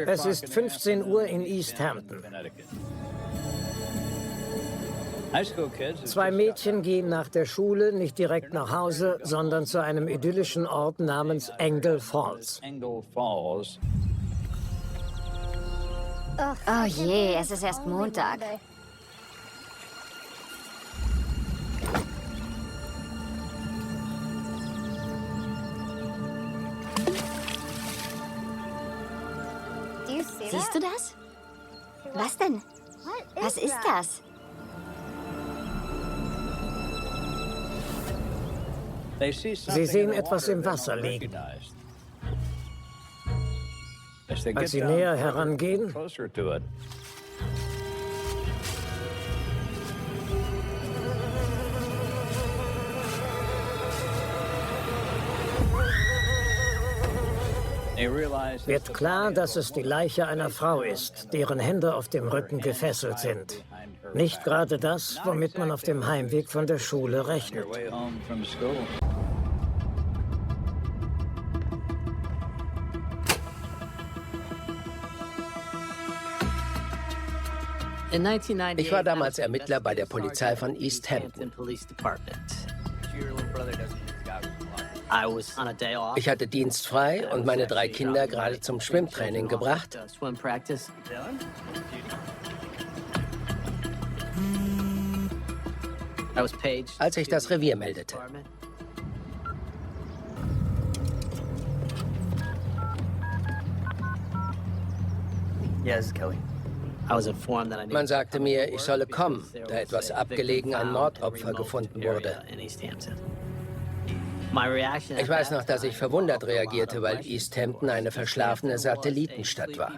Es ist 15 Uhr in East Hampton. Zwei Mädchen gehen nach der Schule nicht direkt nach Hause, sondern zu einem idyllischen Ort namens Engel Falls. Oh je, es ist erst Montag. Siehst du das? Was denn? Was ist das? Sie sehen etwas im Wasser liegen. Als sie näher herangehen, wird klar, dass es die Leiche einer Frau ist, deren Hände auf dem Rücken gefesselt sind. Nicht gerade das, womit man auf dem Heimweg von der Schule rechnet. Ich war damals Ermittler bei der Polizei von East Hampton. Ich hatte Dienst frei und meine 3 Kinder gerade zum Schwimmtraining gebracht. Als ich das Revier meldete. Man sagte mir, ich solle kommen, da etwas abgelegen ein Mordopfer gefunden wurde. Ich weiß noch, dass ich verwundert reagierte, weil East Hampton eine verschlafene Satellitenstadt war.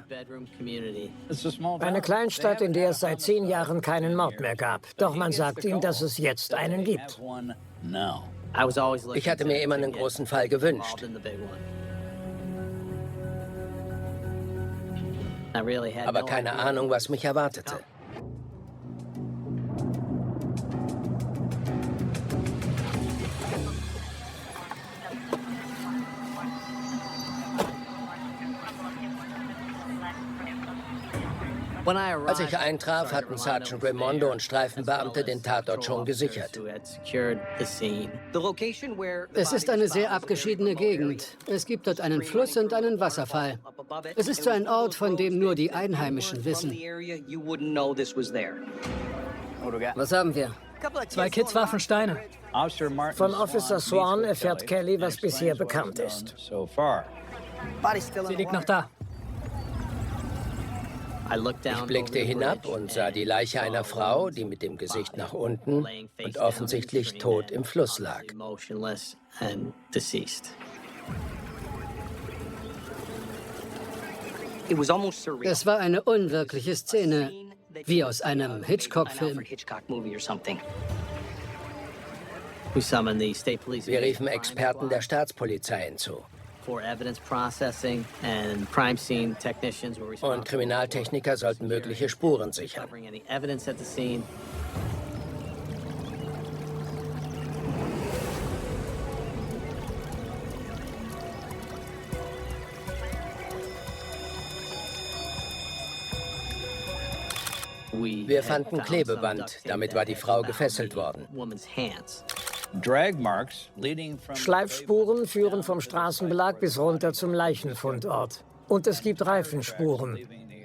Eine Kleinstadt, in der es seit 10 Jahren keinen Mord mehr gab. Doch man sagt ihm, dass es jetzt einen gibt. Ich hatte mir immer einen großen Fall gewünscht. Aber keine Ahnung, was mich erwartete. Als ich eintraf, hatten Sergeant Raimondo und Streifenbeamte den Tatort schon gesichert. Es ist eine sehr abgeschiedene Gegend. Es gibt dort einen Fluss und einen Wasserfall. Es ist so ein Ort, von dem nur die Einheimischen wissen. Was haben wir? 2 Kids warfen Steine. Von Officer Swan erfährt Kelly, was bisher bekannt ist. Sie liegt noch da. Ich blickte hinab und sah die Leiche einer Frau, die mit dem Gesicht nach unten und offensichtlich tot im Fluss lag. Es war eine unwirkliche Szene, wie aus einem Hitchcock-Film. Wir riefen Experten der Staatspolizei hinzu. Und Kriminaltechniker sollten mögliche Spuren sichern. Wir fanden Klebeband, damit war die Frau gefesselt worden. Schleifspuren führen vom Straßenbelag bis runter zum Leichenfundort. Und es gibt Reifenspuren.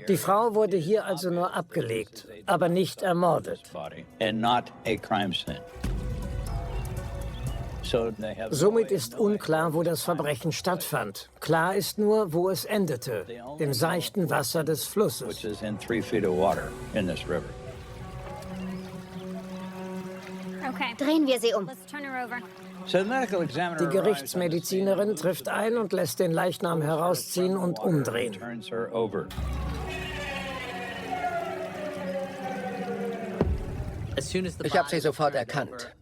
Die Frau wurde hier also nur abgelegt, aber nicht ermordet. Somit ist unklar, wo das Verbrechen stattfand. Klar ist nur, wo es endete, im seichten Wasser des Flusses. Drehen wir sie um. Die Gerichtsmedizinerin trifft ein und lässt den Leichnam herausziehen und umdrehen. Ich habe sie sofort erkannt.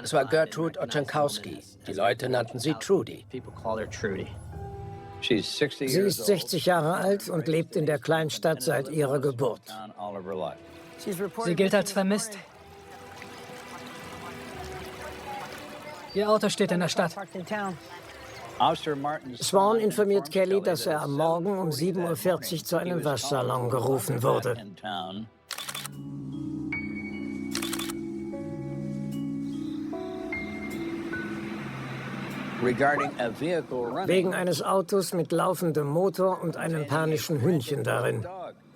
Es war Gertrude Ochenkowski. Die Leute nannten sie Trudy. Sie ist 60 Jahre alt und lebt in der Kleinstadt seit ihrer Geburt. Sie gilt als vermisst. Ihr Auto steht in der Stadt. Swan informiert Kelly, dass er am Morgen um 7:40 Uhr zu einem Waschsalon gerufen wurde. Wegen eines Autos mit laufendem Motor und einem panischen Hündchen darin.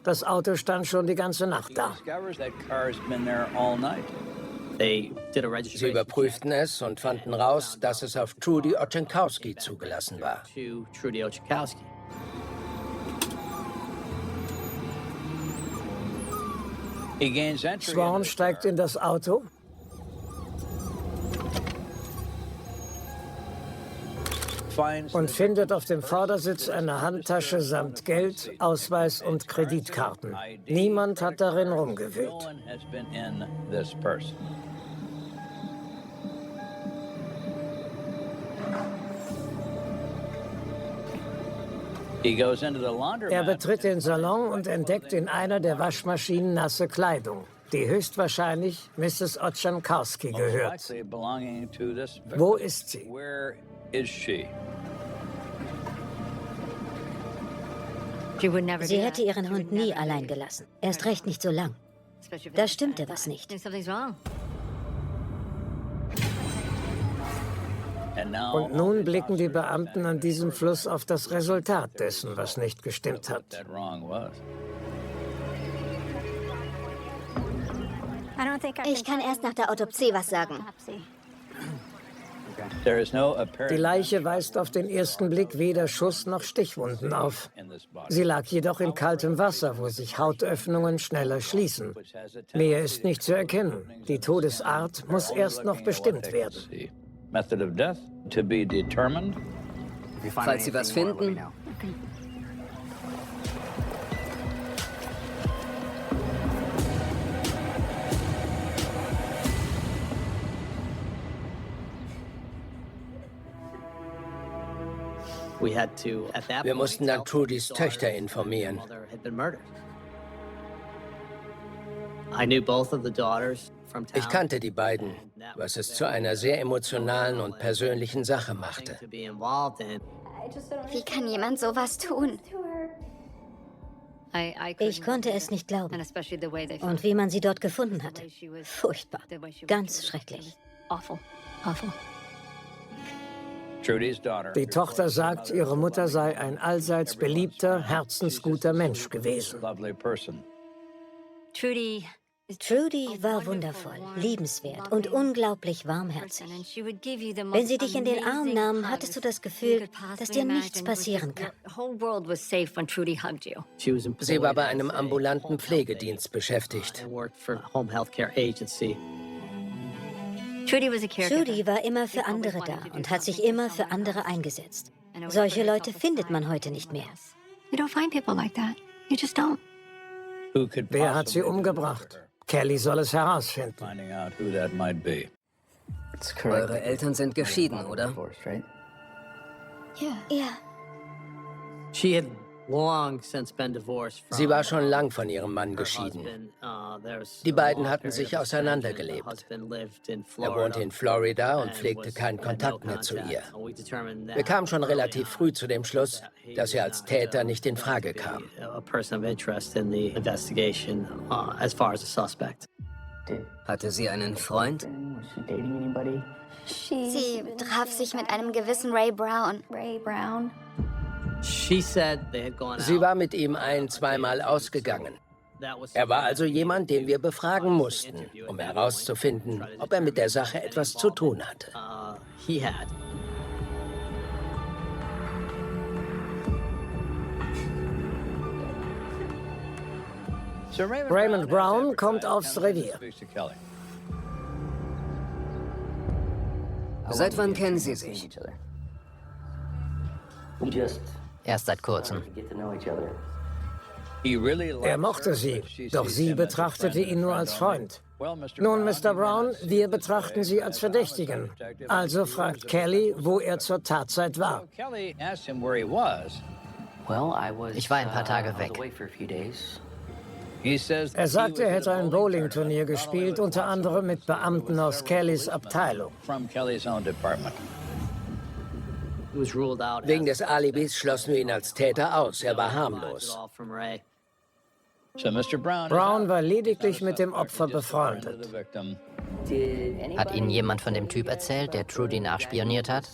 Das Auto stand schon die ganze Nacht da. Sie überprüften es und fanden raus, dass es auf Trudy Ochenkowski zugelassen war. Swan steigt in das Auto und findet auf dem Vordersitz eine Handtasche samt Geld, Ausweis und Kreditkarten. Niemand hat darin rumgewühlt. Er betritt den Salon und entdeckt in einer der Waschmaschinen nasse Kleidung, die höchstwahrscheinlich Mrs. Ochenkowski gehört. Wo ist sie? Sie hätte ihren Hund nie allein gelassen. Erst recht nicht so lang. Da stimmte was nicht. Und nun blicken die Beamten an diesem Fluss auf das Resultat dessen, was nicht gestimmt hat. Ich kann erst nach der Autopsie was sagen. Die Leiche weist auf den ersten Blick weder Schuss noch Stichwunden auf. Sie lag jedoch in kaltem Wasser, wo sich Hautöffnungen schneller schließen. Mehr ist nicht zu erkennen. Die Todesart muss erst noch bestimmt werden. Falls Sie was finden, Wir mussten dann Trudys Töchter informieren. Ich kannte die beiden, was es zu einer sehr emotionalen und persönlichen Sache machte. Wie kann jemand sowas tun? Ich konnte es nicht glauben. Und wie man sie dort gefunden hatte. Furchtbar. Ganz schrecklich. Die Tochter sagt, ihre Mutter sei ein allseits beliebter, herzensguter Mensch gewesen. Trudy war wundervoll, liebenswert und unglaublich warmherzig. Wenn sie dich in den Arm nahm, hattest du das Gefühl, dass dir nichts passieren kann. Sie war bei einem ambulanten Pflegedienst beschäftigt. Trudy war immer für andere da und hat sich immer für andere eingesetzt. Solche Leute findet man heute nicht mehr. Wer hat sie umgebracht? Kelly soll es herausfinden. Eure Eltern sind geschieden, oder? Ja. Sie war schon lang von ihrem Mann geschieden. Die beiden hatten sich auseinandergelebt. Er wohnte in Florida und pflegte keinen Kontakt mehr zu ihr. Wir kamen schon relativ früh zu dem Schluss, dass er als Täter nicht in Frage kam. Hatte sie einen Freund? Sie traf sich mit einem gewissen Ray Brown. Sie war mit ihm zweimal ausgegangen. Er war also jemand, den wir befragen mussten, um herauszufinden, ob er mit der Sache etwas zu tun hatte. Raymond Brown kommt aufs Revier. Seit wann kennen Sie sich? Erst seit kurzem. Er mochte sie, doch sie betrachtete ihn nur als Freund. Nun, Mr. Brown, wir betrachten Sie als Verdächtigen. Also fragt Kelly, wo er zur Tatzeit war. Ich war ein paar Tage weg. Er sagt, er hätte ein Bowling-Turnier gespielt, unter anderem mit Beamten aus Kellys Abteilung. Wegen des Alibis schlossen wir ihn als Täter aus. Er war harmlos. Brown war lediglich mit dem Opfer befreundet. Hat Ihnen jemand von dem Typ erzählt, der Trudy nachspioniert hat?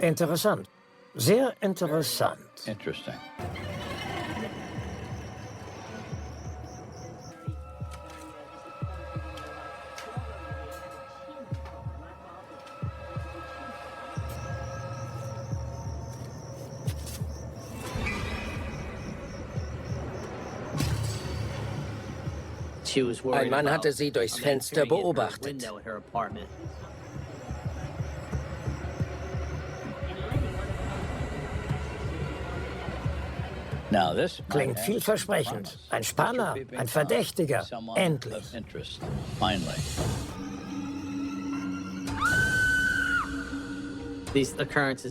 Interessant. Sehr interessant. Ein Mann hatte sie durchs Fenster beobachtet. Klingt vielversprechend. Ein Spanner, ein Verdächtiger. Endlich.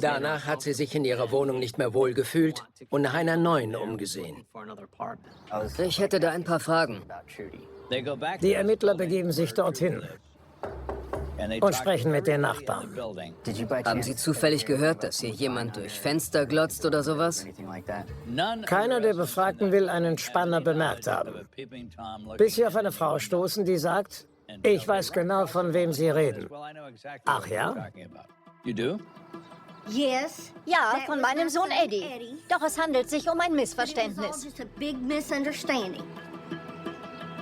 Danach hat sie sich in ihrer Wohnung nicht mehr wohlgefühlt und nach einer neuen umgesehen. Ich hätte da ein paar Fragen. Die Ermittler begeben sich dorthin und sprechen mit den Nachbarn. Haben Sie zufällig gehört, dass hier jemand durch Fenster glotzt oder sowas? Keiner der Befragten will einen Spanner bemerkt haben. Bis sie auf eine Frau stoßen, die sagt, ich weiß genau, von wem Sie reden. Ach ja? Ja, von meinem Sohn Eddie. Doch es handelt sich um ein Missverständnis.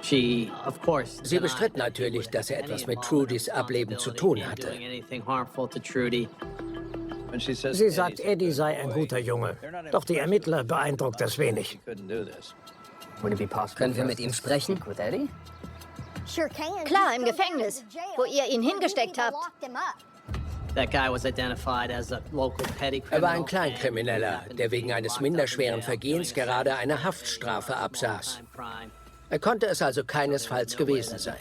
Sie bestritt natürlich, dass er etwas mit Trudys Ableben zu tun hatte. Sie sagt, Eddie sei ein guter Junge. Doch die Ermittler beeindruckt das wenig. Können wir mit ihm sprechen? Klar, im Gefängnis, wo ihr ihn hingesteckt habt. Er war ein Kleinkrimineller, der wegen eines minderschweren Vergehens gerade eine Haftstrafe absaß. Er konnte es also keinesfalls gewesen sein.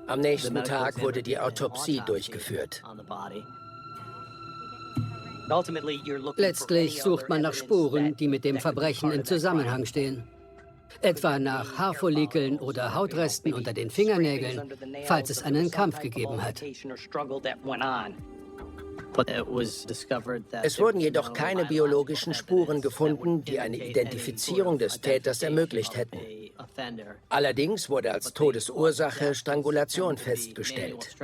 Am nächsten Tag wurde die Autopsie durchgeführt. Letztlich sucht man nach Spuren, die mit dem Verbrechen im Zusammenhang stehen. Etwa nach Haarfollikeln oder Hautresten unter den Fingernägeln, falls es einen Kampf gegeben hat. Es wurden jedoch keine biologischen Spuren gefunden, die eine Identifizierung des Täters ermöglicht hätten. Allerdings wurde als Todesursache Strangulation festgestellt.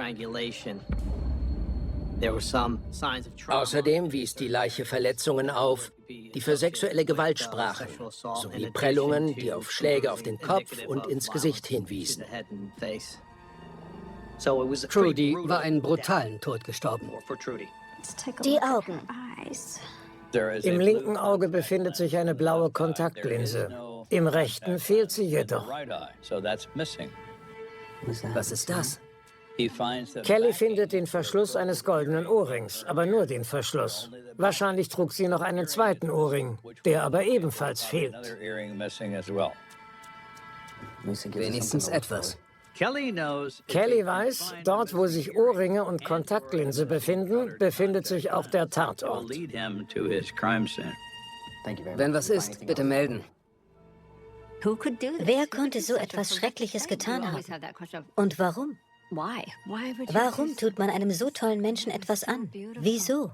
Außerdem wies die Leiche Verletzungen auf, die für sexuelle Gewalt sprachen, sowie Prellungen, die auf Schläge auf den Kopf und ins Gesicht hinwiesen. Trudy war einen brutalen Tod gestorben. Die Augen. Im linken Auge befindet sich eine blaue Kontaktlinse. Im rechten fehlt sie jedoch. Was ist das? Kelly findet den Verschluss eines goldenen Ohrrings, aber nur den Verschluss. Wahrscheinlich trug sie noch einen zweiten Ohrring, der aber ebenfalls fehlt. Wenigstens etwas. Kelly weiß, dort wo sich Ohrringe und Kontaktlinse befinden, befindet sich auch der Tatort. Wenn was ist, bitte melden. Wer konnte so etwas Schreckliches getan haben? Und warum? Warum tut man einem so tollen Menschen etwas an? Wieso?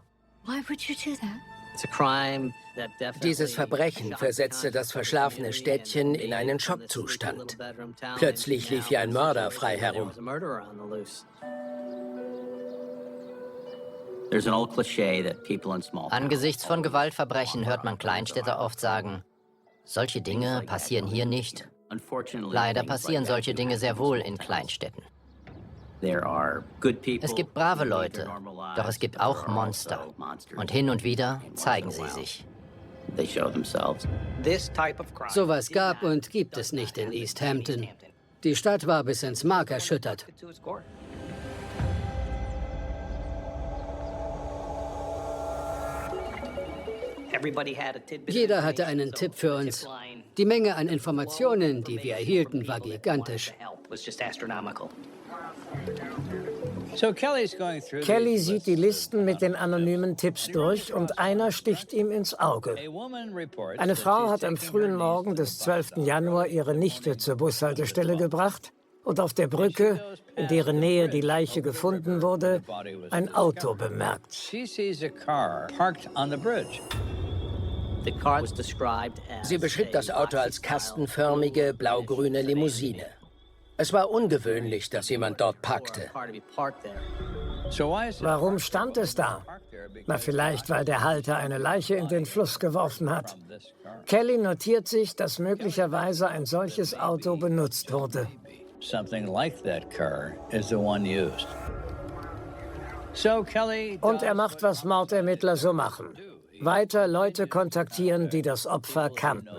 Dieses Verbrechen versetzte das verschlafene Städtchen in einen Schockzustand. Plötzlich lief hier ein Mörder frei herum. Angesichts von Gewaltverbrechen hört man Kleinstädter oft sagen, solche Dinge passieren hier nicht. Leider passieren solche Dinge sehr wohl in Kleinstädten. Es gibt brave Leute, doch es gibt auch Monster. Und hin und wieder zeigen sie sich. Sowas gab und gibt es nicht in East Hampton. Die Stadt war bis ins Mark erschüttert. Jeder hatte einen Tipp für uns. Die Menge an Informationen, die wir erhielten, war gigantisch. Kelly sieht die Listen mit den anonymen Tipps durch und einer sticht ihm ins Auge. Eine Frau hat am frühen Morgen des 12. Januar ihre Nichte zur Bushaltestelle gebracht und auf der Brücke, in deren Nähe die Leiche gefunden wurde, ein Auto bemerkt. Sie beschrieb das Auto als kastenförmige, blaugrüne Limousine. Es war ungewöhnlich, dass jemand dort parkte. Warum stand es da? Na, vielleicht, weil der Halter eine Leiche in den Fluss geworfen hat. Kelly notiert sich, dass möglicherweise ein solches Auto benutzt wurde. Und er macht, was Mordermittler so machen. Weiter Leute kontaktieren, die das Opfer kannten.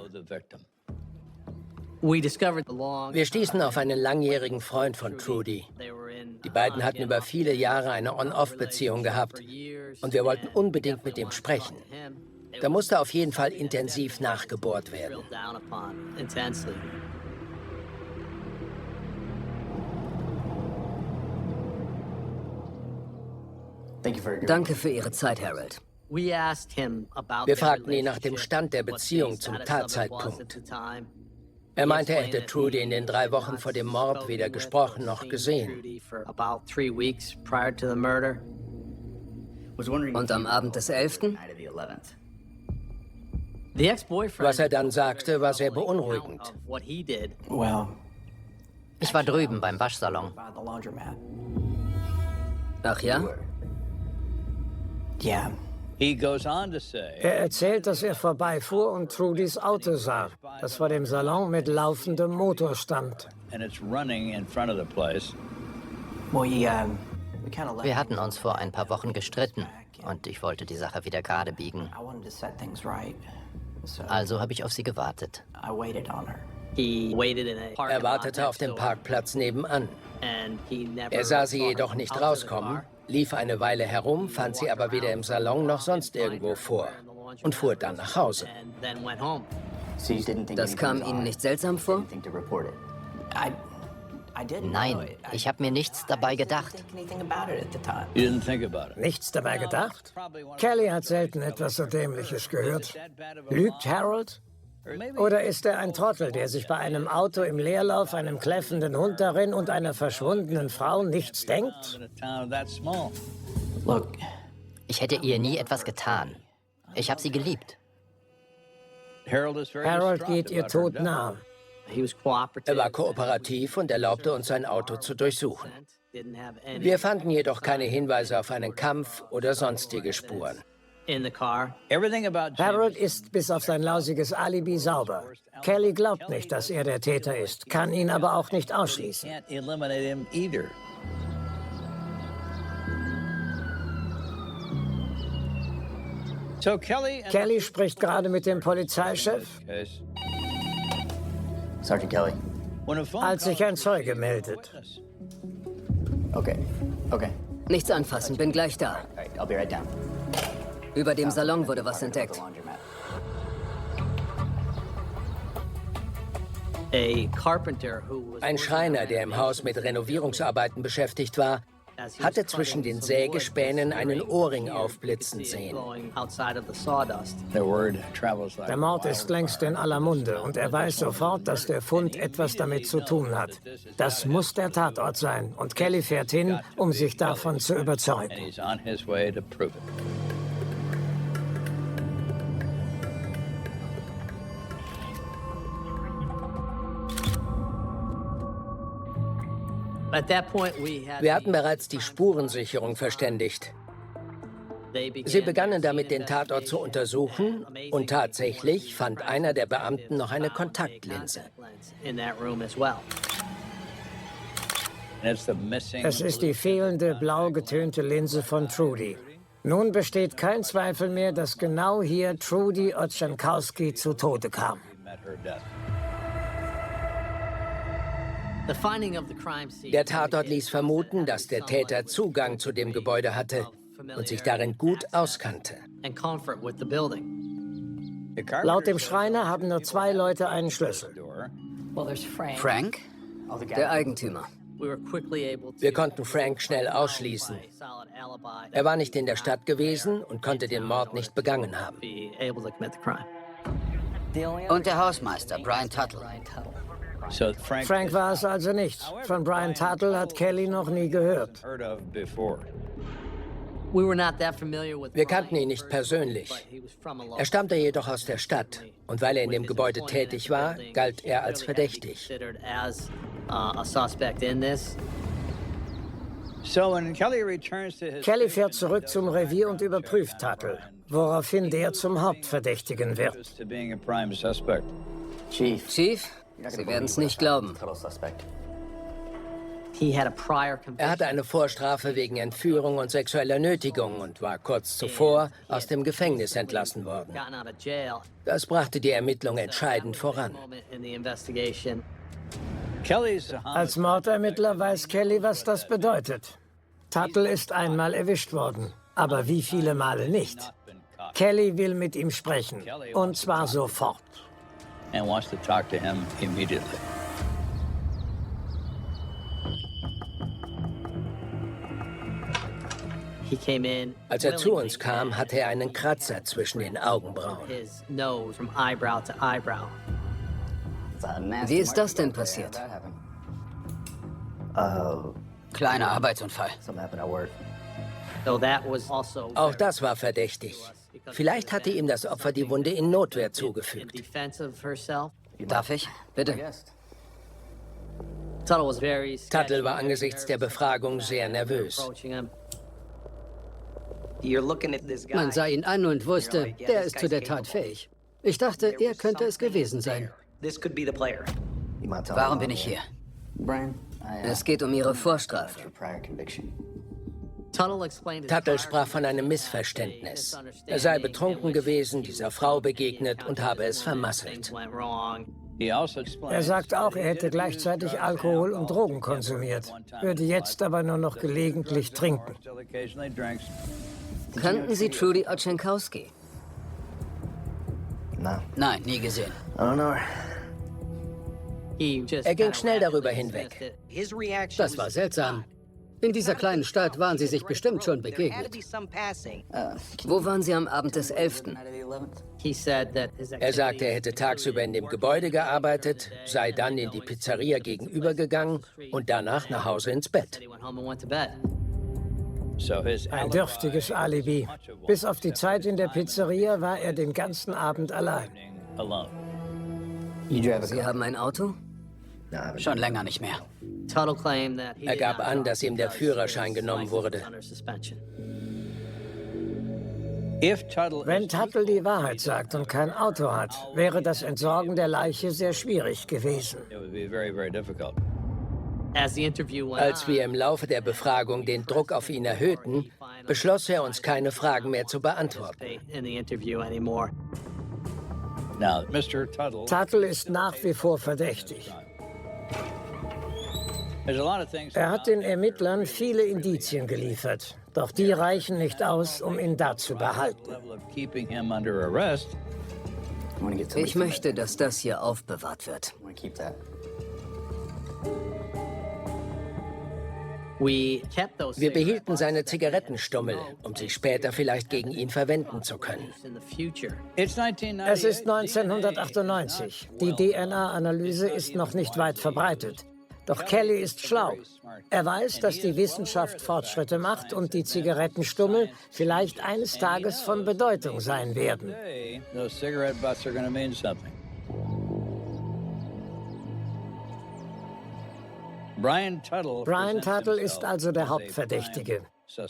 Wir stießen auf einen langjährigen Freund von Trudy. Die beiden hatten über viele Jahre eine On-Off-Beziehung gehabt und wir wollten unbedingt mit ihm sprechen. Da musste auf jeden Fall intensiv nachgebohrt werden. Danke für Ihre Zeit, Harold. Wir fragten ihn nach dem Stand der Beziehung zum Tatzeitpunkt. Er meinte, er hätte Trudy in den 3 Wochen vor dem Mord weder gesprochen noch gesehen. Und am Abend des 11.? Was er dann sagte, war sehr beunruhigend. Ich war drüben beim Waschsalon. Ach ja? Er erzählt, dass er vorbeifuhr und Trudys Auto sah, das vor dem Salon mit laufendem Motor stand. Wir hatten uns vor ein paar Wochen gestritten und ich wollte die Sache wieder gerade biegen. Also habe ich auf sie gewartet. Er wartete auf dem Parkplatz nebenan. Er sah sie jedoch nicht rauskommen, lief eine Weile herum, fand sie aber weder im Salon noch sonst irgendwo vor und fuhr dann nach Hause. Das kam Ihnen nicht seltsam vor? Nein, ich habe mir nichts dabei gedacht. Nichts dabei gedacht? Kelly hat selten etwas so Dämliches gehört. Lügt Harold? Oder ist er ein Trottel, der sich bei einem Auto im Leerlauf, einem kläffenden Hund darin und einer verschwundenen Frau nichts denkt? Ich hätte ihr nie etwas getan. Ich habe sie geliebt. Harold geht ihr Tod nahe. Er war kooperativ und erlaubte uns, sein Auto zu durchsuchen. Wir fanden jedoch keine Hinweise auf einen Kampf oder sonstige Spuren. Harold ist bis auf sein lausiges Alibi sauber. Kelly glaubt nicht, dass er der Täter ist, kann ihn aber auch nicht ausschließen. Kelly spricht gerade mit dem Polizeichef, Sergeant Kelly. als sich ein Zeuge meldet. Okay. Nichts anfassen, bin gleich da. I'll be right down. Über dem Salon wurde was entdeckt. Ein Schreiner, der im Haus mit Renovierungsarbeiten beschäftigt war, hatte zwischen den Sägespänen einen Ohrring aufblitzen sehen. Der Mord ist längst in aller Munde und er weiß sofort, dass der Fund etwas damit zu tun hat. Das muss der Tatort sein und Kelly fährt hin, um sich davon zu überzeugen. Wir hatten bereits die Spurensicherung verständigt. Sie begannen damit, den Tatort zu untersuchen und tatsächlich fand einer der Beamten noch eine Kontaktlinse. Es ist die fehlende, blau getönte Linse von Trudy. Nun besteht kein Zweifel mehr, dass genau hier Trudy Otschankowski zu Tode kam. Der Tatort ließ vermuten, dass der Täter Zugang zu dem Gebäude hatte und sich darin gut auskannte. Laut dem Schreiner haben nur 2 Leute einen Schlüssel. Frank? Der Eigentümer. Wir konnten Frank schnell ausschließen. Er war nicht in der Stadt gewesen und konnte den Mord nicht begangen haben. Und der Hausmeister, Brian Tuttle. Frank war es also nicht. Von Brian Tuttle hat Kelly noch nie gehört. Wir kannten ihn nicht persönlich. Er stammte jedoch aus der Stadt. Und weil er in dem Gebäude tätig war, galt er als verdächtig. Kelly fährt zurück zum Revier und überprüft Tuttle, woraufhin der zum Hauptverdächtigen wird. Chief, Sie werden es nicht glauben. Er hatte eine Vorstrafe wegen Entführung und sexueller Nötigung und war kurz zuvor aus dem Gefängnis entlassen worden. Das brachte die Ermittlung entscheidend voran. Als Mordermittler weiß Kelly, was das bedeutet. Tuttle ist einmal erwischt worden, aber wie viele Male nicht. Kelly will mit ihm sprechen, und zwar sofort. Als er zu uns kam, hatte er einen Kratzer zwischen den Augenbrauen. Wie ist das denn passiert? Kleiner Arbeitsunfall. Auch das war verdächtig. Vielleicht hatte ihm das Opfer die Wunde in Notwehr zugefügt. Darf ich? Bitte. Tuttle war angesichts der Befragung sehr nervös. Man sah ihn an und wusste, der ist zu der Tat fähig. Ich dachte, er könnte es gewesen sein. Warum bin ich hier? Es geht um Ihre Vorstrafe. Tuttle sprach von einem Missverständnis. Er sei betrunken gewesen, dieser Frau begegnet und habe es vermasselt. Er sagt auch, er hätte gleichzeitig Alkohol und Drogen konsumiert, würde jetzt aber nur noch gelegentlich trinken. Kannten Sie Trudy Ochenkowski? Nein, nie gesehen. Er ging schnell darüber hinweg. Das war seltsam. In dieser kleinen Stadt waren sie sich bestimmt schon begegnet. Wo waren Sie am Abend des 11.? Er sagte, er hätte tagsüber in dem Gebäude gearbeitet, sei dann in die Pizzeria gegenüber gegangen und danach nach Hause ins Bett. Ein dürftiges Alibi. Bis auf die Zeit in der Pizzeria war er den ganzen Abend allein. Sie haben ein Auto? Schon länger nicht mehr. Er gab an, dass ihm der Führerschein genommen wurde. Wenn Tuttle die Wahrheit sagt und kein Auto hat, wäre das Entsorgen der Leiche sehr schwierig gewesen. Als wir im Laufe der Befragung den Druck auf ihn erhöhten, beschloss er, uns keine Fragen mehr zu beantworten. Tuttle ist nach wie vor verdächtig. Er hat den Ermittlern viele Indizien geliefert, doch die reichen nicht aus, um ihn da zu behalten. Ich möchte, dass das hier aufbewahrt wird. Wir behielten seine Zigarettenstummel, um sie später vielleicht gegen ihn verwenden zu können. Es ist 1998. Die DNA-Analyse ist noch nicht weit verbreitet. Doch Kelly ist schlau. Er weiß, dass die Wissenschaft Fortschritte macht und die Zigarettenstummel vielleicht eines Tages von Bedeutung sein werden. Brian Tuttle ist also der Hauptverdächtige.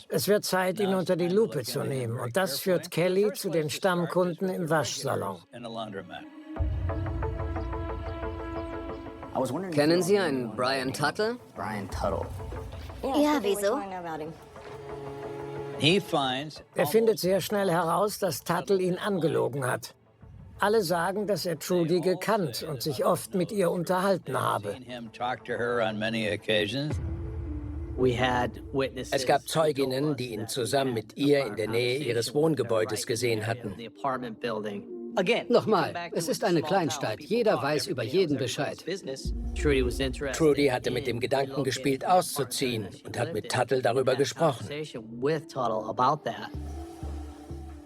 Es wird Zeit, ihn unter die Lupe zu nehmen. Und das führt Kelly zu den Stammkunden im Waschsalon. Kennen Sie einen Brian Tuttle? Ja, wieso? Er findet sehr schnell heraus, dass Tuttle ihn angelogen hat. Alle sagen, dass er Trudy gekannt und sich oft mit ihr unterhalten habe. Es gab Zeuginnen, die ihn zusammen mit ihr in der Nähe ihres Wohngebäudes gesehen hatten. Nochmal, es ist eine Kleinstadt. Jeder weiß über jeden Bescheid. Trudy hatte mit dem Gedanken gespielt, auszuziehen und hat mit Tuttle darüber gesprochen.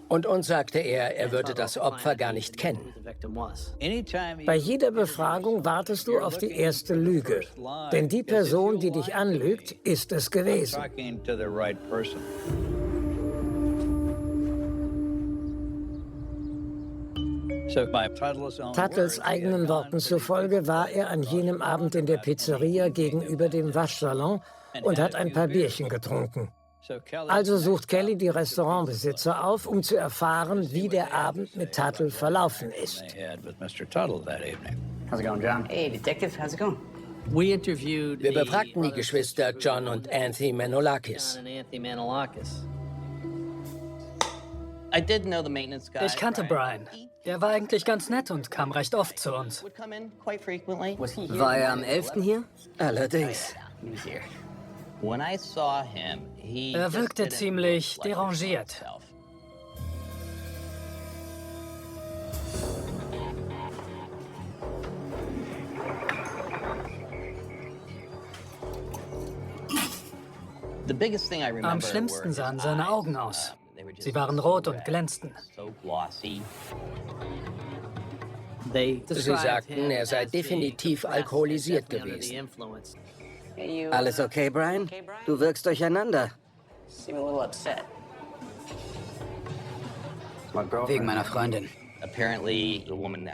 Und uns sagte er würde das Opfer gar nicht kennen. Bei jeder Befragung wartest du auf die erste Lüge. Denn die Person, die dich anlügt, ist es gewesen. Tuttles eigenen Worten zufolge war er an jenem Abend in der Pizzeria gegenüber dem Waschsalon und hat ein paar Bierchen getrunken. Also sucht Kelly die Restaurantbesitzer auf, um zu erfahren, wie der Abend mit Tuttle verlaufen ist. Wir befragten die Geschwister John und Anthony Manolakis. Ich kannte Brian. Er war eigentlich ganz nett und kam recht oft zu uns. War er am 11. hier? Allerdings. Er wirkte ziemlich derangiert. Am schlimmsten sahen seine Augen aus. Sie waren rot und glänzten. Sie sagten, er sei definitiv alkoholisiert gewesen. Alles okay, Brian? Du wirkst durcheinander. Wegen meiner Freundin.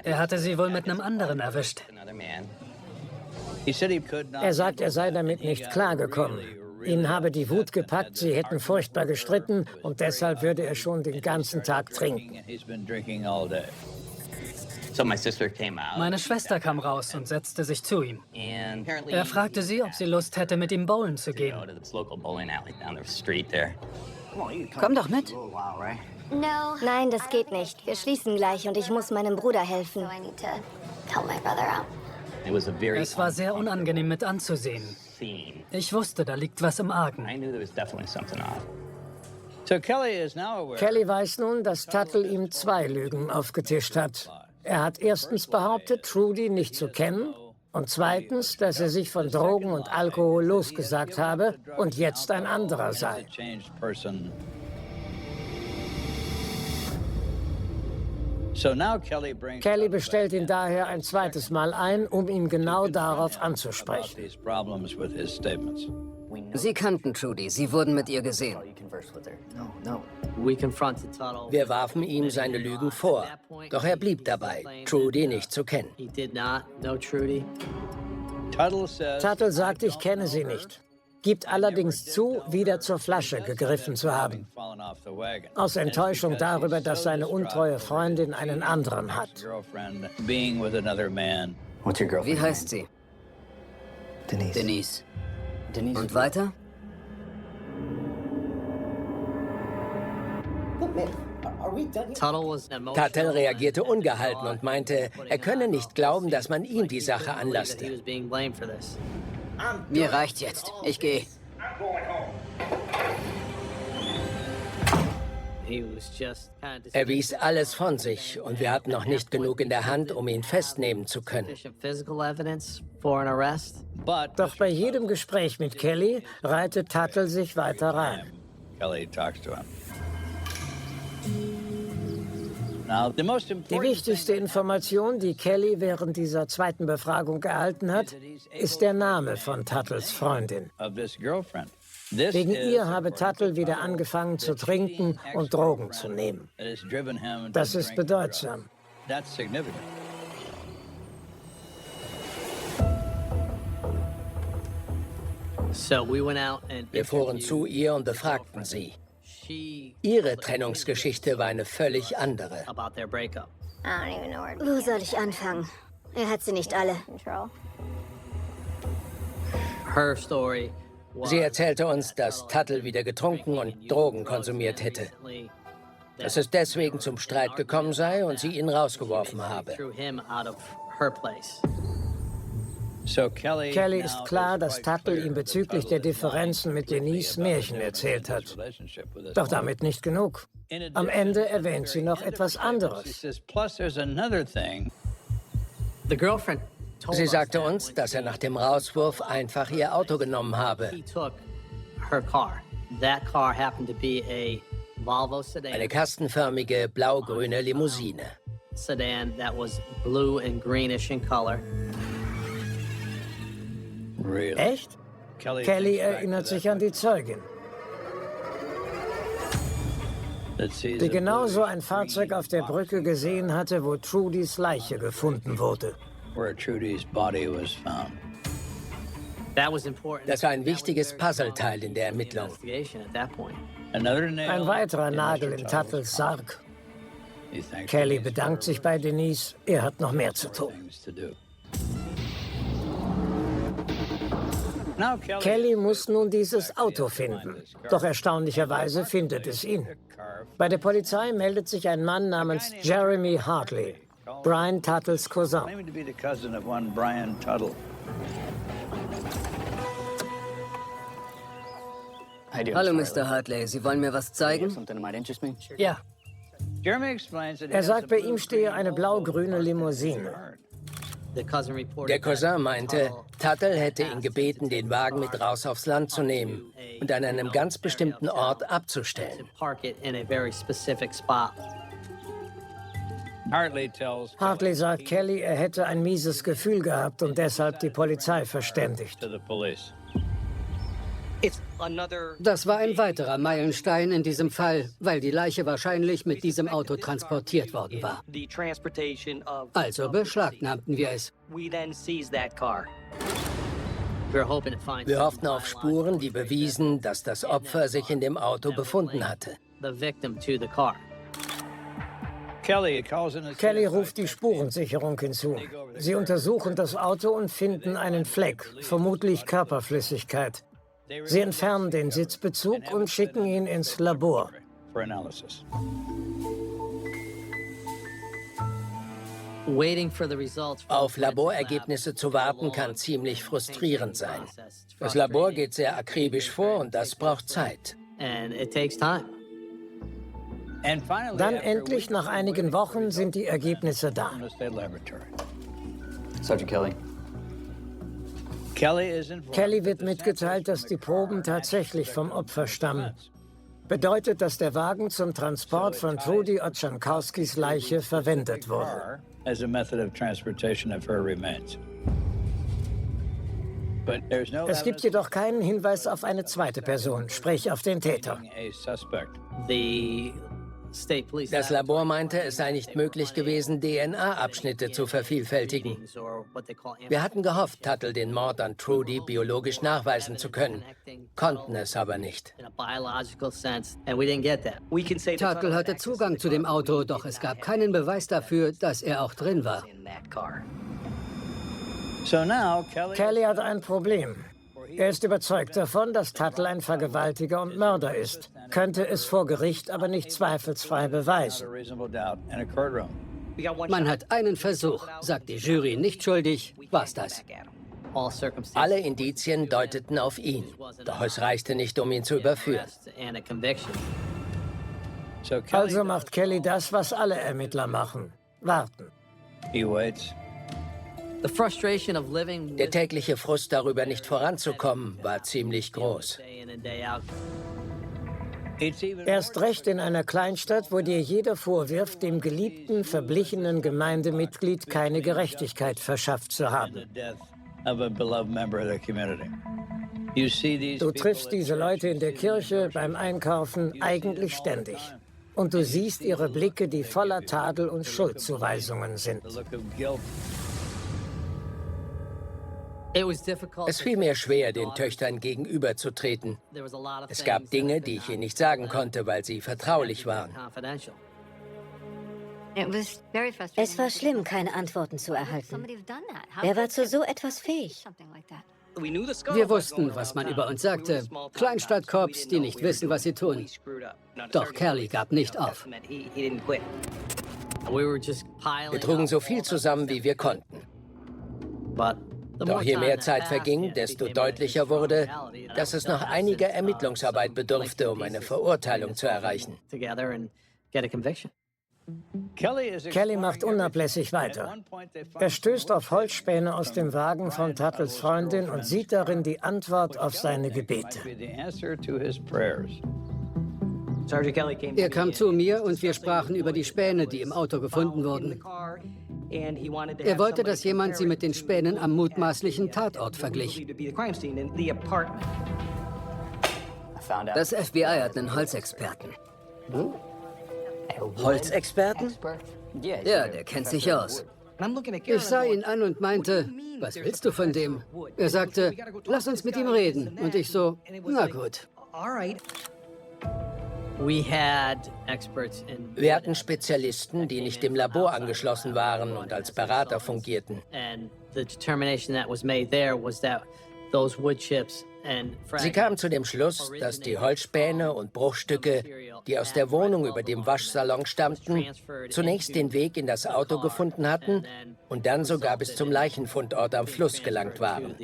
Er hatte sie wohl mit einem anderen erwischt. Er sagt, er sei damit nicht klargekommen. Ihn habe die Wut gepackt, sie hätten furchtbar gestritten und deshalb würde er schon den ganzen Tag trinken. Meine Schwester kam raus und setzte sich zu ihm. Er fragte sie, ob sie Lust hätte, mit ihm bowlen zu gehen. Komm doch mit. Nein, das geht nicht. Wir schließen gleich und ich muss meinem Bruder helfen. Es war sehr unangenehm mit anzusehen. Ich wusste, da liegt was im Argen. Kelly weiß nun, dass Tuttle ihm 2 Lügen aufgetischt hat. Er hat erstens behauptet, Trudy nicht zu kennen und zweitens, dass er sich von Drogen und Alkohol losgesagt habe und jetzt ein anderer sei. Kelly bestellt ihn daher ein zweites Mal ein, um ihn genau darauf anzusprechen. Sie kannten Trudy, Sie wurden mit ihr gesehen. Wir warfen ihm seine Lügen vor, doch er blieb dabei, Trudy nicht zu kennen. Tuttle sagt, ich kenne sie nicht, gibt allerdings zu, wieder zur Flasche gegriffen zu haben. Aus Enttäuschung darüber, dass seine untreue Freundin einen anderen hat. Wie heißt sie? Denise. Und weiter? Tuttle reagierte ungehalten und meinte, er könne nicht glauben, dass man ihm die Sache anlasste. Mir reicht's jetzt. Ich gehe. Er wies alles von sich und wir hatten noch nicht genug in der Hand, um ihn festnehmen zu können. Doch bei jedem Gespräch mit Kelly reitet Tuttle sich weiter rein. Die wichtigste Information, die Kelly während dieser zweiten Befragung erhalten hat, ist der Name von Tuttles Freundin. Wegen ihr habe Tuttle wieder angefangen zu trinken und Drogen zu nehmen. Das ist bedeutsam. Wir fuhren zu ihr und befragten sie. Ihre Trennungsgeschichte war eine völlig andere. Wo soll ich anfangen? Er hat sie nicht alle. Sie erzählte uns, dass Tuttle wieder getrunken und Drogen konsumiert hätte. Dass es deswegen zum Streit gekommen sei und sie ihn rausgeworfen habe. Kelly ist klar, dass Tuttle ihm bezüglich der Differenzen mit Denise Märchen erzählt hat. Doch damit nicht genug. Am Ende erwähnt sie noch etwas anderes. Sie sagte uns, dass er nach dem Rauswurf einfach ihr Auto genommen habe. Eine kastenförmige blau-grüne Limousine. Echt? Kelly erinnert sich an die Zeugin, die genauso ein Fahrzeug auf der Brücke gesehen hatte, wo Trudys Leiche gefunden wurde. Das war ein wichtiges Puzzleteil in der Ermittlung. Ein weiterer Nagel in Tuttles Sarg. Kelly bedankt sich bei Denise, er hat noch mehr zu tun. Kelly muss nun dieses Auto finden. Doch erstaunlicherweise findet es ihn. Bei der Polizei meldet sich ein Mann namens Jeremy Hartley, Brian Tuttles Cousin. Hallo, Mr. Hartley. Sie wollen mir was zeigen? Ja. Er sagt, bei ihm stehe eine blau-grüne Limousine. Der Cousin meinte, Tuttle hätte ihn gebeten, den Wagen mit raus aufs Land zu nehmen und an einem ganz bestimmten Ort abzustellen. Hartley sagt Kelly, er hätte ein mieses Gefühl gehabt und deshalb die Polizei verständigt. Das war ein weiterer Meilenstein in diesem Fall, weil die Leiche wahrscheinlich mit diesem Auto transportiert worden war. Also beschlagnahmten wir es. Wir hofften auf Spuren, die bewiesen, dass das Opfer sich in dem Auto befunden hatte. Kelly ruft die Spurensicherung hinzu. Sie untersuchen das Auto und finden einen Fleck, vermutlich Körperflüssigkeit. Sie entfernen den Sitzbezug und schicken ihn ins Labor. Auf Laborergebnisse zu warten, kann ziemlich frustrierend sein. Das Labor geht sehr akribisch vor und das braucht Zeit. Dann endlich, nach einigen Wochen, sind die Ergebnisse da. Kelly wird mitgeteilt, dass die Proben tatsächlich vom Opfer stammen. Bedeutet, dass der Wagen zum Transport von Trudy Otschankowskis Leiche verwendet wurde. Es gibt jedoch keinen Hinweis auf eine zweite Person, sprich auf den Täter. Das Labor meinte, es sei nicht möglich gewesen, DNA-Abschnitte zu vervielfältigen. Wir hatten gehofft, Tuttle den Mord an Trudy biologisch nachweisen zu können, konnten es aber nicht. Tuttle hatte Zugang zu dem Auto, doch es gab keinen Beweis dafür, dass er auch drin war. Kelly hat ein Problem. Er ist überzeugt davon, dass Tuttle ein Vergewaltiger und Mörder ist, könnte es vor Gericht aber nicht zweifelsfrei beweisen. Man hat einen Versuch, sagt die Jury nicht schuldig, war's das. Alle Indizien deuteten auf ihn, doch es reichte nicht, um ihn zu überführen. Also macht Kelly das, was alle Ermittler machen: warten. Der tägliche Frust darüber, nicht voranzukommen, war ziemlich groß. Erst recht in einer Kleinstadt, wo dir jeder vorwirft, dem geliebten, verblichenen Gemeindemitglied keine Gerechtigkeit verschafft zu haben. Du triffst diese Leute in der Kirche, beim Einkaufen, eigentlich ständig. Und du siehst ihre Blicke, die voller Tadel und Schuldzuweisungen sind. Es fiel mir schwer, den Töchtern gegenüberzutreten. Es gab Dinge, die ich ihnen nicht sagen konnte, weil sie vertraulich waren. Es war schlimm, keine Antworten zu erhalten. Wer war zu so etwas fähig? Wir wussten, was man über uns sagte. Kleinstadtcops, die nicht wissen, was sie tun. Doch Kelly gab nicht auf. Wir trugen so viel zusammen, wie wir konnten. Doch je mehr Zeit verging, desto deutlicher wurde, dass es noch einiger Ermittlungsarbeit bedurfte, um eine Verurteilung zu erreichen. Kelly macht unablässig weiter. Er stößt auf Holzspäne aus dem Wagen von Tuttles Freundin und sieht darin die Antwort auf seine Gebete. Er kam zu mir und wir sprachen über die Späne, die im Auto gefunden wurden. Er wollte, dass jemand sie mit den Spänen am mutmaßlichen Tatort verglich. Das FBI hat einen Holzexperten. Holzexperten? Ja, der kennt sich aus. Ich sah ihn an und meinte, was willst du von dem? Er sagte, lass uns mit ihm reden. Und ich so, na gut. Wir hatten Spezialisten, die nicht dem Labor angeschlossen waren und als Berater fungierten. Sie kamen zu dem Schluss, dass die Holzspäne und Bruchstücke, die aus der Wohnung über dem Waschsalon stammten, zunächst den Weg in das Auto gefunden hatten und dann sogar bis zum Leichenfundort am Fluss gelangt waren.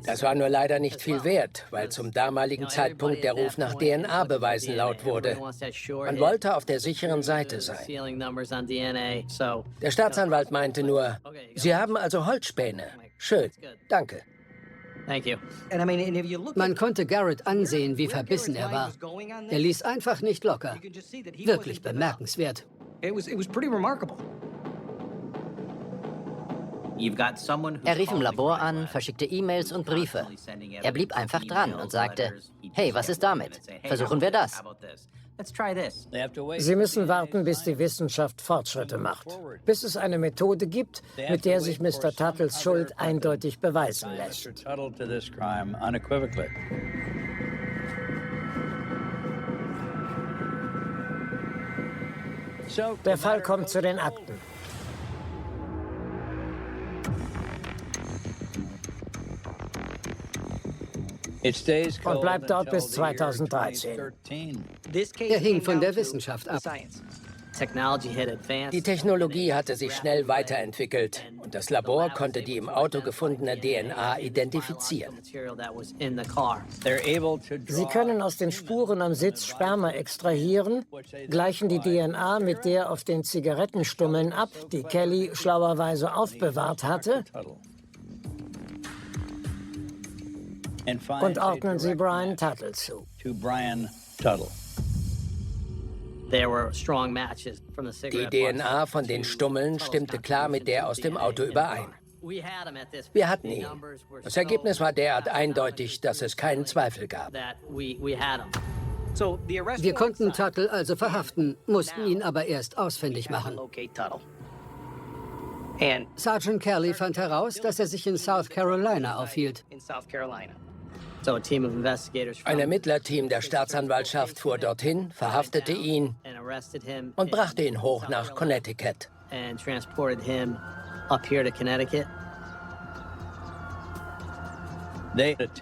Das war nur leider nicht viel wert, weil zum damaligen Zeitpunkt der Ruf nach DNA-Beweisen laut wurde. Man wollte auf der sicheren Seite sein. Der Staatsanwalt meinte nur, Sie haben also Holzspäne. Schön, danke. Man konnte Garrett ansehen, wie verbissen er war. Er ließ einfach nicht locker. Wirklich bemerkenswert. Er rief im Labor an, verschickte E-Mails und Briefe. Er blieb einfach dran und sagte, hey, was ist damit? Versuchen wir das. Sie müssen warten, bis die Wissenschaft Fortschritte macht. Bis es eine Methode gibt, mit der sich Mr. Tuttles Schuld eindeutig beweisen lässt. Der Fall kommt zu den Akten. Und bleibt dort bis 2013. Er hing von der Wissenschaft ab. Die Technologie hatte sich schnell weiterentwickelt und das Labor konnte die im Auto gefundene DNA identifizieren. Sie können aus den Spuren am Sitz Sperma extrahieren, gleichen die DNA mit der auf den Zigarettenstummeln ab, die Kelly schlauerweise aufbewahrt hatte, und ordnen sie Brian Tuttle zu. Die DNA von den Stummeln stimmte klar mit der aus dem Auto überein. Wir hatten ihn. Das Ergebnis war derart eindeutig, dass es keinen Zweifel gab. Wir konnten Tuttle also verhaften, mussten ihn aber erst ausfindig machen. Sergeant Kelly fand heraus, dass er sich in South Carolina aufhielt. Ein Ermittlerteam der Staatsanwaltschaft fuhr dorthin, verhaftete ihn und brachte ihn hoch nach Connecticut.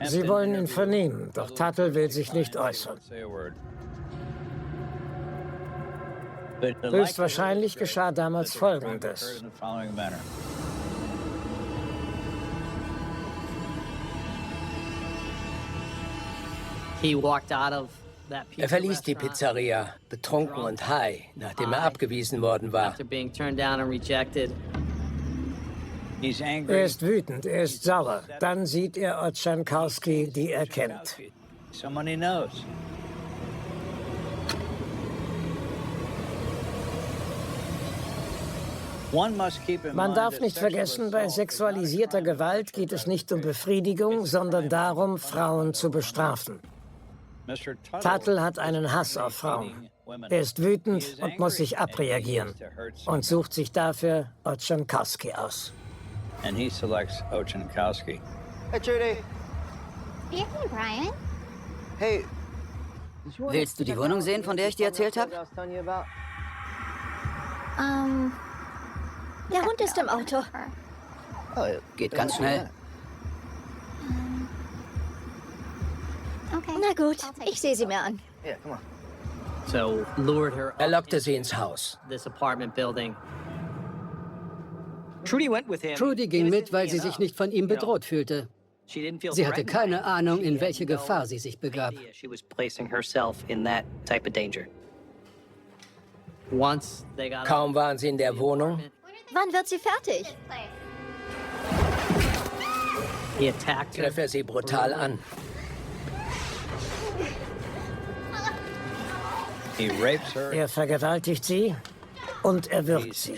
Sie wollen ihn vernehmen, doch Tuttle will sich nicht äußern. Höchstwahrscheinlich geschah damals Folgendes. Er verließ die Pizzeria, betrunken und high, nachdem er abgewiesen worden war. Er ist wütend, er ist sauer. Dann sieht er Ochankowski, die er kennt. Man darf nicht vergessen, bei sexualisierter Gewalt geht es nicht um Befriedigung, sondern darum, Frauen zu bestrafen. Tuttle hat einen Hass auf Frauen. Er ist wütend und muss sich abreagieren und sucht sich dafür Ochankowski aus. And he selects Ochankowski. Hey, Trudy. Hey, Brian. Hey. Willst du die Wohnung sehen, von der ich dir erzählt habe? Der Hund ist im Auto. Oh, geht ganz schnell. Okay. Na gut, ich sehe sie mir an. Er lockte sie ins Haus. Trudy ging mit, weil sie sich nicht von ihm bedroht fühlte. Sie hatte keine Ahnung, in welche Gefahr sie sich begab. Kaum waren sie in der Wohnung, Wann wird sie fertig? griff er sie brutal an. Er vergewaltigt sie und erwürgt sie.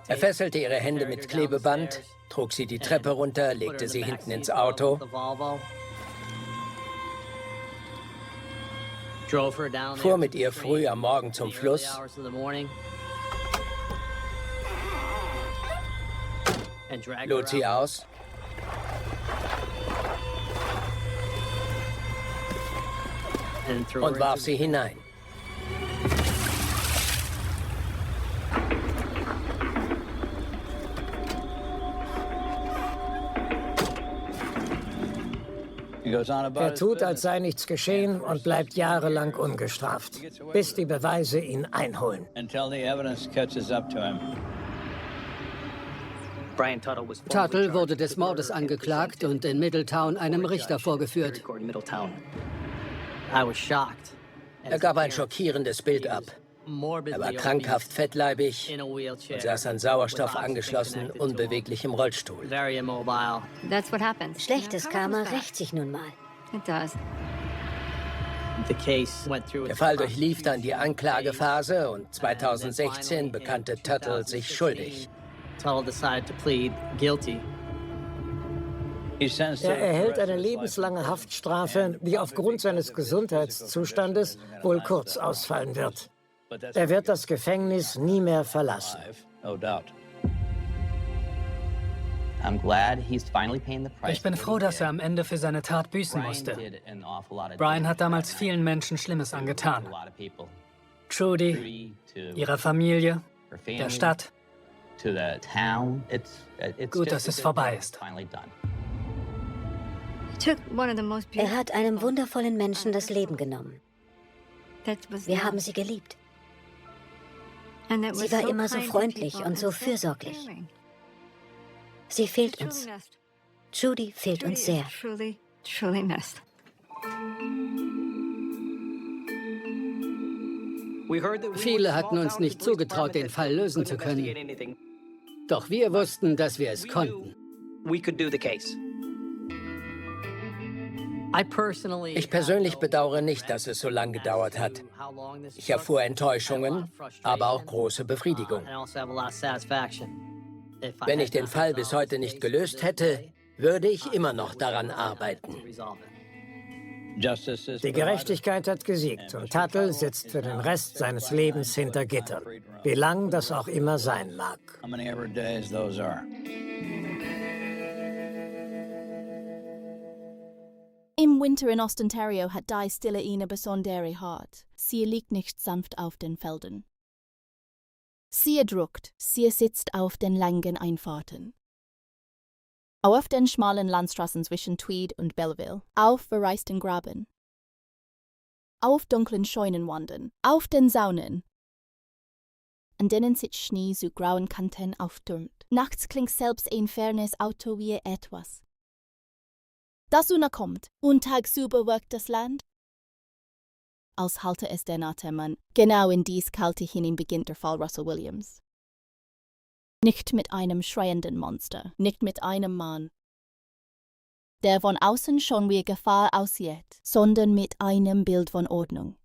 Er fesselte ihre Hände mit Klebeband, trug sie die Treppe runter, legte sie hinten ins Auto, fuhr mit ihr früh am Morgen zum Fluss, lud sie aus und warf sie hinein. Er tut, als sei nichts geschehen und bleibt jahrelang ungestraft, bis die Beweise ihn einholen. Tuttle wurde des Mordes angeklagt und in Middletown einem Richter vorgeführt. Er gab ein schockierendes Bild ab. Er war krankhaft fettleibig und saß an Sauerstoff angeschlossen, unbeweglich im Rollstuhl. Schlechtes Karma rächt sich nun mal. Der Fall durchlief dann die Anklagephase und 2016 bekannte Tuttle sich schuldig. Er erhält eine lebenslange Haftstrafe, die aufgrund seines Gesundheitszustandes wohl kurz ausfallen wird. Er wird das Gefängnis nie mehr verlassen. Ich bin froh, dass er am Ende für seine Tat büßen musste. Brian hat damals vielen Menschen Schlimmes angetan. Trudy, ihrer Familie, der Stadt. Gut, dass es vorbei ist. Er hat einem wundervollen Menschen das Leben genommen. Wir haben sie geliebt. Sie war immer so freundlich und so fürsorglich. Sie fehlt uns. Judy fehlt uns sehr. Viele hatten uns nicht zugetraut, den Fall lösen zu können. Doch wir wussten, dass wir es konnten. Ich persönlich bedauere nicht, dass es so lange gedauert hat. Ich erfuhr Enttäuschungen, aber auch große Befriedigung. Wenn ich den Fall bis heute nicht gelöst hätte, würde ich immer noch daran arbeiten. Die Gerechtigkeit hat gesiegt und Tuttle sitzt für den Rest seines Lebens hinter Gittern. Wie lang das auch immer sein mag. Im Winter in Ontario hat die Stille eine besondere hart. Sie liegt nicht sanft auf den Feldern. Sie erdrückt, sie sitzt auf den langen Einfahrten. Auf den schmalen Landstraßen zwischen Tweed und Belleville, auf verreisten Graben, auf dunklen Scheunenwanden, auf den Saunen, an denen sich Schnee zu grauen Kanten auftürmt. Nachts klingt selbst ein fernes Auto wie etwas. Das Sonne kommt und tagsüber wirkt das Land, als halte es der Atem. Genau in dies kalte hinein beginnt der Fall Russell Williams. Nicht mit einem schreienden Monster, nicht mit einem Mann, der von außen schon wie Gefahr aussieht, sondern mit einem Bild von Ordnung.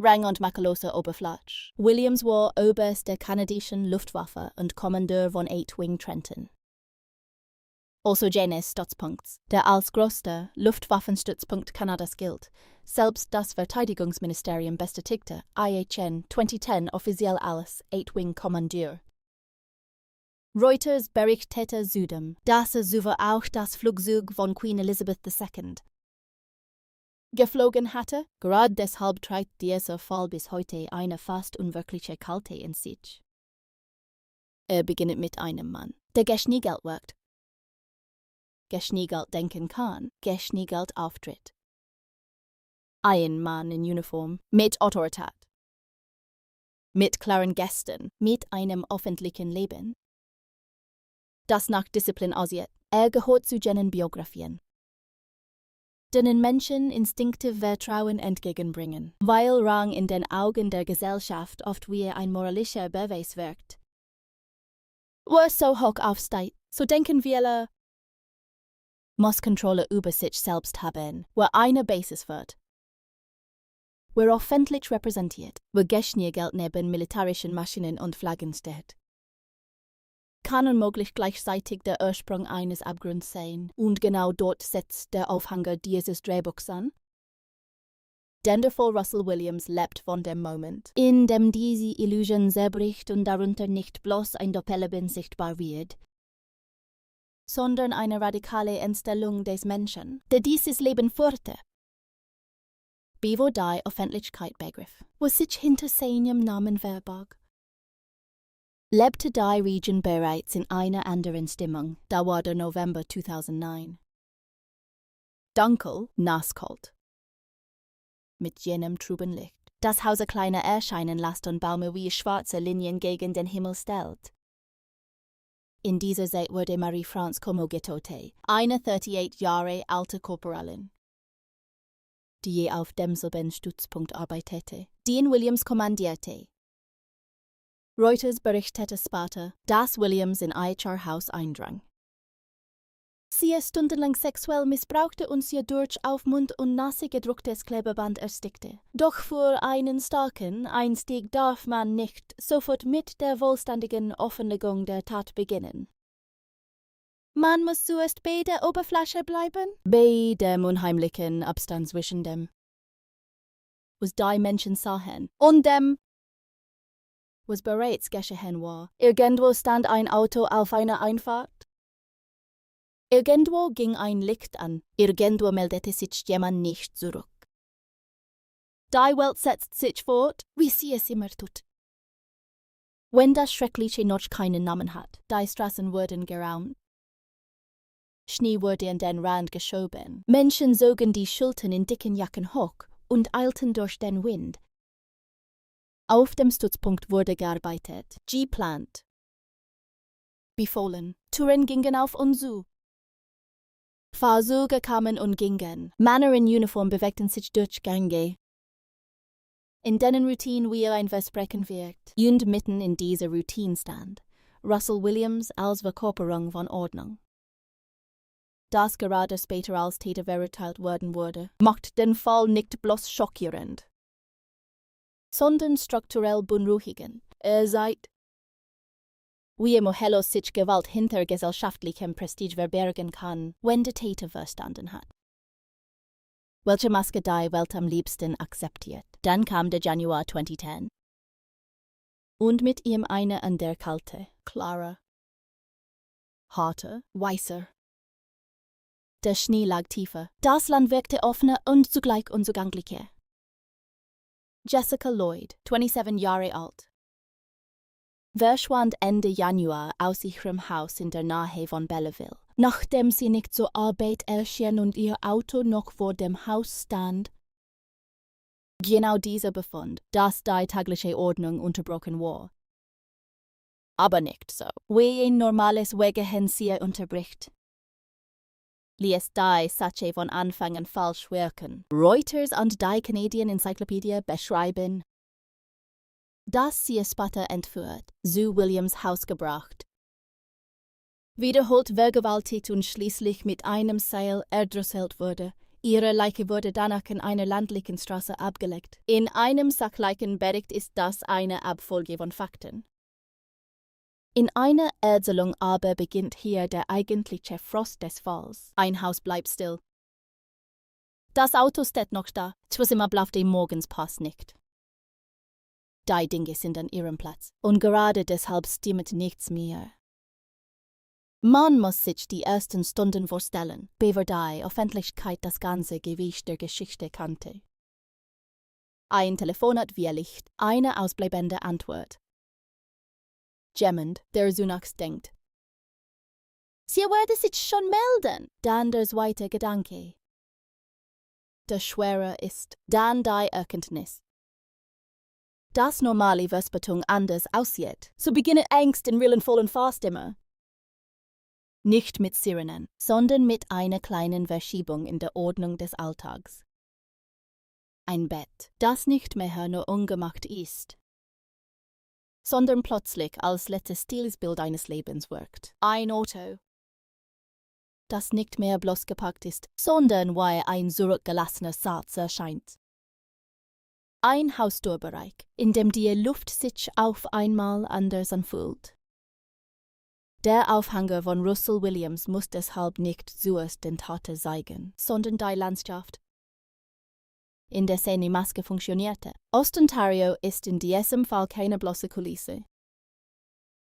Rang und makelloser Oberfläche. Williams war Oberst der kanadischen Luftwaffe und Kommandeur von 8-Wing Trenton. Also jenes Stützpunkts, der als größter Luftwaffenstützpunkt Kanadas gilt, selbst das Verteidigungsministerium bestätigte IHN 2010 offiziell als 8-Wing Kommandeur. Reuters berichtete zudem, dass er auch das Flugzeug von Queen Elizabeth II geflogen hatte. Gerade deshalb trägt dieser Fall bis heute eine fast unwirkliche Kälte in sich. Beginnt mit einem Mann, der Geschniegelt wirkt, Geschniegelt denken kann, Geschniegelt auftritt. Ein Mann in Uniform, mit Autorität. Mit klaren Gesten, mit einem öffentlichen Leben. Das nach Disziplin aussieht. Gehört zu jenen Biografien, denen Menschen instinktiv Vertrauen entgegenbringen, weil Rang in den Augen der Gesellschaft oft wie ein moralischer Beweis wirkt. Wo es so hoch aufsteigt, so denken viele, muss Kontrolle über sich selbst haben, wo eine Basis wird. Wo öffentlich repräsentiert, wo Geschenk neben militärischen Maschinen und Flaggen steht. Kann unmöglich gleichzeitig der Ursprung eines Abgrunds sein, und genau dort setzt der Aufhänger dieses Drehbuchs an? Denn der Fall Russell Williams lebt von dem Moment, in dem diese Illusion zerbricht und darunter nicht bloß ein Doppelleben sichtbar wird, sondern eine radikale Entstellung des Menschen, der dieses Leben führte. Bewo die Öffentlichkeit begriff, was sich hinter seinem Namen verbarg. Lebte die Region bereits in einer anderen Stimmung, da war der November 2009. Dunkel, nasskalt. Mit jenem trüben Licht, das Hause kleiner erscheinen lässt und Bäume wie schwarze Linien gegen den Himmel stellt. In dieser Zeit wurde Marie-France Como getötet, eine 38 Jahre alte Korporalin, die je auf demselben Stützpunkt arbeitete, die in Williams kommandierte. Reuters berichtete später, dass Williams in ihr Haus eindrang. Sie stundenlang sexuell missbrauchte und sie durch auf Mund und Nase gedrucktes Klebeband erstickte. Doch für einen starken Einstieg darf man nicht sofort mit der vollständigen Offenlegung der Tat beginnen. Man muss zuerst bei der Oberfläche bleiben, bei dem unheimlichen Abstand zwischen dem, was die Menschen sahen, und dem, was bereits geschehen war. Irgendwo stand ein Auto auf einer Einfahrt. Irgendwo ging ein Licht an. Irgendwo meldete sich jemand nicht zurück. Die Welt setzt sich fort, wie sie es immer tut. Wenn das Schreckliche noch keinen Namen hat, die Straßen wurden geraumt. Schnee wurde in den Rand geschoben. Menschen zogen die Schultern in dicken Jacken hoch und eilten durch den Wind. Auf dem Stützpunkt wurde gearbeitet, geplant. Befohlen. Touren gingen auf und zu. Fahrzeuge kamen und gingen. Männer in Uniform bewegten sich durch Gänge, in denen Routine wie ein Versprechen wirkt. Und mitten in dieser Routine stand Russell Williams als Verkörperung von Ordnung. Das gerade später als Täter verurteilt worden wurde, macht den Fall nicht bloß schockierend, sondern strukturell beunruhigend. Seid, wie Mohello sich Gewalt hinter gesellschaftlichem Prestige verbergen kann, wenn der Täter verstanden hat, welche Maske die Welt am liebsten akzeptiert. Dann kam der Januar 2010. Und mit ihm eine andere kalte, klare, harte, weißer. Der Schnee lag tiefer. Das Land wirkte offener und zugleich unzugänglicher. Jessica Lloyd, 27 Jahre alt, verschwand Ende Januar aus ihrem Haus in der Nähe von Belleville, nachdem sie nicht zur Arbeit erschien und ihr Auto noch vor dem Haus stand. Genau dieser Befund, dass die tägliche Ordnung unterbrochen war. Aber nicht so, wie ein normales Wegehen sie unterbricht. Ließ die Sache von Anfang an falsch wirken. Reuters und die Canadian Encyclopedia beschreiben, dass sie später entführt, zu Williams Haus gebracht, wiederholt vergewaltigt und schließlich mit einem Seil erdrosselt wurde. Ihre Leiche wurde danach in einer ländlichen Straße abgelegt. In einem Sachleichenbericht ist das eine Abfolge von Fakten. In einer Erzählung aber beginnt hier der eigentliche Frost des Falls. Ein Haus bleibt still. Das Auto steht noch da, trotzdem abläuft die Morgenspost nicht. Die Dinge sind an ihrem Platz und gerade deshalb stimmt nichts mehr. Man muss sich die ersten Stunden vorstellen, bevor die Öffentlichkeit das ganze Gewicht der Geschichte kannte. Ein Telefonat via Licht, eine ausbleibende Antwort. Jemand, der zunächst denkt, sie werde sich schon melden. Dann der zweite Gedanke. der schwerer ist, dann die Erkenntnis, dass normale Verspätung anders aussieht. So beginnt Angst in realen vollen Fahrstimme. Nicht mit Sirenen, sondern mit einer kleinen Verschiebung in der Ordnung des Alltags. Ein Bett, das nicht mehr nur ungemacht ist, sondern plötzlich als letztes Stilsbild eines Lebens wirkt. Ein Auto, das nicht mehr bloß gepackt ist, sondern wie ein zurückgelassener Satz erscheint. Ein Hausdurchbereich, in dem die Luft sich auf einmal anders anfühlt. Der Aufhänger von Russell Williams muss deshalb nicht zuerst den Tote zeigen, sondern die Landschaft, in der seine Maske funktionierte. Ostontario ist in diesem Fall keine bloße Kulisse,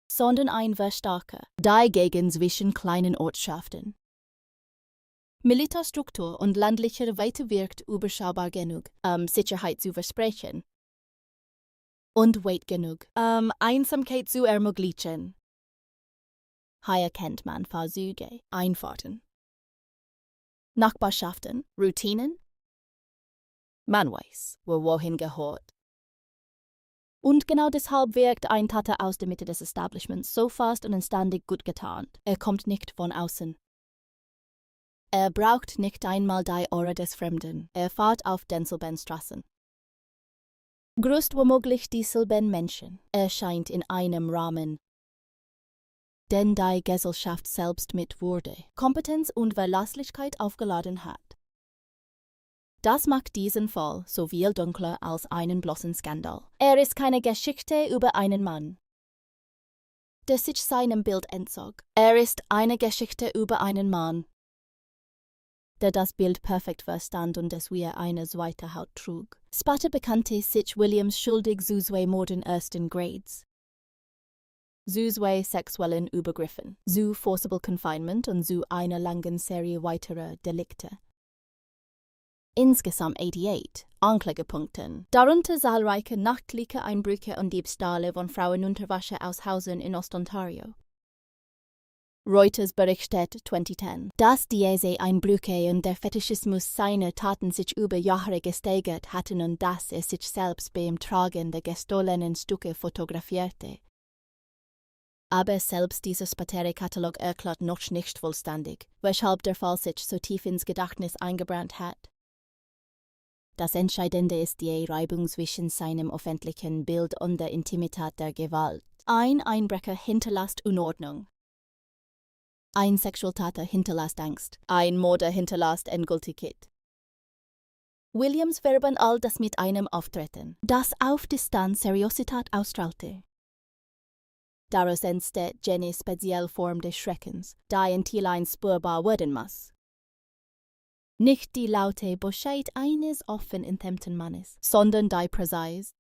sondern ein Verstärker, der gegen zwischen kleinen Ortschaften, Militärstruktur und landlicher Weite wirkt überschaubar genug, Sicherheit zu versprechen und weit genug, Einsamkeit zu ermöglichen. Hier kennt man Fahrzeuge, Einfahrten, Nachbarschaften, Routinen. Man weiß, wohin gehört. Und genau deshalb wirkt ein Tate aus der Mitte des Establishments so fast und anständig gut getarnt. Er kommt nicht von außen. Er braucht nicht einmal die Ohren des Fremden. Er fährt auf denselben Straßen. Grüßt womöglich dieselben Menschen. Er scheint in einem Rahmen, den die Gesellschaft selbst mit Würde, Kompetenz und Verlässlichkeit aufgeladen hat. Das macht diesen Fall sowohl dunkler als einen bloßen Skandal. Er ist keine Geschichte über einen Mann, der sich seinem Bild entzog. Er ist eine Geschichte über einen Mann, der das Bild perfekt verstand und es wie eine zweite Haut trug. Später bekannte sich Williams schuldig zu zwei Morden ersten Grades, zu zwei sexuellen Übergriffen, zu forcible confinement und zu einer langen Serie weiterer Delikte. Insgesamt 88 Anklagepunkten, darunter zahlreiche nachtliche Einbrüche und Diebstahle von Frauenunterwäsche aus Häusern in Ostontario. Reuters berichtet 2010, dass diese Einbrüche und der Fetischismus seiner Taten sich über Jahre gesteigert hatten und dass er sich selbst beim Tragen der gestohlenen Stücke fotografierte. Aber selbst dieser spätere Katalog erklärt noch nicht vollständig, weshalb der Fall sich so tief ins Gedächtnis eingebrannt hat. Das Entscheidende ist die Reibung zwischen seinem öffentlichen Bild und der Intimität der Gewalt. Ein Einbrecher hinterlässt Unordnung. Ein Sexualtäter hinterlässt Angst. Ein Mörder hinterlässt Endgültigkeit. Williams verband all das mit einem Auftreten, das auf Distanz Seriosität ausstrahlte. Daraus entsteht jene spezielle Form des Schreckens, die in Tierlein spürbar werden muss. Nicht die laute Bescheid eines offen enthemmten Mannes, sondern die präzise,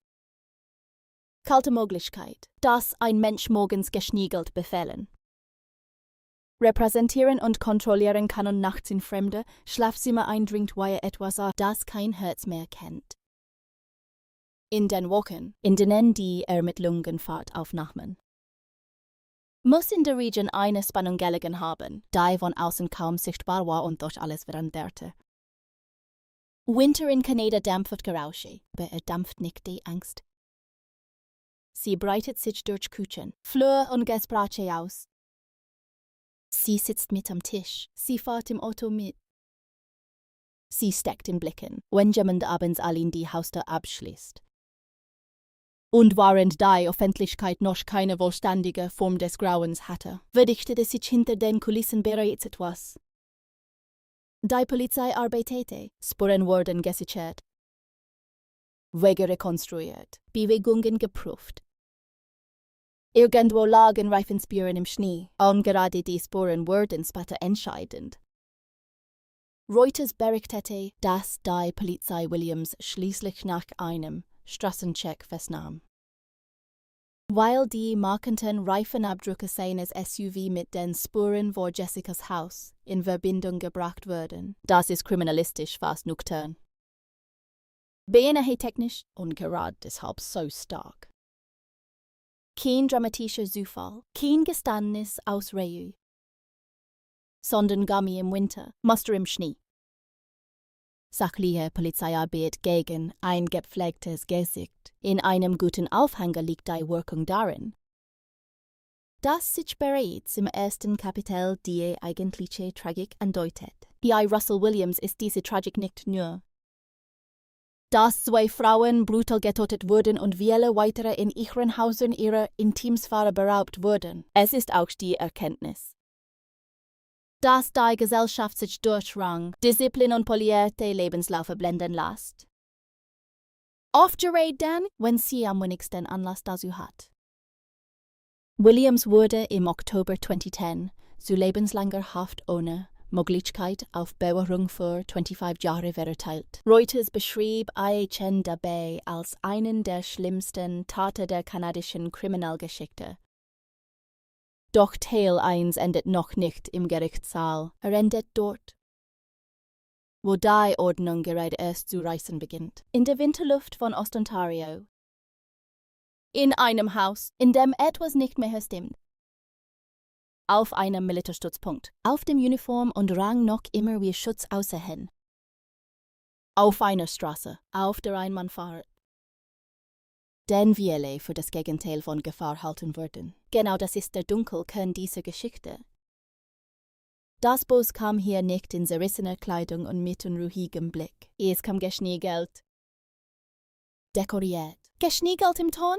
kalte Möglichkeit, dass ein Mensch morgens geschniegelt befehlen. Repräsentieren und kontrollieren kann und nachts in fremde Schlafzimmer eindringt, weil er etwas sagt, das kein Herz mehr kennt. In den Wochen, in denen die Ermittlungen Fahrt aufnahmen, muss in der Region eine Spannung gelegen haben, die von außen kaum sichtbar war und durch alles veränderte. Winter in Kanada dämpft Geräusche, aber er dämpft nicht die Angst. Sie breitet sich durch Küchen, Flur und Gespräche aus. Sie sitzt mit am Tisch, sie fährt im Auto mit. Sie steckt in Blicken, wenn jemand abends allein die Haustür abschließt. Und während die Öffentlichkeit noch keine vollständige Form des Grauens hatte, verdichtete sich hinter den Kulissen bereits etwas. Die Polizei arbeitete, Spuren wurden gesichert, Wege rekonstruiert, Bewegungen geprüft. Irgendwo lagen Reifenspuren im Schnee, und gerade die Spuren wurden später entscheidend. Reuters berichtete, dass die Polizei Williams schließlich nach einem Straßencheck festnahm. Weil die markanten Reifenabdrücke seines SUV mit den Spuren vor Jessicas Haus in Verbindung gebracht wurden, das ist kriminalistisch fast nüchtern. Beinahe technisch und gerade deshalb so stark. Kein dramatischer Zufall, kein Geständnis aus Reue, sondern Gummi im Winter, Muster im Schnee. sachliche Polizeiarbeit gegen ein gepflegtes Gesicht. In einem guten Aufhänger liegt die Wirkung darin, dass sich bereits im ersten Kapitel die eigentliche Tragik andeutet. Bei Russell Williams ist diese Tragik nicht nur, dass 2 Frauen brutal getötet wurden und viele weitere in ihren Häusern ihrer Intimsphäre beraubt wurden. Es ist auch die Erkenntnis, dass die Gesellschaft sich durch Rang, Disziplin und polierte Lebenslaufe blenden lässt. Oft gerät dann, wenn sie am wenigsten Anlass dazu hat. Williams wurde im Oktober 2010 zu lebenslanger Haft ohne Möglichkeit auf Bewährung für 25 Jahre verurteilt. Reuters beschrieb IHN dabei als einen der schlimmsten Taten der kanadischen Kriminalgeschichte. Doch Teil 1 endet noch nicht im Gerichtssaal. Er endet dort, wo die Ordnung gerade erst zu reißen beginnt. In der Winterluft von Ostontario. In einem Haus, in dem etwas nicht mehr stimmt. Auf einem Militärstützpunkt. Auf dem Uniform und Rang noch immer wie Schutz außerhin. Auf einer Straße, auf der ein Mann fährt. Den viele für das Gegenteil von Gefahr halten würden. Genau das ist der Dunkelkern dieser Geschichte. Das Bus kam hier nicht in zerrissener Kleidung und mit unruhigem Blick. Es kam geschniegelt. Dekoriert. Geschniegelt im Ton?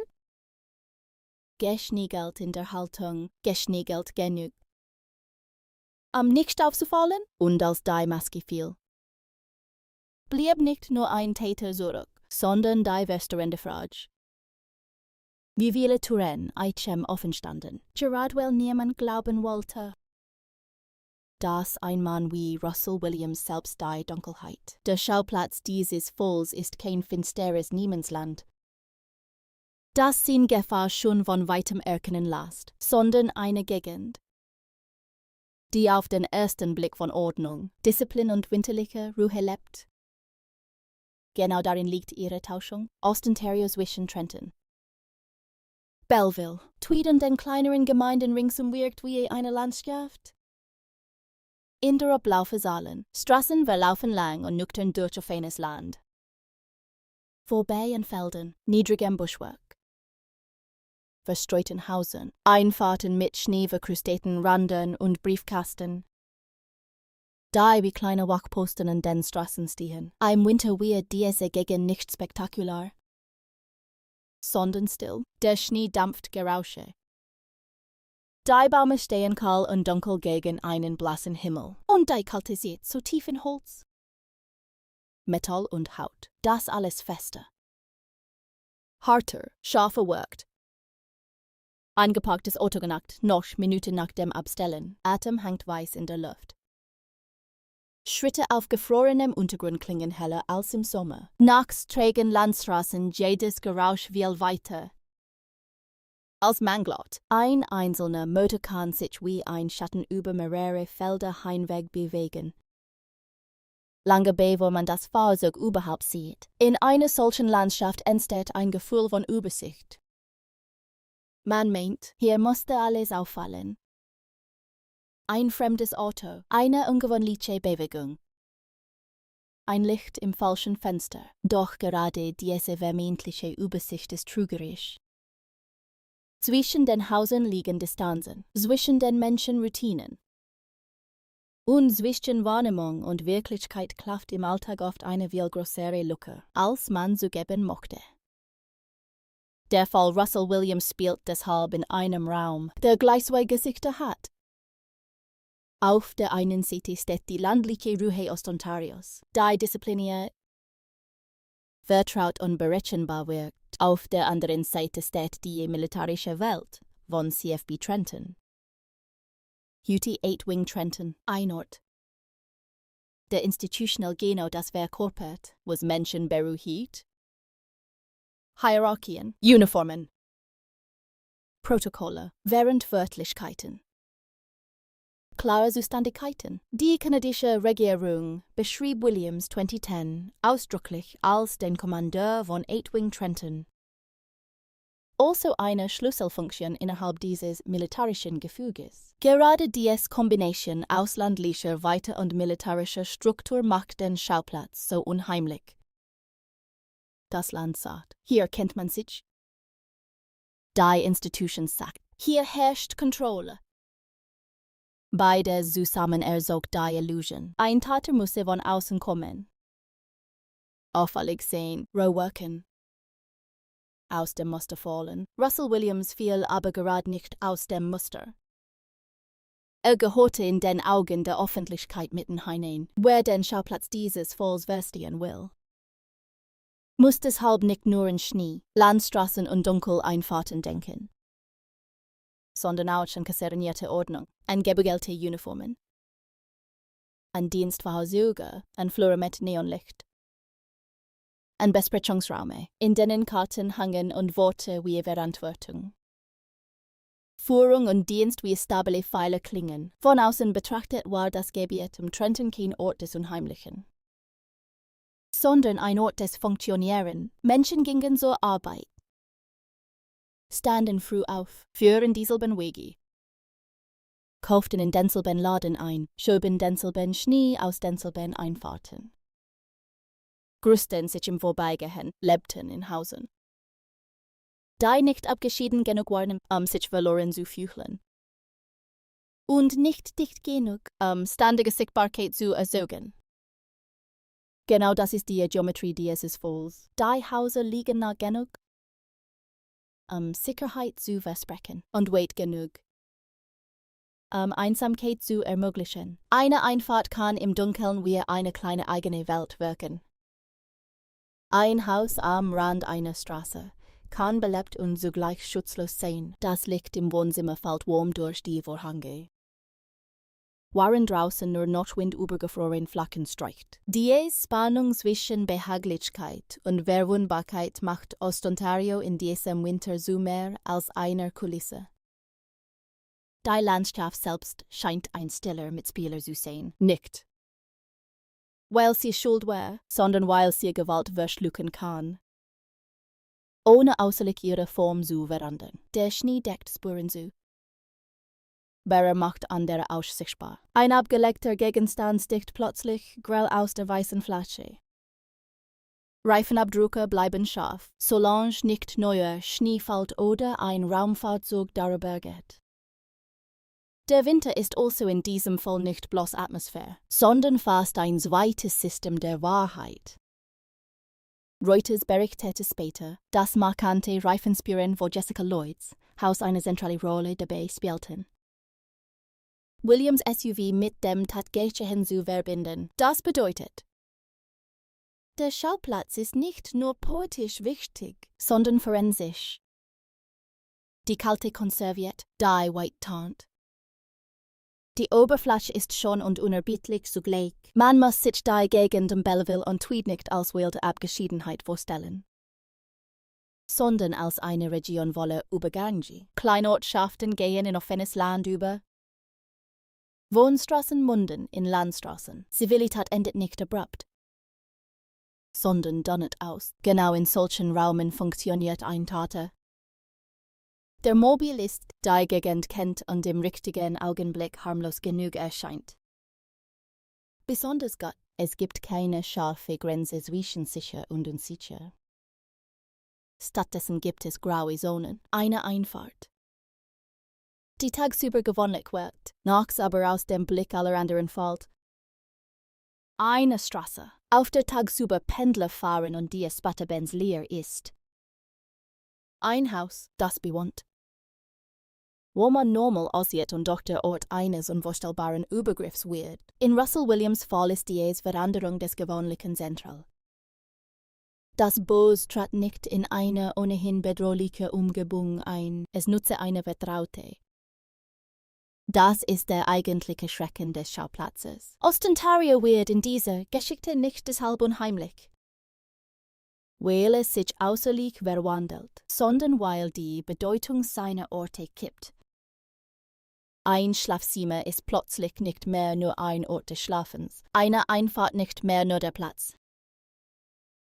Geschniegelt in der Haltung, geschniegelt genug. Nicht aufzufallen? Und als die Maske fiel, blieb nicht nur ein Täter zurück, sondern die verstörende Frage. Wie viele Türen Eichem offen standen, gerade weil niemand glauben wollte, dass ein Mann wie Russell Williams selbst die Dunkelheit. Der Schauplatz dieses Falls ist kein finsteres Niemandsland, das sin Gefahr schon von weitem erkennen lässt, sondern eine Gegend, die auf den ersten Blick von Ordnung, Disziplin und winterlicher Ruhe lebt. Genau darin liegt ihre Tauschung. Ostontario zwischen Trenton. Belleville, Tweed und den kleineren Gemeinden ringsum wirkt wie eine Landschaft. In der Ablaufe Saalen, Straßen verlaufen lang und nüchtern durch offenes Land. Vorbei an Feldern, niedrigem Buschwerk. Verstreuten Häusern, Einfahrten mit schneeverkrusteten Rändern und Briefkasten. Die wie kleine Wachposten an den Straßen stehen. Im Winter wird diese Gegend nicht spektakulär, sondern still. Der Schnee dampft Gerausche. Die Bäume stehen kahl und dunkel gegen einen blassen Himmel. Und die Kälte sitzt so tief in Holz, Metall und Haut. Das alles fester, harter, scharfer wirkt. Eingeparktes Auto genackt, noch Minuten nach dem Abstellen. Atem hängt weiß in der Luft. Schritte auf gefrorenem Untergrund klingen heller als im Sommer. Nachts trägen Landstraßen jedes Gerausch viel weiter als Manglot. Ein einzelner Motor kann sich wie ein Schatten über mehrere Felder hinweg bewegen. Lange bevor man das Fahrzeug überhaupt sieht. In einer solchen Landschaft entsteht ein Gefühl von Übersicht. Man meint, hier musste alles auffallen. Ein fremdes Auto, eine ungewöhnliche Bewegung. Ein Licht im falschen Fenster. Doch gerade diese vermeintliche Übersicht ist trügerisch. Zwischen den Häusern liegen Distanzen, zwischen den Menschen Routinen. Und zwischen Wahrnehmung und Wirklichkeit klafft im Alltag oft eine viel größere Lücke, als man zugeben mochte. Der Fall Russell Williams spielt deshalb in einem Raum, der gleich zwei Gesichter hat. Auf der einen Seite steht die landliche Ruhe Ostantarios, die diszipliniert, vertraut und berechenbar wirkt. Auf der anderen Seite steht die militärische Welt von CFB Trenton. UT 8-Wing Trenton, ein Ort, der institutional genau das verkörpert, was Menschen beruhigt. Hierarchien, Uniformen, Protokolle, Verantwortlichkeiten, klare Zuständigkeiten. Die kanadische Regierung beschrieb Williams 2010 ausdrücklich als den Kommandeur von 8-Wing Trenton. also eine Schlüsselfunktion innerhalb dieses militarischen Gefüges. Gerade diese Kombination ausländischer Weite und militärischer Struktur macht den Schauplatz so unheimlich. Das Land sagt, hier kennt man sich. Die Institution sagt, hier herrscht Kontrolle. Beide zusammen erzeugt die Illusion. Ein Täter muss von außen kommen. Auffällig sehen, Rohwirken. Aus dem Muster fallen. Russell Williams fiel aber gerade nicht aus dem Muster. Er gehörte in den Augen der Öffentlichkeit mitten hinein, wer den Schauplatz dieses Falls verstehen will. Muss deshalb nicht nur an Schnee, Landstraßen und Dunkeleinfahrten denken, sondern auch an kasernierte Ordnung, an gebegelte Uniformen, an Dienstfahrzeuge, an Flure mit Neonlicht, an Besprechungsräume, in denen Karten hängen und Worte wie Verantwortung. Führung und Dienst wie stabile Pfeiler klingen. Von außen betrachtet war das Gebiet umtrennten kein Ort des Unheimlichen, sondern ein Ort des Funktionieren. Menschen gingen zur Arbeit, standen früh auf, fuhren dieselben Wege, kauften in denselben Laden ein, schoben denselben Schnee aus denselben Einfahrten, grüßten sich im Vorbeigehen, lebten in Hausen. Die nicht abgeschieden genug waren, sich verloren zu fühlen. Und nicht dicht genug, ständige Sichtbarkeit zu erzeugen. Genau das ist die Geometrie dieses Falls. Die Häuser liegen nah genug, Sicherheit zu versprechen und weit genug, Einsamkeit zu ermöglichen. Eine Einfahrt kann im Dunkeln wie eine kleine eigene Welt wirken. Ein Haus am Rand einer Straße kann belebt und zugleich schutzlos sein. Das Licht im Wohnzimmer fällt warm durch die Vorhänge. Waren draußen nur Nordwind übergefroren Flacken streicht. Die Spannung zwischen Behaglichkeit und Verwundbarkeit macht Ostontario in diesem Winter so mehr als einer Kulisse. Die Landschaft selbst scheint ein stiller Mitspieler zu sein. Nicht, weil sie schuld war, sondern weil sie Gewalt verschlucken kann, ohne außerlich ihre Form zu verändern. Der Schnee deckt Spuren zu. Bärer macht andere aussichtbar. Ein abgelegter Gegenstand sticht plötzlich grell aus der weißen Flasche. Reifenabdrücke bleiben scharf, solange nicht neuer Schnee fällt oder ein Raumfahrzeug darüber geht. Der Winter ist also in diesem Fall nicht bloß Atmosphäre, sondern fast ein zweites System der Wahrheit. Reuters berichtete später, dass markante Reifenspuren von Jessica Lloyds Haus eine zentrale Rolle dabei spielten, Williams SUV mit dem Tatsächlichen zu verbinden. Das bedeutet, der Schauplatz ist nicht nur poetisch wichtig, sondern forensisch. Die Kalte konserviert, die White tarnt. Die Oberfläche ist schon und unerbittlich zugleich. Man muss sich die Gegend um Belleville und Tweed nicht als wilde Abgeschiedenheit vorstellen, sondern als eine Region voller Übergänge. Kleinortschaften gehen in offenes Land über. Wohnstraßen münden in Landstraßen. Zivilität endet nicht abrupt, sondern donnert aus. Genau in solchen Räumen funktioniert ein Täter. Der Mobilist, die Gegend kennt und im richtigen Augenblick harmlos genug erscheint. Besonders gut, es gibt keine scharfe Grenze zwischen sicher und unsicher. Stattdessen gibt es graue Zonen, eine Einfahrt, die tagsüber gewöhnlich wirkt, nachts aber aus dem Blick aller anderen fällt. Eine Straße, auf der tagsüber Pendler fahren und die Spatterbenz leer ist. Ein Haus, das bewohnt, wo man normal aussieht und doch der Ort eines unvorstellbaren Übergriffs wird. In Russell Williams' Fall ist die Veränderung des Gewöhnlichen zentral. Das Böse trat nicht in eine ohnehin bedrohliche Umgebung ein, es nutze eine Vertraute. Das ist der eigentliche Schrecken des Schauplatzes. Ostontario wird in dieser Geschichte nicht deshalb unheimlich, weil es sich außerlich verwandelt, sondern weil die Bedeutung seiner Orte kippt. Ein Schlafzimmer ist plötzlich nicht mehr nur ein Ort des Schlafens, eine Einfahrt nicht mehr nur der Platz,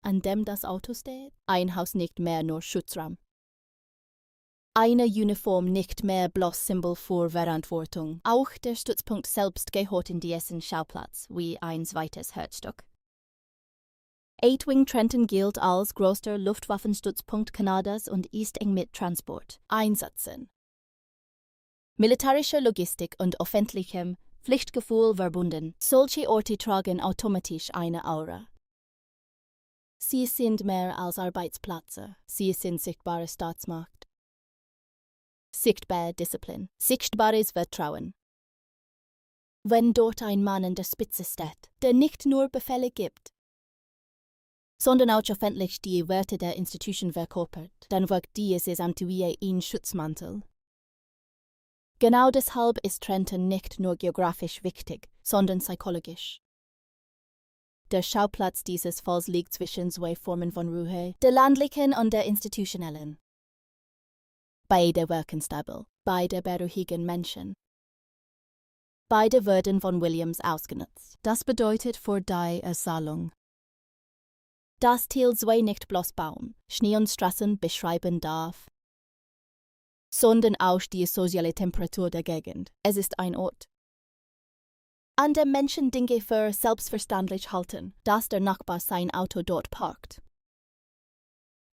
an dem das Auto steht, ein Haus nicht mehr nur Schutzraum. Eine Uniform nicht mehr bloß Symbol für Verantwortung. Auch der Stützpunkt selbst gehört in diesen Schauplatz, wie ein zweites Herzstück. 8-Wing Trenton gilt als größter Luftwaffenstützpunkt Kanadas und ist eng mit Transport, Einsätzen, militärischer Logistik und öffentlichem Pflichtgefühl verbunden. Solche Orte tragen automatisch eine Aura. Sie sind mehr als Arbeitsplätze, sie sind sichtbare Staatsmacht. Sichtbare Disziplin, sichtbares Vertrauen. Wenn dort ein Mann an der Spitze steht, der nicht nur Befehle gibt, sondern auch öffentlich die Werte der Institution verkörpert, dann wirkt dieses Amt wie ein Schutzmantel. Genau deshalb ist Trenton nicht nur geografisch wichtig, sondern psychologisch. Der Schauplatz dieses Falls liegt zwischen zwei Formen von Ruhe, der landlichen und der institutionellen. Beide wirken stabil, beide beruhigen Menschen. Beide werden von Williams ausgenutzt. Das bedeutet für die Erzählung, dass Teil 2 nicht bloß Baum, Schnee und Straßen beschreiben darf, sondern auch die soziale Temperatur der Gegend. Es ist ein Ort, an dem Menschen Dinge für selbstverständlich halten, dass der Nachbar sein Auto dort parkt,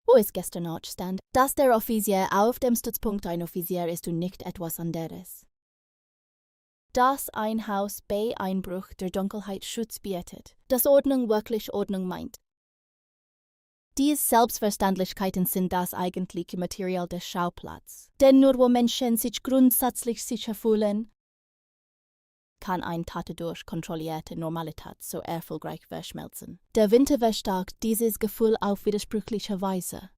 wo es gestern Nacht stand, dass der Offizier auf dem Stützpunkt ein Offizier ist und nicht etwas anderes. Dass ein Haus bei Einbruch der Dunkelheit Schutz bietet, dass Ordnung wirklich Ordnung meint. Diese Selbstverständlichkeiten sind das eigentliche Material des Schauplatzes. Denn nur wo Menschen sich grundsätzlich sicher fühlen, kann ein Tat durch kontrollierte Normalität so erfolgreich verschmelzen. Der Winter verstärkt dieses Gefühl auf widersprüchliche Weise.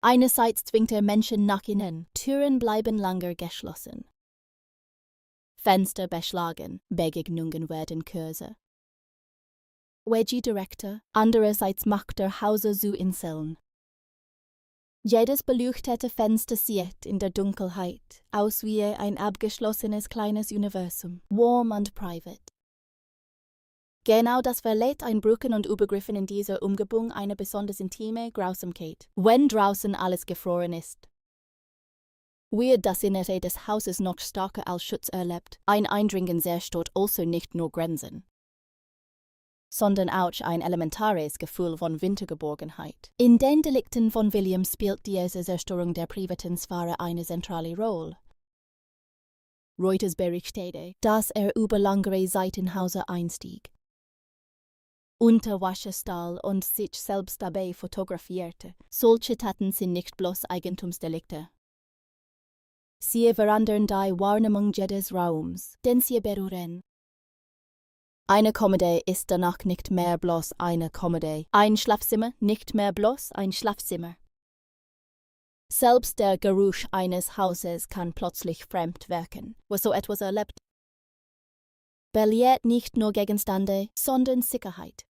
Einerseits zwingt er Menschen nach innen, Türen bleiben länger geschlossen. Fenster beschlagen, Begegnungen werden kürzer. Wedgie direkter, andererseits macht der Hause zu Inseln. Jedes beleuchtete Fenster sieht in der Dunkelheit aus wie ein abgeschlossenes kleines Universum, warm und private. Genau das verleiht Einbrüchen und Übergriffen in dieser Umgebung eine besonders intime Grausamkeit, wenn draußen alles gefroren ist. Wird das Innere des Hauses noch stärker als Schutz erlebt, ein Eindringen zerstört also nicht nur Grenzen, sondern auch ein elementares Gefühl von Wintergeborgenheit. In den Delikten von Williams spielt diese Zerstörung der privaten Sphäre eine zentrale Rolle. Reuters berichtete, dass über langere Zeit in Hause einstieg, unter Wasser stahl und sich selbst dabei fotografierte. Solche Taten sind nicht bloß Eigentumsdelikte. Sie verändern die Wahrnehmung jedes Raums, den sie berühren. Eine Komödie ist danach nicht mehr bloß eine Komödie. Ein Schlafzimmer nicht mehr bloß ein Schlafzimmer. Selbst der Geruch eines Hauses kann plötzlich fremd wirken, wo so etwas erlebt. Verliert nicht nur Gegenstände, sondern Sicherheit.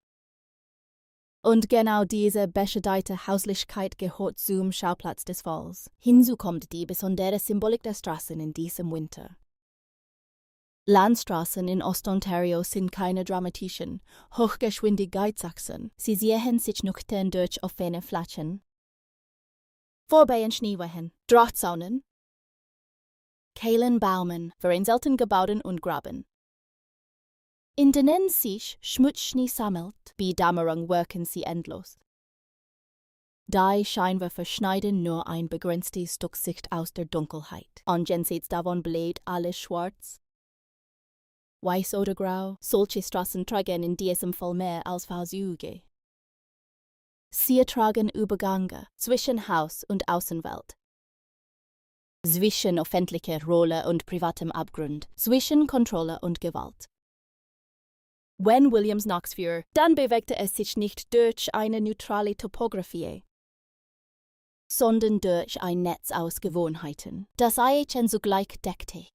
Und genau diese beschädigte Hauslichkeit gehört zum Schauplatz des Falls. Hinzu kommt die besondere Symbolik der Straßen in diesem Winter. Landstraßen in Ostontario sind keine dramatischen, Hochgeschwindigkeitsachsen. Sie sehen sich nüchtern durch offene Flächen. Vorbei an Schneewehen, Drahtsaunen, kahlen Bäumen, vereinzelten Gebäuden und Graben. In denen sich Schmutzschnee sammelt, bei Dämmerung wirken sie endlos. Die Scheinwerfer schneiden nur ein begrenztes Stück Sicht aus der Dunkelheit. Und jenseits davon bleibt alles schwarz. Weiß oder grau, solche Straßen tragen in diesem Fall mehr als Fahrzeuge. Sie tragen Übergänge zwischen Haus und Außenwelt, zwischen öffentlicher Rolle und privatem Abgrund, zwischen Kontrolle und Gewalt. Wenn Williams nachfuhr, dann bewegte es sich nicht durch eine neutrale Topographie, sondern durch ein Netz aus Gewohnheiten, das Eichen zugleich deckte.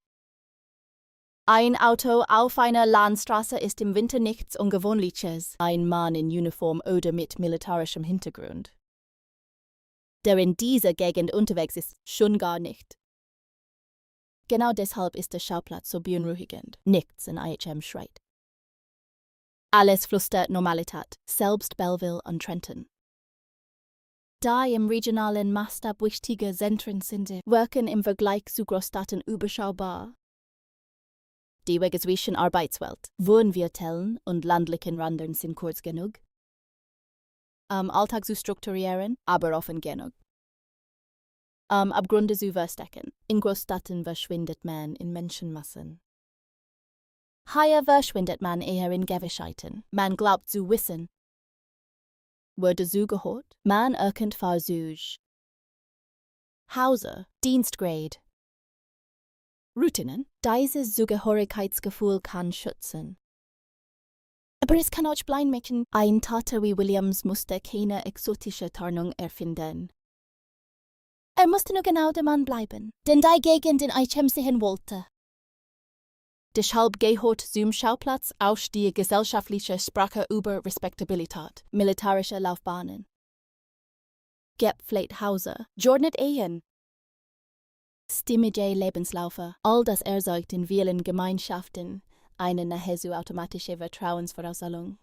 Ein Auto auf einer Landstraße ist im Winter nichts Ungewöhnliches. Ein Mann in Uniform oder mit militärischem Hintergrund, der in dieser Gegend unterwegs ist, schon gar nicht. Genau deshalb ist der Schauplatz so beunruhigend. Nichts in IHM schreit. Alles flüstert Normalität, selbst Belleville und Trenton. Da im regionalen Maßstab wichtige Zentren sind, wirken im Vergleich zu Großstädten überschaubar. Die Wege zwischen Arbeitswelt, Wohnvierteln und landlichen Rändern sind kurz genug. Alltag zu strukturieren, aber offen genug. Abgründe zu verstecken. In Großstädten verschwindet man in Menschenmassen. Hier verschwindet man eher in Gewissheiten. Man glaubt zu wissen. Wurde so gehört, man erkennt versuch. Hause, Dienstgrade. Routinen, dieses Zugehörigkeitsgefühl kann schützen. Aber es kann euch blind machen. Ein Tate wie Williams musste keine exotische Tarnung erfinden. Musste nur genau der Mann bleiben, denn die Gegend in Eichem sehen wollte. Deshalb gehört zum Schauplatz auch die gesellschaftliche Sprache über Respektabilität, militärische Laufbahnen. Gepflegt Hause, geordnet Ehen. Stimmige Lebenslaufe, all das erzeugt in vielen Gemeinschaften eine nahezu automatische Vertrauensvoraussetzung.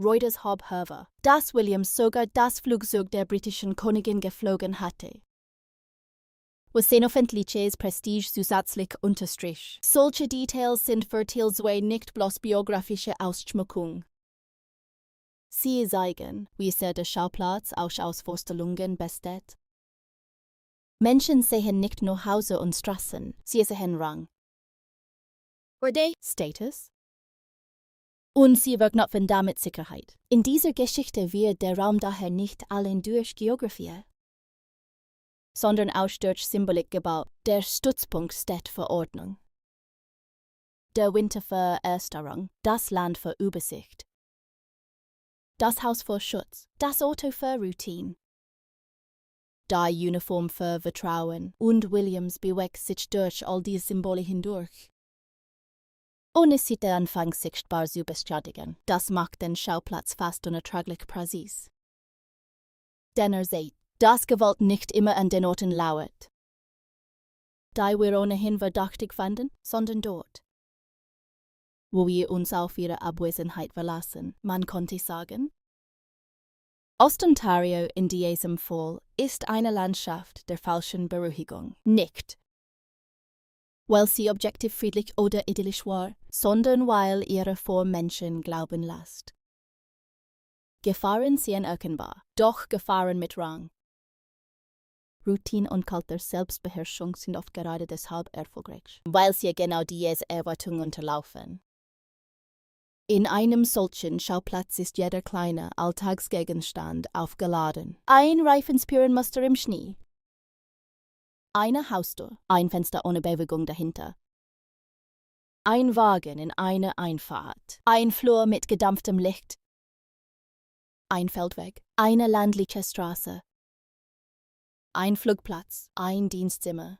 Reuters Haupthöver, dass Williams sogar das Flugzeug der britischen Königin geflogen hatte. Was Xenophantliches Prestige zusätzlich unterstrich. Solche Details sind für Tilsway nicht bloß biografische Ausschmückung. Sie zeigen, wie sehr der Schauplatz auch aus Vorstellungen besteht. Menschen sehen nicht nur Häuser und Straßen, sie sehen Rang. Würde, Status. Und sie verknüpfen damit Sicherheit. In dieser Geschichte wird der Raum daher nicht allein durch Geografie, sondern auch durch Symbolik gebaut. Der Stützpunkt steht für Ordnung. Der Winter für Erstarrung, das Land für Übersicht. Das Haus für Schutz, das Auto für Routine. Die Uniform für Vertrauen und Williams bewegt sich durch all diese Symbole hindurch. Ohne sie der anfangs sichtbar zu beschadigen, das macht den Schauplatz fast unerträglich präzis. Denn seht, dass Gewalt nicht immer an den Orten lauert, da wir ohnehin verdächtig fanden, sondern dort, wo wir uns auf ihre Abwesenheit verlassen. Man konnte sagen, Ostontario in diesem Fall ist eine Landschaft der falschen Beruhigung. Nicht, weil sie objektiv friedlich oder idyllisch war, sondern weil ihre Form Menschen glauben lässt. Gefahren sind erkennbar, doch Gefahren mit Rang. Routine und kalte Selbstbeherrschung sind oft gerade deshalb erfolgreich, weil sie genau diese Erwartungen unterlaufen. In einem solchen Schauplatz ist jeder kleine Alltagsgegenstand aufgeladen. Ein Reifenspürenmuster im Schnee. Eine Haustür, ein Fenster ohne Bewegung dahinter. Ein Wagen in einer Einfahrt, ein Flur mit gedampftem Licht. Ein Feldweg, eine ländliche Straße. Ein Flugplatz, ein Dienstzimmer.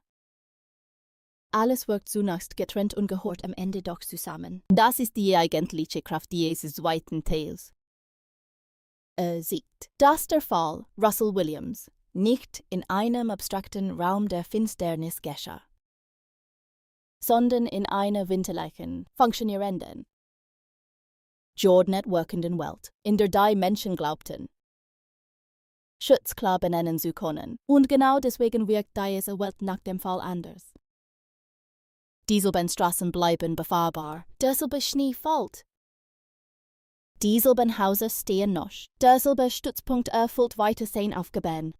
Alles wirkt zunächst getrennt und gehört am Ende doch zusammen. Das ist die eigentliche Kraft dieses weiten Tales. Sieht, dass der Fall Russell Williams nicht in einem abstrakten Raum der Finsternis geschah, sondern in einer winterlichen, funktionierenden, geordnet wirkenden Welt, in der die Menschen glaubten, Schutz klar benennen zu können. Und genau deswegen wirkt diese Welt nach dem Fall anders. Dieselbahnstraßen bleiben befahrbar, derselbe Schnee fällt. Dieselbahnhäuser stehen noch, derselbe Stützpunkt erfüllt weiterhin aufgebaut.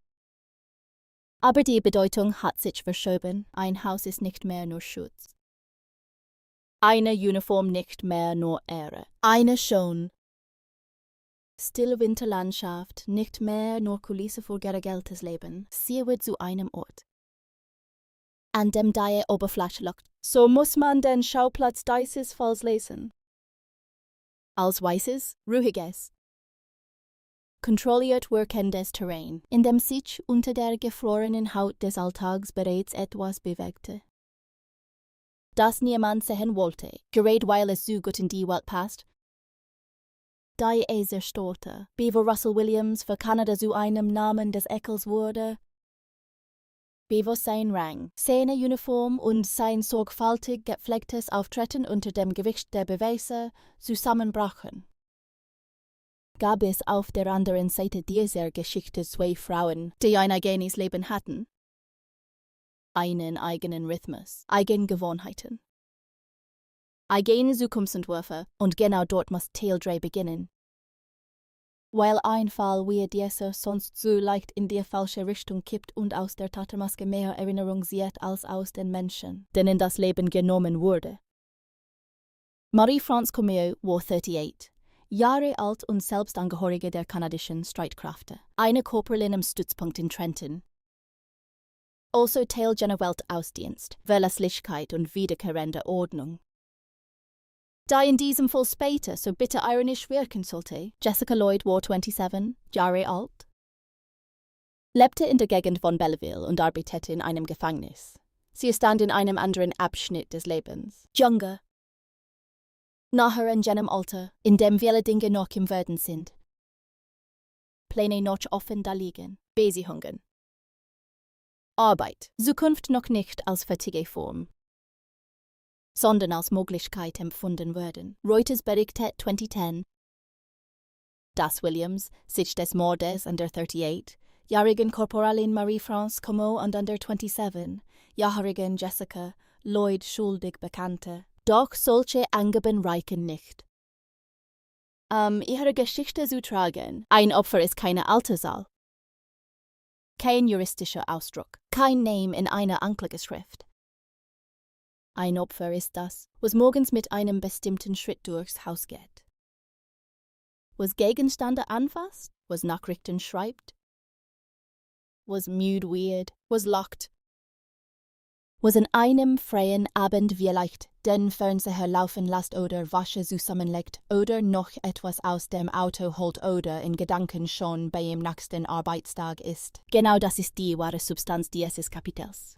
Aber die Bedeutung hat sich verschoben, ein Haus ist nicht mehr nur Schutz. Eine Uniform nicht mehr nur Ehre, eine schon. Stille Winterlandschaft, nicht mehr nur Kulisse für geregeltes Leben, sie wird zu einem Ort, an dem die Oberfläche lockt. So muss man den Schauplatz dieses Falls lesen. Als weißes, ruhiges, kontrolliert wirkendes Terrain, in dem sich unter der gefrorenen Haut des Alltags bereits etwas bewegte, das niemand sehen wollte, gerade weil es so gut in die Welt passt. Die zerstörte, bevor Russell Williams für Kanada zu einem Namen des Ekels wurde, bevor sein Rang, seine Uniform und sein sorgfältig gepflegtes Auftreten unter dem Gewicht der Beweise zusammenbrachen. gab es auf der anderen Seite dieser Geschichte zwei Frauen, die ein eigenes Leben hatten. Einen eigenen Rhythmus, eigene Gewohnheiten, eigene Zukunftsentwürfe und genau dort muss Teil 3 beginnen. Weil ein Fall wie dieser sonst so leicht in die falsche Richtung kippt und aus der Tatermaske mehr Erinnerung sieht als aus den Menschen, denen das Leben genommen wurde. Marie-France Comeau war 38, Jahre alt und selbst Angehörige der kanadischen Streitkräfte, eine Korporalin im Stützpunkt in Trenton. Also Teil jener Weltausdienst, Verlässlichkeit und wiederkehrende Ordnung. Da in diesem Fall später so bitter ironisch wirken sollte, Jessica Lloyd war 27, Jahre alt, lebte in der Gegend von Belleville und arbeitete in einem Gefängnis. Sie stand in einem anderen Abschnitt des Lebens, jünger, nachher in jenem Alter, in dem viele Dinge noch im Werden sind. Pläne noch offen da liegen, Besichungen. Arbeit, Zukunft noch nicht als fertige Form, sondern als Möglichkeit empfunden werden. Reuters berichtet 2010, dass Williams, sich des Mordes an der 38-jährigen Korporalin Marie-France Comeau und an der 27-jährigen Jessica Lloyd schuldig bekannte. Doch solche Angaben reichen nicht. Ihre Geschichte zu tragen, ein Opfer ist keine Alterszahl. Kein juristischer Ausdruck, kein Name in einer Anklageschrift. Ein Opfer ist das, was morgens mit einem bestimmten Schritt durchs Haus geht. Was Gegenstände anfasst, was Nachrichten schreibt, was müde wird, was lacht, was in einem freien Abend vielleicht den Fernseher laufen lässt oder Wäsche zusammenlegt oder noch etwas aus dem Auto holt oder in Gedanken schon beim nächsten Arbeitstag ist. Genau das ist die wahre Substanz dieses Kapitels.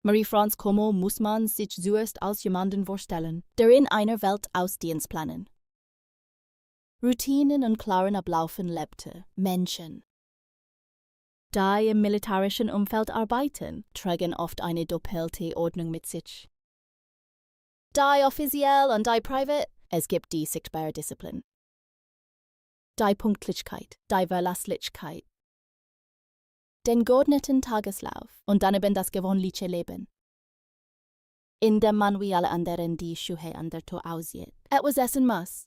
Marie-France Comeau muss man sich zuerst als jemanden vorstellen, der in einer Welt Ausdienst planen, Routinen und klaren Ablaufen lebte, Menschen. Da im militärischen Umfeld arbeiten, tragen oft eine doppelte Ordnung mit sich. Da offiziell und da privat, es gibt die sichtbare Disziplin. Da Pünktlichkeit, da Verlässlichkeit, den geordneten Tageslauf und daneben das gewöhnliche Leben, in dem man wie alle anderen die Schuhe an der Tür aussieht, etwas essen muss,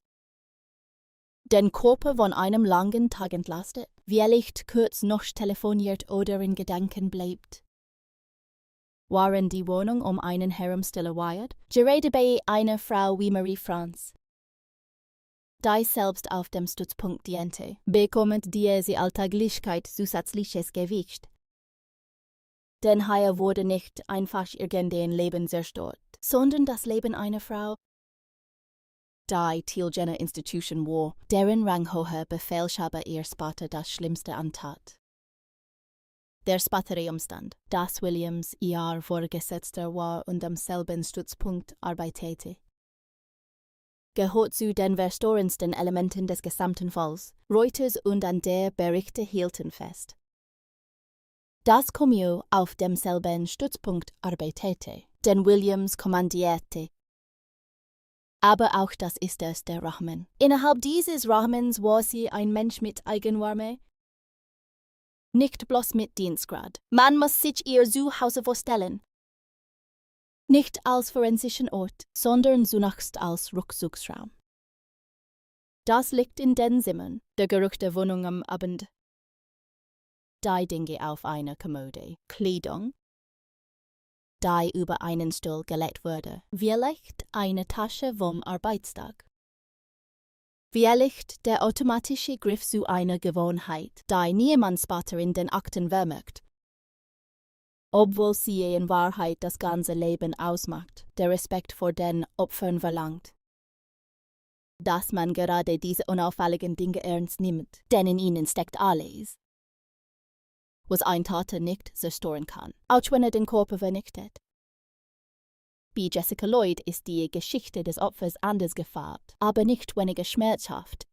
den Körper von einem langen Tag entlastet, vielleicht kurz noch telefoniert oder in Gedanken bleibt. Waren die Wohnung um einen herum stille wired, gerade bei einer Frau wie Marie-France. Da selbst auf dem Stützpunkt diente, bekommt diese Alltäglichkeit zusätzliches Gewicht. Denn hier wurde nicht einfach irgendein Leben zerstört, sondern das Leben einer Frau, die Teil jener Institution war, deren ranghoher Befehlshaber ihr später das Schlimmste antat. Der spätere Umstand, dass Williams ihr Vorgesetzter war und am selben Stützpunkt arbeitete, gehört zu den verstörendsten Elementen des gesamten Falls. Reuters und an der Berichte hielten fest, dass Comeau auf demselben Stützpunkt arbeitete, den Williams kommandierte. Aber auch das ist erst der Rahmen. Innerhalb dieses Rahmens war sie ein Mensch mit Eigenwärme, nicht bloß mit Dienstgrad. Man muss sich ihr Zuhause vorstellen. Nicht als forensischen Ort, sondern zunächst als Rückzugsraum. Das liegt in den Zimmern, der Geruch der Wohnung am Abend. Die Dinge auf einer Kommode, Kleidung, die über einen Stuhl gelegt wurde, vielleicht eine Tasche vom Arbeitstag. Vielleicht der automatische Griff zu einer Gewohnheit, die niemand später in den Akten vermerkt. Obwohl sie in Wahrheit das ganze Leben ausmacht, der Respekt vor den Opfern verlangt. Dass man gerade diese unauffälligen Dinge ernst nimmt, denn in ihnen steckt alles, was ein Täter nicht zerstören kann, auch wenn den Körper vernichtet. Bei Jessica Lloyd ist die Geschichte des Opfers anders gefärbt, aber nicht weniger schmerzhaft.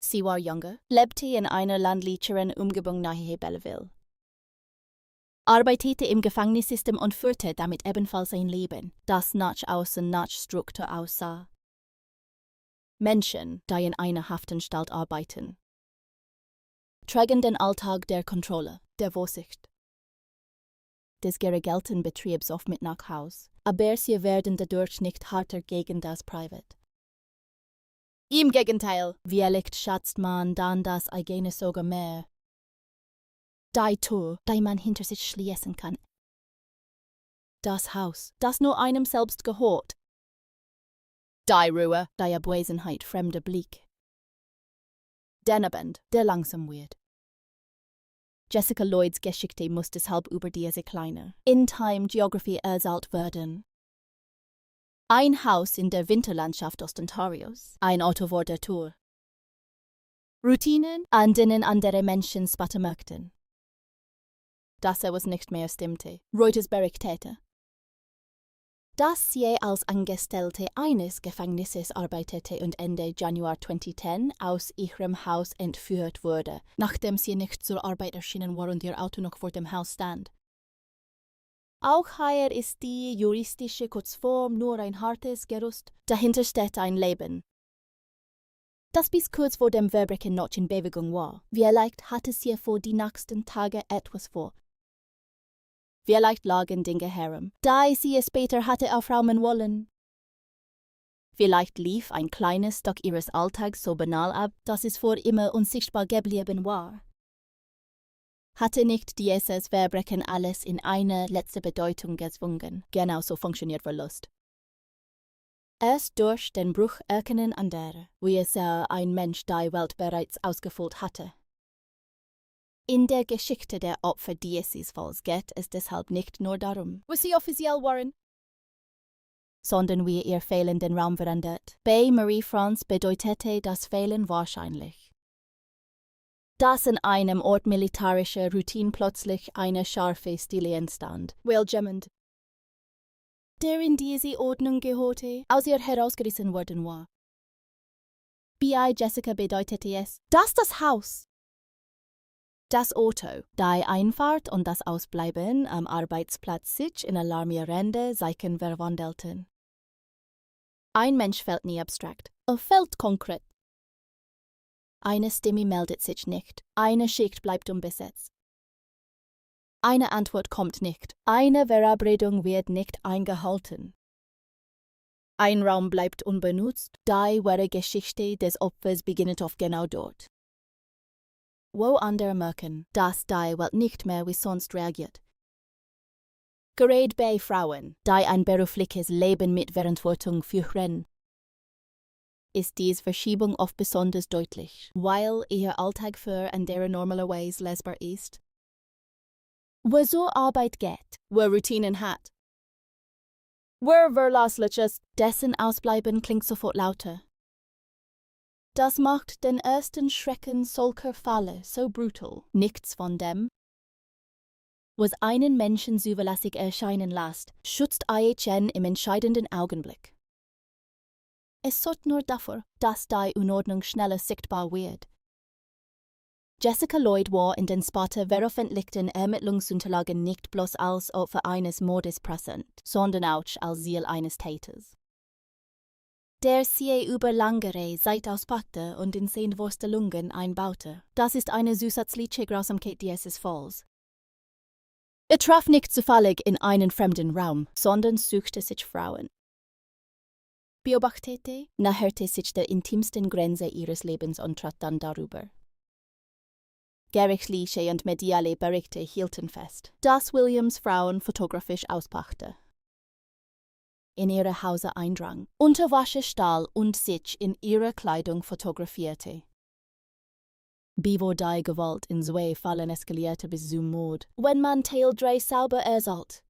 Sie war jünger, lebte in einer ländlicheren Umgebung nahe Belleville, arbeitete im Gefängnissystem und führte damit ebenfalls ein Leben, das nach außen nach Struktur aussah. Menschen, die in einer Haftanstalt arbeiten, tragen den Alltag der Kontrolle, der Vorsicht, des geregelten Betriebs oft mit nach Haus, aber sie werden dadurch nicht härter gegen das Privat. Im Gegenteil, vielleicht schätzt man dann das eigene sogar mehr. Die Tür, die man hinter sich schließen kann. Das Haus, das nur einem selbst gehört. Die Ruhe, die Abwesenheit fremder Blick. Den Abend, der langsam wird. Jessica Lloyds Geschichte muss deshalb über diese kleine, In-Time-Geography erzählt werden. Ein Haus in der Winterlandschaft Ostentarios, ein Auto vor der Tür. Routinen, an denen andere Menschen spatten möchten. Dass was nicht mehr stimmte, Reuters berichtete. Dass sie als Angestellte eines Gefängnisses arbeitete und Ende Januar 2010 aus ihrem Haus entführt wurde, nachdem sie nicht zur Arbeit erschienen war und ihr Auto noch vor dem Haus stand. Auch hier ist die juristische Kurzform nur ein hartes Gerüst, dahinter steht ein Leben. Das bis kurz vor dem Verbrechen noch in Bewegung war. Vielleicht hatte sie vor die nächsten Tage etwas vor. Vielleicht lagen Dinge herum, da sie es später hatte aufräumen wollen. Vielleicht lief ein kleines Stück ihres Alltags so banal ab, dass es vor immer unsichtbar geblieben war. Hatte nicht dieses Verbrechen alles in eine letzte Bedeutung gezwungen. Genauso funktioniert Verlust. Erst durch den Bruch erkennen andere, wie es ein Mensch die Welt bereits ausgefüllt hatte. In der Geschichte der Opfer dieses Falls geht es deshalb nicht nur darum, wie sie offiziell waren, sondern wie ihr Fehlen den Raum verändert. Bei Marie France bedeutete das Fehlen wahrscheinlich, dass in einem Ort militärischer Routine plötzlich eine scharfe Stille entstand, weltjemmend, der in diese Ordnung gehörte, aus ihr herausgerissen worden war. Bei Jessica bedeutete es, dass das Haus, das Auto, die Einfahrt und das Ausbleiben am Arbeitsplatz sich in alarmierende Zeichen verwandelten. Ein Mensch fällt nie abstrakt, er fällt konkret. Eine Stimme meldet sich nicht, eine Schicht bleibt unbesetzt. Eine Antwort kommt nicht, eine Verabredung wird nicht eingehalten. Ein Raum bleibt unbenutzt, die wahre Geschichte des Opfers beginnt oft genau dort. Wo andere merken, dass die Welt nicht mehr wie sonst reagiert. Gerade bei Frauen, die ein berufliches Leben mit Verantwortung führen, ist diese Verschiebung oft besonders deutlich, weil ihr Alltag für andere normalerweise lesbar ist. Wo so Arbeit geht, wo Routinen hat, wo verlässlich ist, dessen Ausbleiben klingt sofort lauter. Das macht den ersten Schrecken solcher Fälle so brutal. Nichts von dem, was einen Menschen zuverlässig erscheinen lässt, schützt IHN im entscheidenden Augenblick. Es sorgt nur dafür, dass die Unordnung schneller sichtbar wird. Jessica Lloyd war in den später veröffentlichten Ermittlungsunterlagen nicht bloß als Opfer eines Mordes präsent, sondern auch als Ziel eines Täters, der sie über langere Zeit auspackte und in seine Vorstellungen einbaute. Das ist eine zusätzliche Grausamkeit dieses Falls. Er traf nicht zufällig in einen fremden Raum, sondern suchte sich Frauen. Beobachtete, näherte sich der intimsten Grenze ihres Lebens und trat dann darüber. Gerichtliche und mediale Berichte hielten fest, dass Williams Frauen fotografisch auspackte, in ihre Häuser eindrang, unter Wasser stahl und sich in ihrer Kleidung fotografierte. Bevor die Gewalt in zwei Fällen eskalierte bis zum Mord, wenn man Teil 3 sauber erzählt,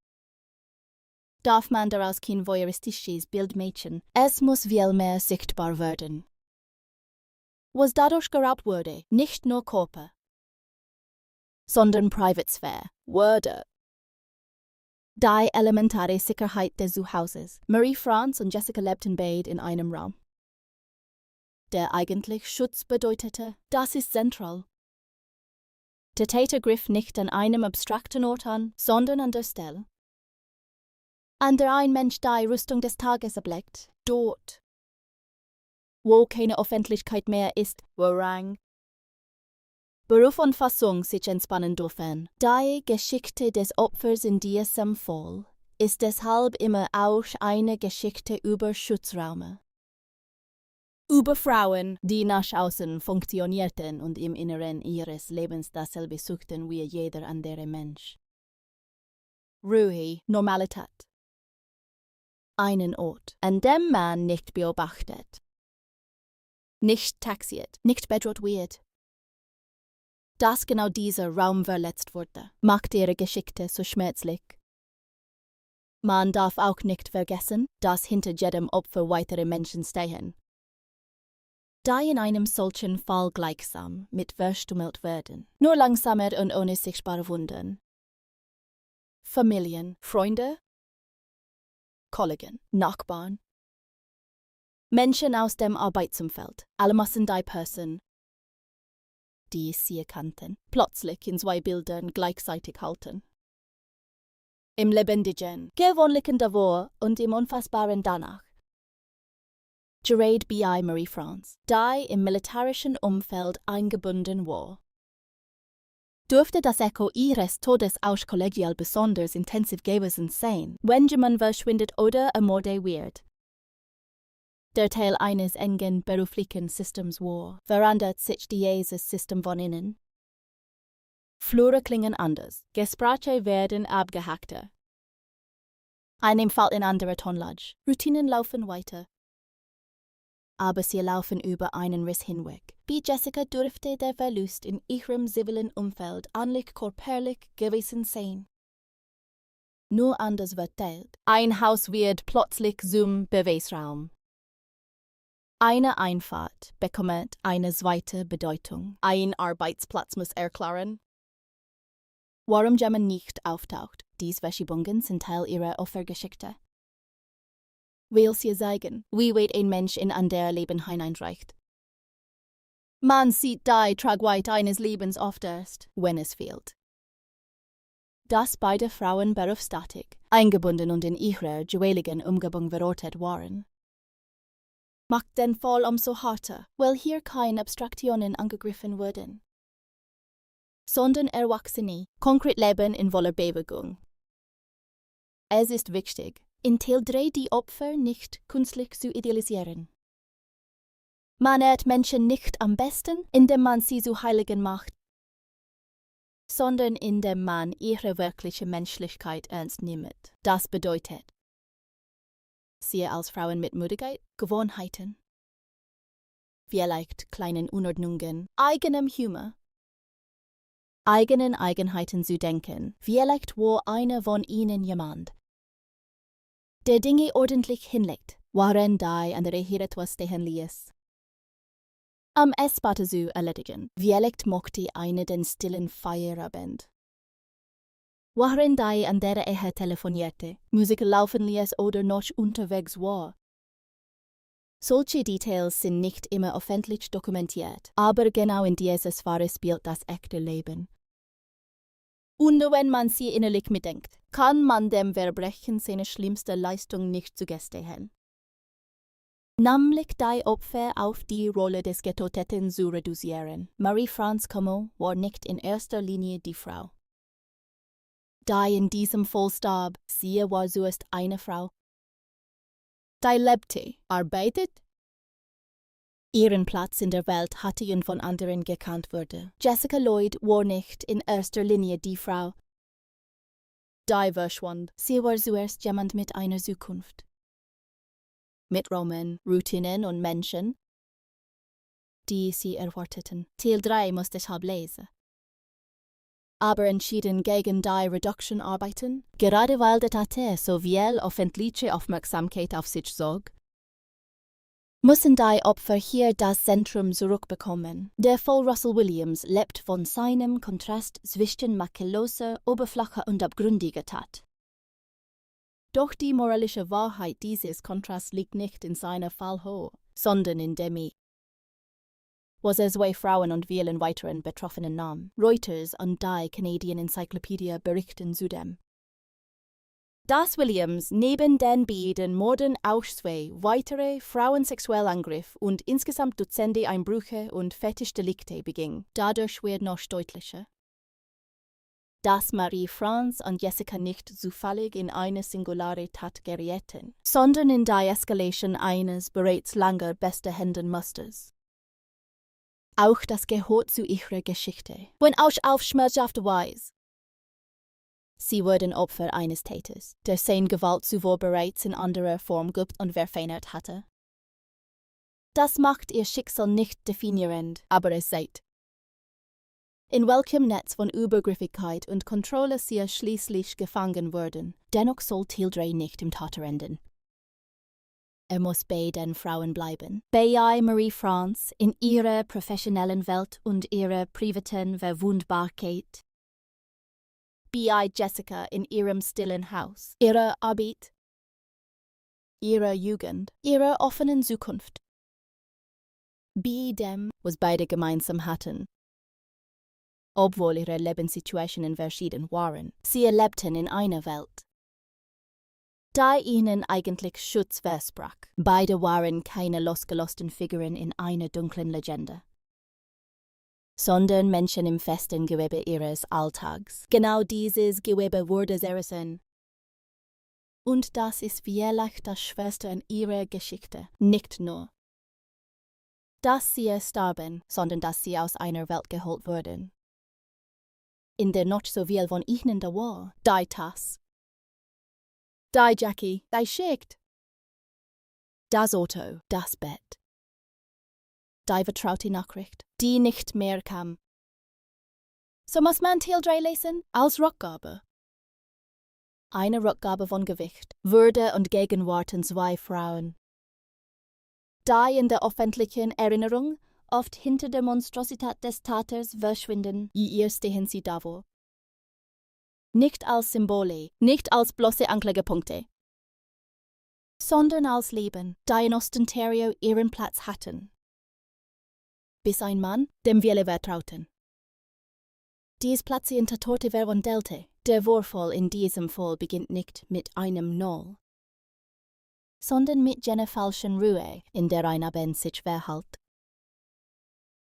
darf man daraus kein voyeuristisches Bild machen. Es muss viel mehr sichtbar werden. Was dadurch geraubt wurde, nicht nur Körper, sondern Privatsphäre, wurde. Die elementare Sicherheit des Zuhauses. Marie France und Jessica lebten beide in einem Raum, der eigentlich Schutz bedeutete. Das ist zentral. Der Täter griff nicht an einem abstrakten Ort an, sondern an der Stelle, an der ein Mensch die Rüstung des Tages erblickt, dort, wo keine Öffentlichkeit mehr ist, Warang. Beruf und Fassung sich entspannen dürfen. Die Geschichte des Opfers in diesem Fall ist deshalb immer auch eine Geschichte über Schutzräume. Über Frauen, die nach außen funktionierten und im Inneren ihres Lebens dasselbe suchten wie jeder andere Mensch. Ruhe, Normalität. Einen Ort, an dem man nicht beobachtet, nicht taxiert, nicht bedroht wird. Dass genau dieser Raum verletzt wurde, macht ihre Geschichte so schmerzlich. Man darf auch nicht vergessen, dass hinter jedem Opfer weitere Menschen stehen, die in einem solchen Fall gleichsam mit verstümmelt werden, nur langsamer und ohne sichtbare Wunden. Familien, Freunde, Kollegen, Nachbarn, Menschen aus dem Arbeitsumfeld, allemassen die Person, die sie kannten, plötzlich in zwei Bildern gleichzeitig halten. Im Lebendigen, gewöhnlichen davor und im Unfassbaren danach. Gerard B.I. Marie-France, die im militärischen Umfeld eingebunden war. Dürfte das Echo ihres Todes auch kollegial besonders intensiv gewesen sein, wenn jemand verschwindet oder ermordet wird. Der Teil eines engen beruflichen Systems war, verändert sich dieses System von innen. Flure klingen anders, Gespräche werden abgehackter. Einem fällt ein anderer Tonlage, Routinen laufen weiter. Aber sie laufen über einen Riss hinweg. Wie Jessica dürfte der Verlust in ihrem zivilen Umfeld ähnlich körperlich gewesen sein. Nur anders verteilt. Ein Haus wird plötzlich zum Beweisraum. Eine Einfahrt bekommt eine zweite Bedeutung. Ein Arbeitsplatz muss erklären, warum jemand nicht auftaucht. Diese Verschiebungen sind Teil ihrer Opfergeschichte. Will sie zeigen, wie weit ein Mensch in andere Leben hineinreicht. Man sieht die Tragweite eines Lebens oft erst, wenn es fehlt. Dass beide Frauen berufstätig, eingebunden und in ihrer jeweiligen Umgebung verortet waren, macht den Fall umso harter, weil hier keine Abstraktionen angegriffen wurden, sondern Erwachsene, konkret Leben in voller Bewegung. Es ist wichtig, in Teil 3 die Opfer nicht künstlich zu idealisieren. Man ehrt Menschen nicht am besten, indem man sie zu Heiligen macht, sondern indem man ihre wirkliche Menschlichkeit ernst nimmt. Das bedeutet, siehe als Frauen mit Müdigkeit, Gewohnheiten, vielleicht kleinen Unordnungen, eigenem Humor, eigenen Eigenheiten zu denken, vielleicht wo einer von ihnen jemand, der Dinge ordentlich hinlegt, waren die andere hier etwas stehen ließ. Am Essbad zu erledigen, vielleicht mochte eine den stillen Feierabend. Waren die an der Ehe telefonierte, Musik laufen ließ oder noch unterwegs war. Solche Details sind nicht immer öffentlich dokumentiert, aber genau in dieser Sphäre spielt das echte Leben. Und wenn man sie innerlich mitdenkt, kann man dem Verbrechen seine schlimmste Leistung nicht zugestehen. Nämlich die Opfer auf die Rolle des Getöteten zu reduzieren. Marie-France Como war nicht in erster Linie die Frau. Die in diesem Fall starb, sie war zuerst eine Frau. Die lebte, arbeitet. Ihren Platz in der Welt hatte und von anderen gekannt wurde. Jessica Lloyd war nicht in erster Linie die Frau. Die verschwand. Sie war zuerst jemand mit einer Zukunft. Mit Räumen, Routinen und Menschen, die sie erwarteten. Teil 3 musste ich lesen. Aber entschieden gegen die Reduction arbeiten, gerade weil der Tate so viel öffentliche Aufmerksamkeit auf sich zog, müssen die Opfer hier das Zentrum zurückbekommen. Der Fall Russell Williams lebt von seinem Kontrast zwischen makelloser, oberflächlicher und abgründiger Tat. Doch die moralische Wahrheit dieses Kontrasts liegt nicht in seiner Fallhöhe, sondern in dem was er zwei Frauen und vielen weiteren Betroffenen nahm. Reuters und die Canadian Encyclopedia berichten zudem. dass Williams neben den beiden Morden auch 2 weitere Frauensexuellangriffe und insgesamt Dutzende Einbrüche und Fetischdelikte beging. Dadurch wird noch deutlicher, dass Marie-France und Jessica nicht zufällig in eine singulare Tat gerieten, sondern in die Eskalation eines bereits lange bestehenden Musters. Auch das gehört zu ihrer Geschichte, wenn auch auf schmerzhafte Weise. Sie wurden Opfer eines Täters, der seine Gewalt zuvor bereits in anderer Form geübt und verfeinert hatte. Das macht ihr Schicksal nicht definierend, aber es zeigt, in welchem Netz von Übergriffigkeit und Kontrolle sie schließlich gefangen wurden. Dennoch soll Teil 3 nicht im Tater enden. Muss bei den Frauen bleiben. Bei Marie-France in ihrer professionellen Welt und ihrer privaten Verwundbarkeit. Bei Jessica in ihrem stillen Haus, ihrer Arbeit, ihrer Jugend, ihrer offenen Zukunft. Bei dem, was beide gemeinsam hatten. Obwohl ihre Lebenssituationen verschieden waren, sie lebten in einer Welt, die ihnen eigentlich Schutz versprach. Beide waren keine losgelösten Figuren in einer dunklen Legende, sondern Menschen im festen Gewebe ihres Alltags. Genau dieses Gewebe wurde zerrissen. Und das ist vielleicht das Schwerste in ihrer Geschichte. Nicht nur, dass sie starben, sondern dass sie aus einer Welt geholt wurden, in der noch so viel von ihnen da war. Die Tass, die Jackie, die schickt, das Auto, das Bett, die vertraute Nachricht, die nicht mehr kam. So muss man Teil 3 lesen als Rückgabe. Eine Rückgabe von Gewicht, Würde und Gegenwart in 2 Frauen, die in der öffentlichen Erinnerung oft hinter der Monstrosität des Taters verschwinden, je eher stehen sie da wo. Nicht als Symbole, nicht als bloße Anklagepunkte, sondern als Leben, die in Ontario ihren Platz hatten. Bis ein Mann, dem wir vertrauten. Dies platzierte Tote Zeugen delte. Der Vorfall in diesem Fall beginnt nicht mit einem Null, sondern mit jener falschen Ruhe, in der ein Abend sich verhält.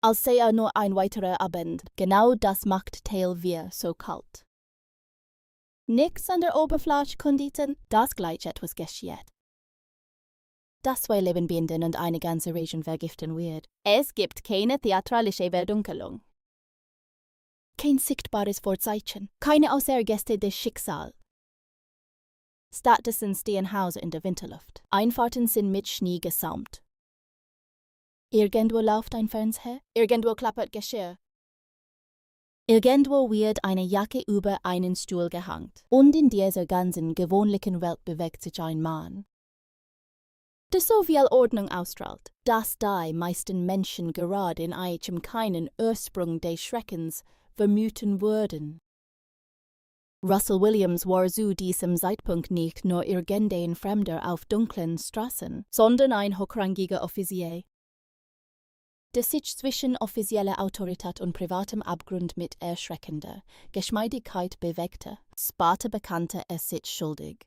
Als sei nur ein weiterer Abend, genau das macht Teil 4 so kalt. Nichts an der Oberfläche kunditen, dass gleich etwas geschieht. Das 2 Lebenbinden und eine ganze Region vergiften wird. Es gibt keine theatralische Verdunkelung. Kein sichtbares Vorzeichen, keine Außergäste des Schicksals. Stattdessen stehen Häuser in der Winterluft. Einfahrten sind mit Schnee gesaumt. Irgendwo läuft ein Fernseher, irgendwo klappert Geschirr. Irgendwo wird eine Jacke über einen Stuhl gehängt. Und in dieser ganzen gewöhnlichen Welt bewegt sich ein Mann, der so viel Ordnung ausstrahlt, dass die meisten Menschen gerade in einem keinen Ursprung des Schreckens vermuten würden. Russell Williams war zu diesem Zeitpunkt nicht nur irgendein Fremder auf dunklen Straßen, sondern ein hochrangiger Offizier, der sich zwischen offizieller Autorität und privatem Abgrund mit erschreckender Geschmeidigkeit bewegte. Später bekannte er sich schuldig,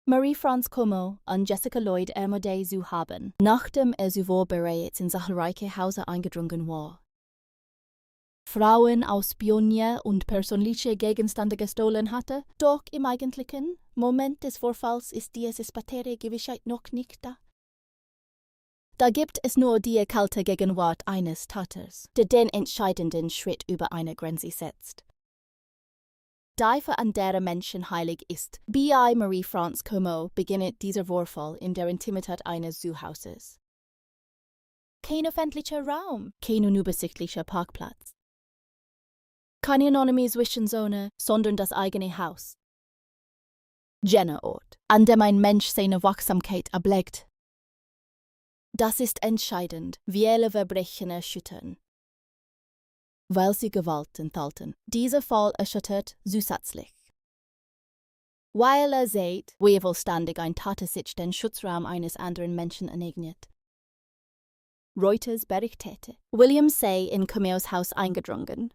Marie-France Como und Jessica Lloyd ermordet zu haben, nachdem zuvor bereits in zahlreiche Häuser eingedrungen war. Frauen aus Pionier und persönliche Gegenstände gestohlen hatte, doch im eigentlichen Moment des Vorfalls ist diese spätere Gewissheit noch nicht da. Da gibt es nur die kalte Gegenwart eines Taters, der den entscheidenden Schritt über eine Grenze setzt. Die für andere Menschen heilig ist. Bei Marie-France Como beginnt dieser Vorfall in der Intimität eines Zuhauses. Kein öffentlicher Raum, kein unübersichtlicher Parkplatz. Keine anonyme Zwischenzone, sondern das eigene Haus. Jener Ort, an dem ein Mensch seine Wachsamkeit erblickt. Das ist entscheidend, viele Verbrechen erschüttern, weil sie Gewalt enthalten. Dieser Fall erschüttert zusätzlich, weil sieht, wie vollständig ein Täter sich den Schutzraum eines anderen Menschen aneignet. Reuters berichtete, William sei in Comeaus Haus eingedrungen.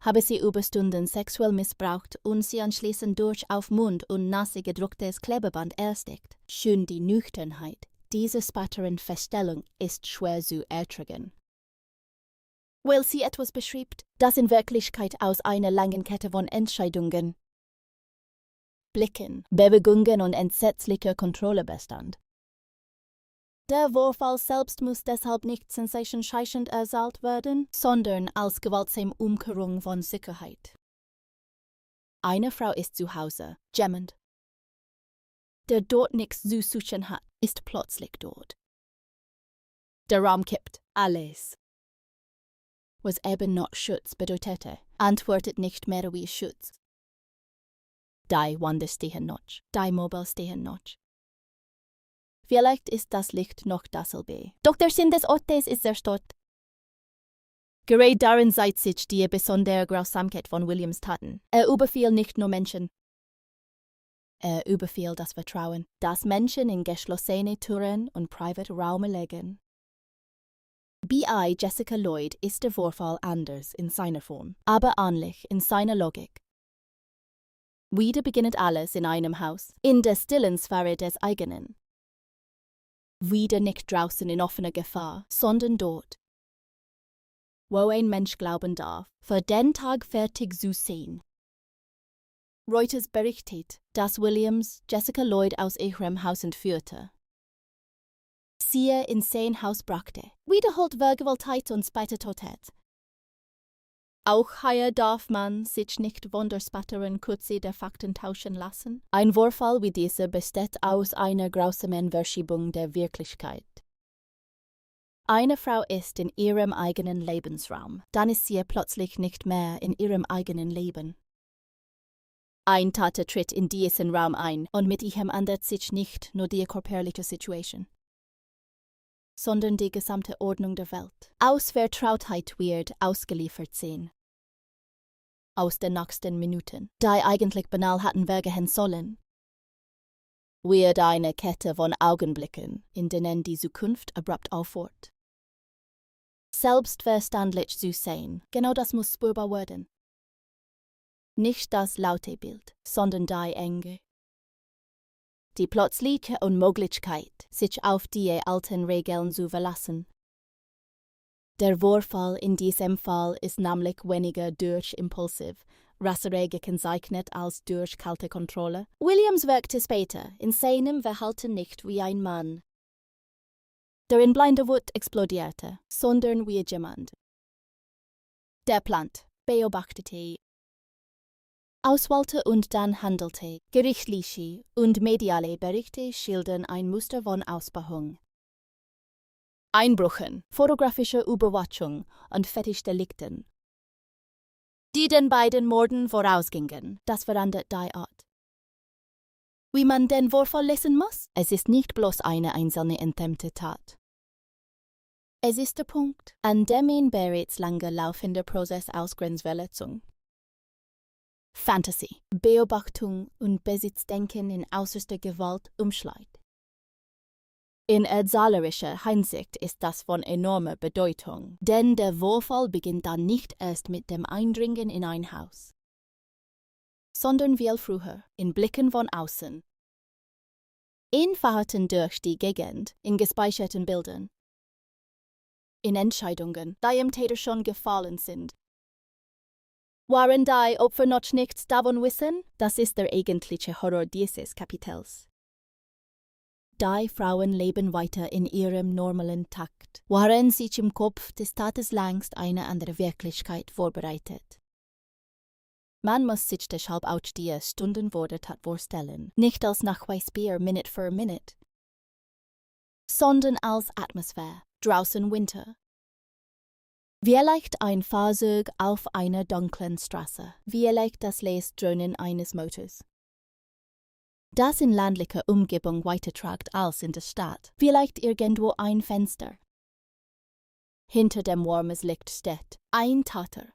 habe sie über Stunden sexuell missbraucht und sie anschließend durch auf Mund und Nase gedrucktes Klebeband erstickt. Schon die Nüchternheit dieser späteren Feststellung ist schwer zu ertragen. Weil sie etwas beschreibt, das in Wirklichkeit aus einer langen Kette von Entscheidungen, Blicken, Bewegungen und entsetzlicher Kontrolle bestand. Der Vorfall selbst muss deshalb nicht sensationsheischend erzählt werden, sondern als gewaltsame Umkehrung von Sicherheit. Eine Frau ist zu Hause, jammend. Der dort nichts zu suchen hat, ist plötzlich dort. Der Raum kippt, alles. Was eben noch Schutz bedeutete, antwortet nicht mehr wie Schutz. Die Wände stehen noch, die Möbel stehen noch. Vielleicht ist das Licht noch dasselbe. Doch der Sinn des Ortes ist zerstört. Gerade darin zeigt sich die besondere Grausamkeit von Williams Taten. Überfiel nicht nur Menschen. Überfiel das Vertrauen, das Menschen in geschlossene Türen und private Räume legen. Bei Jessica Lloyd ist der Vorfall anders in seiner Form, aber ähnlich in seiner Logik. Wieder beginnt alles in einem Haus, in der stillen Sphäre des eigenen. Wieder nicht draußen in offener Gefahr, sondern dort, wo ein Mensch glauben darf, für den Tag fertig zu sein. Reuters berichtet, dass Williams Jessica Lloyd aus ihrem Haus entführte. Sie in sein Haus brachte, wiederholt Vergewaltigt und später Totheit. Auch hier darf man sich nicht von der späteren Kürze der Fakten tauschen lassen. Ein Vorfall wie dieser besteht aus einer grausamen Verschiebung der Wirklichkeit. Eine Frau ist in ihrem eigenen Lebensraum, dann ist sie plötzlich nicht mehr in ihrem eigenen Leben. Ein Täter tritt in diesen Raum ein und mit ihm ändert sich nicht nur die körperliche Situation, sondern die gesamte Ordnung der Welt. Aus Vertrautheit wird ausgeliefert sein. Aus den nächsten Minuten, die eigentlich banal hatten weggehen sollen, wird eine Kette von Augenblicken, in denen die Zukunft abrupt aufhört. Selbstverständlich zu sein, genau das muss spürbar werden. Nicht das laute Bild, sondern die Enge. Die plötzliche Unmöglichkeit, sich auf die alten Regeln zu verlassen. Der Vorfall in diesem Fall ist nämlich weniger durch impulsiv, Rasserei gekennzeichnet als durch kalte Kontrolle. Williams wirkte später in seinem Verhalten nicht wie ein Mann, der in blinder Wut explodierte, sondern wie jemand, der plant, beobachtete, auswählte und dann handelte. Gerichtliche und mediale Berichte schildern ein Muster von Ausbauung, Einbrüchen, fotografische Überwachung und Fetischdelikten, die den beiden Morden vorausgingen. Das verändert die Art, wie man den Vorfall lesen muss. Es ist nicht bloß eine einzelne enthemmte Tat. Es ist der Punkt, an dem ein bereits lange laufender Prozess aus Grenzverletzung, Fantasie, Beobachtung und Besitzdenken in äußerster Gewalt umschlägt. In erzählerischer Hinsicht ist das von enormer Bedeutung, denn der Vorfall beginnt dann nicht erst mit dem Eindringen in ein Haus, sondern viel früher, in Blicken von außen, in Fahrten durch die Gegend, in gespeicherten Bildern, in Entscheidungen, die im Täter schon gefallen sind. Waren die Opfer noch nichts davon wissen? Das ist der eigentliche Horror dieses Kapitels. Die Frauen leben weiter in ihrem normalen Takt, waren sich im Kopf des Täters längst eine andere Wirklichkeit vorbereitet. Man muss sich deshalb auch die Stunden vor der Tat vorstellen, nicht als Nachweisbier Minute für Minute, sondern als Atmosphäre, draußen Winter. Vielleicht ein Fahrzeug auf einer dunklen Straße, vielleicht das Leisdröhnen eines Motors, das in ländlicher Umgebung weitertragt als in der Stadt. Vielleicht irgendwo ein Fenster. Hinter dem warmes Licht steht ein Täter,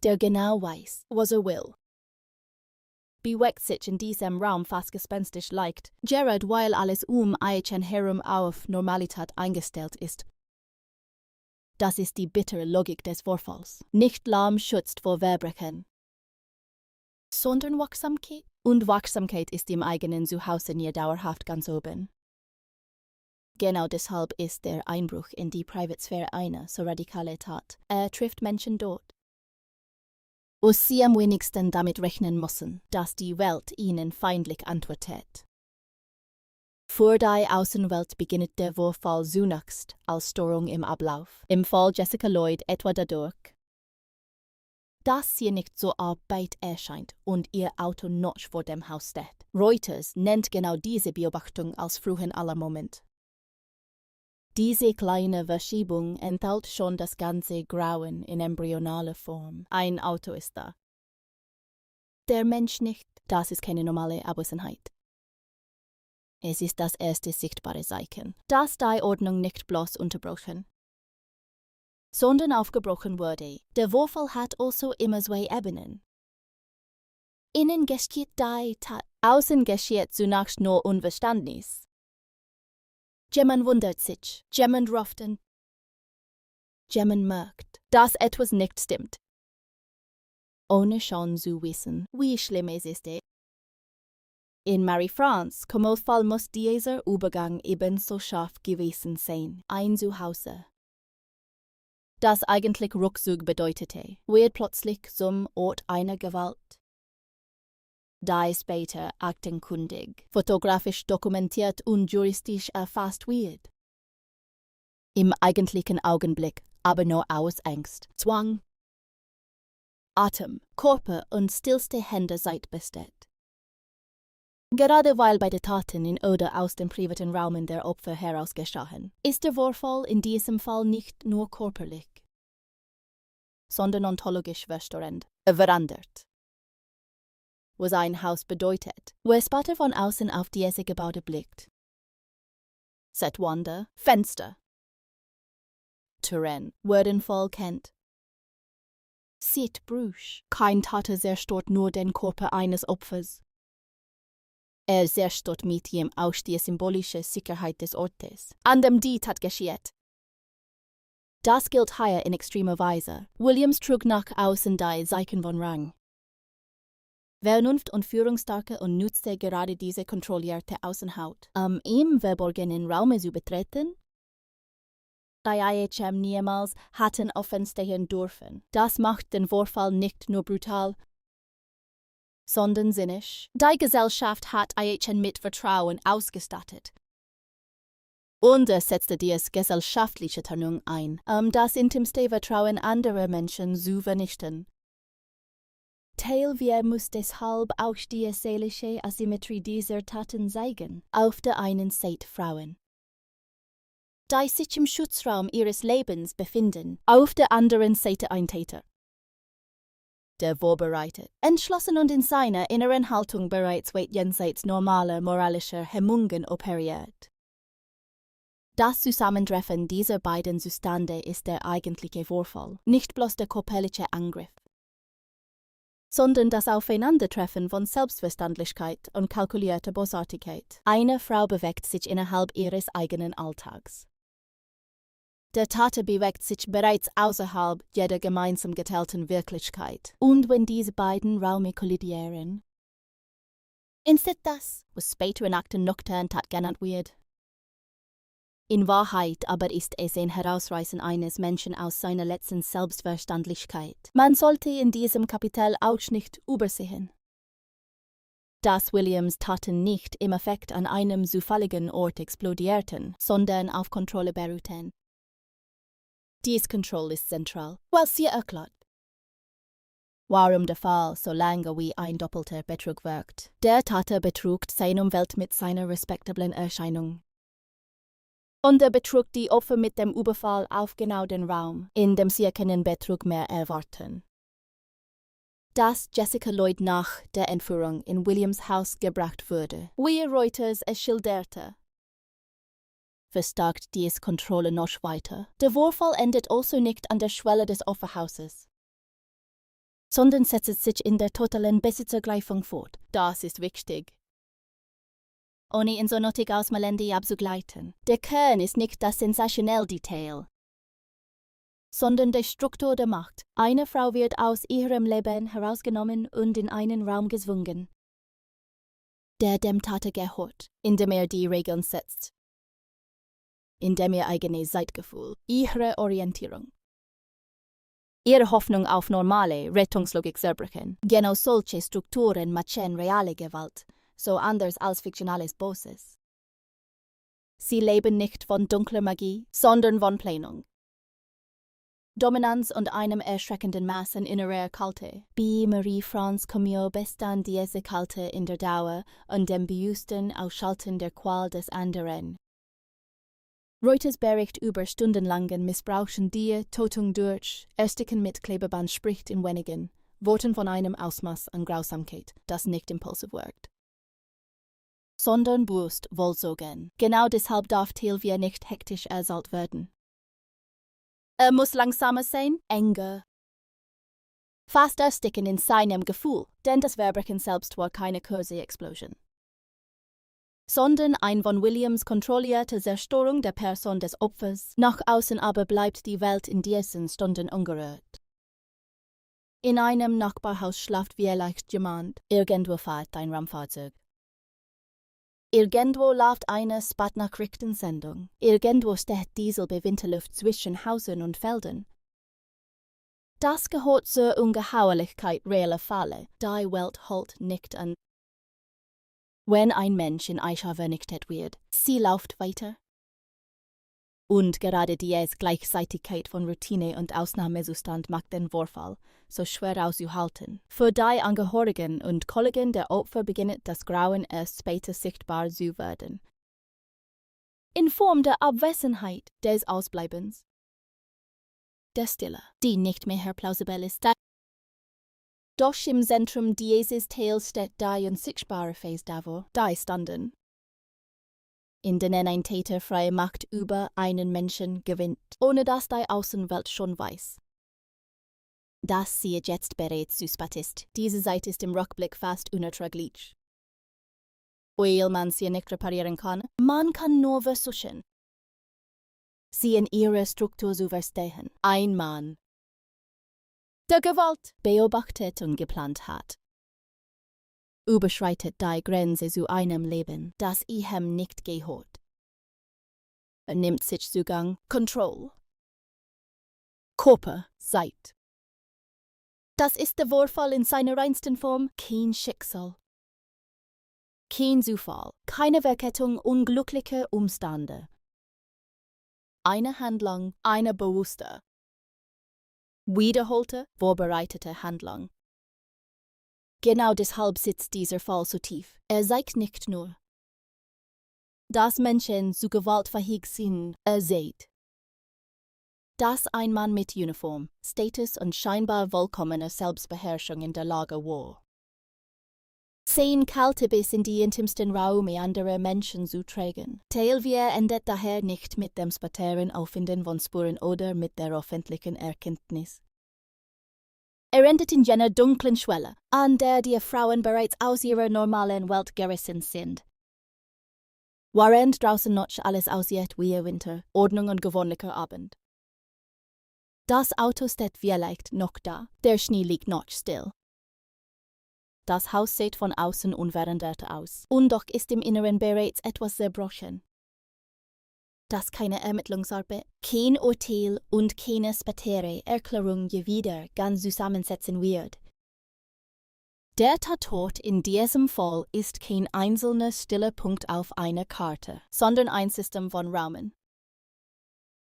der genau weiß, was will. Bewegt sich in diesem Raum fast gespenstisch leicht, gerade weil alles Eichen herum auf Normalität eingestellt ist. Das ist die bittere Logik des Vorfalls. Nicht Lamm schützt vor Verbrechen, sondern Wachsamkeit. Und Wachsamkeit ist im eigenen Zuhause nie dauerhaft ganz oben. Genau deshalb ist der Einbruch in die Privatsphäre eine so radikale Tat. Er trifft Menschen dort, wo sie am wenigsten damit rechnen müssen, dass die Welt ihnen feindlich antwortet. Für die Außenwelt beginnt der Vorfall zunächst als Störung im Ablauf. Im Fall Jessica Lloyd etwa dadurch, dass sie nicht so arbeit erscheint und ihr Auto noch vor dem Haus steht. Reuters nennt genau diese Beobachtung als frühen Alarmmoment. Diese kleine Verschiebung enthält schon das ganze Grauen in embryonaler Form. Ein Auto ist da. Der Mensch nicht. Das ist keine normale Abwesenheit. Es ist das erste sichtbare Zeichen, dass die Ordnung nicht bloß unterbrochen, sondern aufgebrochen wurde. Der Vorfall hat also immer zwei Ebenen. Innen geschieht die Tat, außen geschieht zunächst nur Unverständnis. Jemand wundert sich, jemand ruft an, jemand merkt, dass etwas nicht stimmt, ohne schon zu wissen, wie schlimm es ist. In Marie-France Fall muss dieser Übergang ebenso scharf gewesen sein. Ein Zuhause, das eigentlich Rückzug bedeutete, wird plötzlich zum Ort einer Gewalt, die später aktenkundig, fotografisch dokumentiert und juristisch erfasst wird. Im eigentlichen Augenblick aber nur aus Angst, Zwang, Atem, Körper und stillste Hände Zeit besteht. Gerade weil beide Taten in oder aus dem privaten Raum der Opfer heraus geschahen, ist der Vorfall in diesem Fall nicht nur körperlich, sondern ontologisch verandert. Was ein Haus bedeutet, wo es später von außen auf diese Gebäude blickt. Seit Wände, Fenster, Terrain werden voll kennt. Sieht Bruch, kein Tat zerstört nur den Körper eines Opfers. Er zerstört mit ihm auch die symbolische Sicherheit des Ortes, an dem die Tat geschieht. Das gilt hier in extremer Weise. Williams trug nach außen die Zeichen von Rang. Vernunft und Führungsstarke und nutzte gerade diese kontrollierte Außenhaut, im verborgenen Raum zu betreten. Die IHM niemals hatten offen stehen dürfen. Das macht den Vorfall nicht nur brutal, sondern sinnig. Die Gesellschaft hat IHN mit Vertrauen ausgestattet. Und es setzte die gesellschaftliche Tarnung ein, das intimste Vertrauen anderer Menschen zu vernichten. Wir muss deshalb auch die seelische Asymmetrie dieser Taten zeigen. Auf der einen Seite Frauen, die sich im Schutzraum ihres Lebens befinden, auf der anderen Seite ein Täter, der vorbereitet, entschlossen und in seiner inneren Haltung bereits weit jenseits normaler moralischer Hemmungen operiert. Das Zusammentreffen dieser beiden Zustände ist der eigentliche Vorfall, nicht bloß der körperliche Angriff, sondern das Aufeinandertreffen von Selbstverständlichkeit und kalkulierter Bosartigkeit. Eine Frau bewegt sich innerhalb ihres eigenen Alltags. Der Täter bewegt sich bereits außerhalb jeder gemeinsam geteilten Wirklichkeit. Und wenn diese beiden Räume kollidieren, entsteht das, was später in Akten nocturn Tat genannt wird. In Wahrheit aber ist es ein Herausreißen eines Menschen aus seiner letzten Selbstverständlichkeit. Man sollte in diesem Kapitel auch nicht übersehen, dass Williams Taten nicht im Effekt an einem zufälligen Ort explodierten, sondern auf Kontrolle beruhten. Dies Kontrolle ist zentral, weil sie erklärt, warum der Fall so lange wie ein doppelter Betrug wirkt. Der Täter betrug seine Umwelt mit seiner respektablen Erscheinung. Und er betrug die Opfer mit dem Überfall auf genau den Raum, in dem sie keinen Betrug mehr erwarten. Dass Jessica Lloyd nach der Entführung in Williams Haus gebracht wurde, wie Reuters es schilderte, verstärkt dies Kontrolle noch weiter. Der Vorfall endet also nicht an der Schwelle des Opferhauses, sondern setzt sich in der totalen Besitzergleichung fort. Das ist wichtig, ohne in so nötig ausmalende abzugleiten. Der Kern ist nicht das sensationelle Detail, sondern die Struktur der Macht. Eine Frau wird aus ihrem Leben herausgenommen und in einen Raum gezwungen, der dem Täter gehört, indem die Regeln setzt, indem eigenes Zeitgefühl, ihre Orientierung, ihre Hoffnung auf normale Rettungslogik zerbrechen. Genau solche Strukturen machen reale Gewalt, so anders als fiktionales Böses. Sie leben nicht von dunkler Magie, sondern von Planung, Dominanz und einem erschreckenden Maß an innerer Kälte. Wie Marie France Camille bestand diese Kälte in der Dauer und dem bewussten Ausschalten der Qual des anderen. Reuters Bericht über stundenlangen Missbrauchen die Tötung durch Ersticken mit Klebeband spricht in wenigen Worten von einem Ausmaß an Grausamkeit, das nicht impulsiv wirkt, sondern bewusst wohlsogen. Genau deshalb darf Tilvia nicht hektisch ersalt werden. Muss langsamer sein, enger. Fast ersticken in seinem Gefühl, denn das Verbrechen selbst war keine kurze Explosion, sondern ein von Williams kontrollierte Zerstörung der Person des Opfers. Nach außen aber bleibt die Welt in diesen Stunden ungerührt. In einem Nachbarhaus schlaft vielleicht jemand, irgendwo fährt ein Raumfahrzeug. Irgendwo läuft eine Sputnik-Richtensendung. Irgendwo steht Diesel bei Winterluft zwischen Häusern und Feldern. Das gehört zur Ungeheuerlichkeit realer Fälle. Die Welt hält nicht an. Wenn ein Mensch in Eicher vernichtet wird, sie läuft weiter. Und gerade die Gleichzeitigkeit von Routine und Ausnahmezustand macht den Vorfall so schwer auszuhalten. Für die Angehörigen und Kollegen der Opfer beginnt das Grauen erst später sichtbar zu werden. In Form der Abwesenheit, des Ausbleibens, der Stille, die nicht mehr plausibel ist. Doch im Zentrum dieses Tales steht die unsichtbare Phase davor, die standen, in denen ein Täter freie Macht über einen Menschen gewinnt, ohne dass die Außenwelt schon weiß. Das sie jetzt bereits suspekt ist. Diese Seite ist im Rückblick fast unerträglich. Weil man sie nicht reparieren kann, man kann nur versuchen, sie in ihrer Struktur zu verstehen. Ein Mann, der Gewalt beobachtet und geplant hat, überschreitet die Grenze zu einem Leben, das ihm nicht gehört. Er nimmt sich Zugang, Kontrolle, Körper, Zeit. Das ist der Vorfall in seiner reinsten Form, kein Schicksal, kein Zufall, keine Verkettung unglücklicher Umstände. Eine Handlung, eine bewusste, wiederholte, vorbereitete Handlung. Genau deshalb sitzt dieser Fall so tief. Er zeigt nicht nur, dass Menschen zu Gewalt fähig sind, er sieht, dass ein Mann mit Uniform, Status und scheinbar vollkommener Selbstbeherrschung in der Lage war, 10 kalte bis in die intimsten Räume anderer Menschen zu tragen. Tilvia endet daher nicht mit dem späteren Auffinden von Spuren oder mit der öffentlichen Erkenntnis. Er endet in jener dunklen Schwelle, an der die Frauen bereits aus ihrer normalen Welt gerissen sind. Während draußen noch alles aussieht wie Winter, Ordnung und gewöhnlicher Abend. Das Auto steht vielleicht noch da, der Schnee liegt noch still. Das Haus sieht von außen unverändert aus, und doch ist im Inneren bereits etwas zerbrochen. Das keine Ermittlungsarbeit, kein Urteil und keine spätere Erklärung je wieder ganz zusammensetzen wird. Der Tatort in diesem Fall ist kein einzelner stiller Punkt auf einer Karte, sondern ein System von Räumen,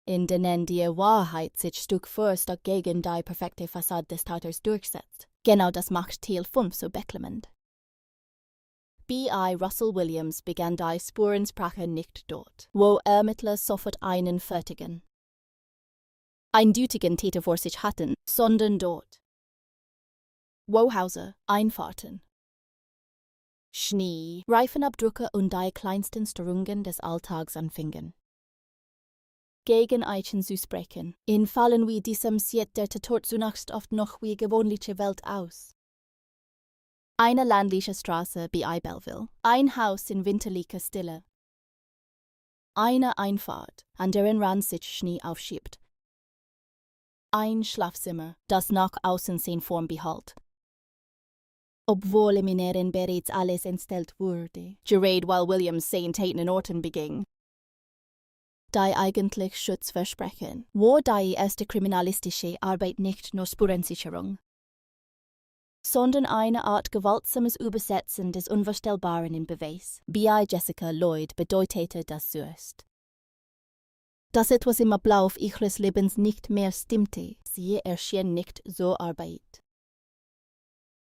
in denen die Wahrheit sich Stück für Stück gegen die perfekte Fassade des Täters durchsetzt. Genau das macht Teil 5 so beklemmend. B.I. Russell Williams begann die Spurensprache nicht dort, wo Ermittler sofort einen fertigen, eindeutigen Täter vor sich hatten, sondern dort, wo Häuser, Einfahrten, Schnee, Reifenabdrücke und die kleinsten Störungen des Alltags anfingen, gegen Eichen zu sprechen. In Fällen wie diesem sieht der Tatort zunächst oft noch wie gewöhnliche Welt aus. Eine ländliche Straße bei Belleville, ein Haus in winterlicher Stille, eine Einfahrt, an deren Rand sich Schnee aufschiebt. Ein Schlafzimmer, das nach außen seine Form behält. Obwohl im Inneren bereits alles entstellt wurde, gerät while Williams seinen Taten Orten beging. Die eigentlich Schutzversprechen, wo die erste kriminalistische Arbeit nicht nur Spurensicherung, sondern eine Art gewaltsames Übersetzen des Unvorstellbaren in Beweis. Bei Jessica Lloyd bedeutete das zuerst, dass etwas im Ablauf ihres Lebens nicht mehr stimmte. Sie erschien nicht zur Arbeit.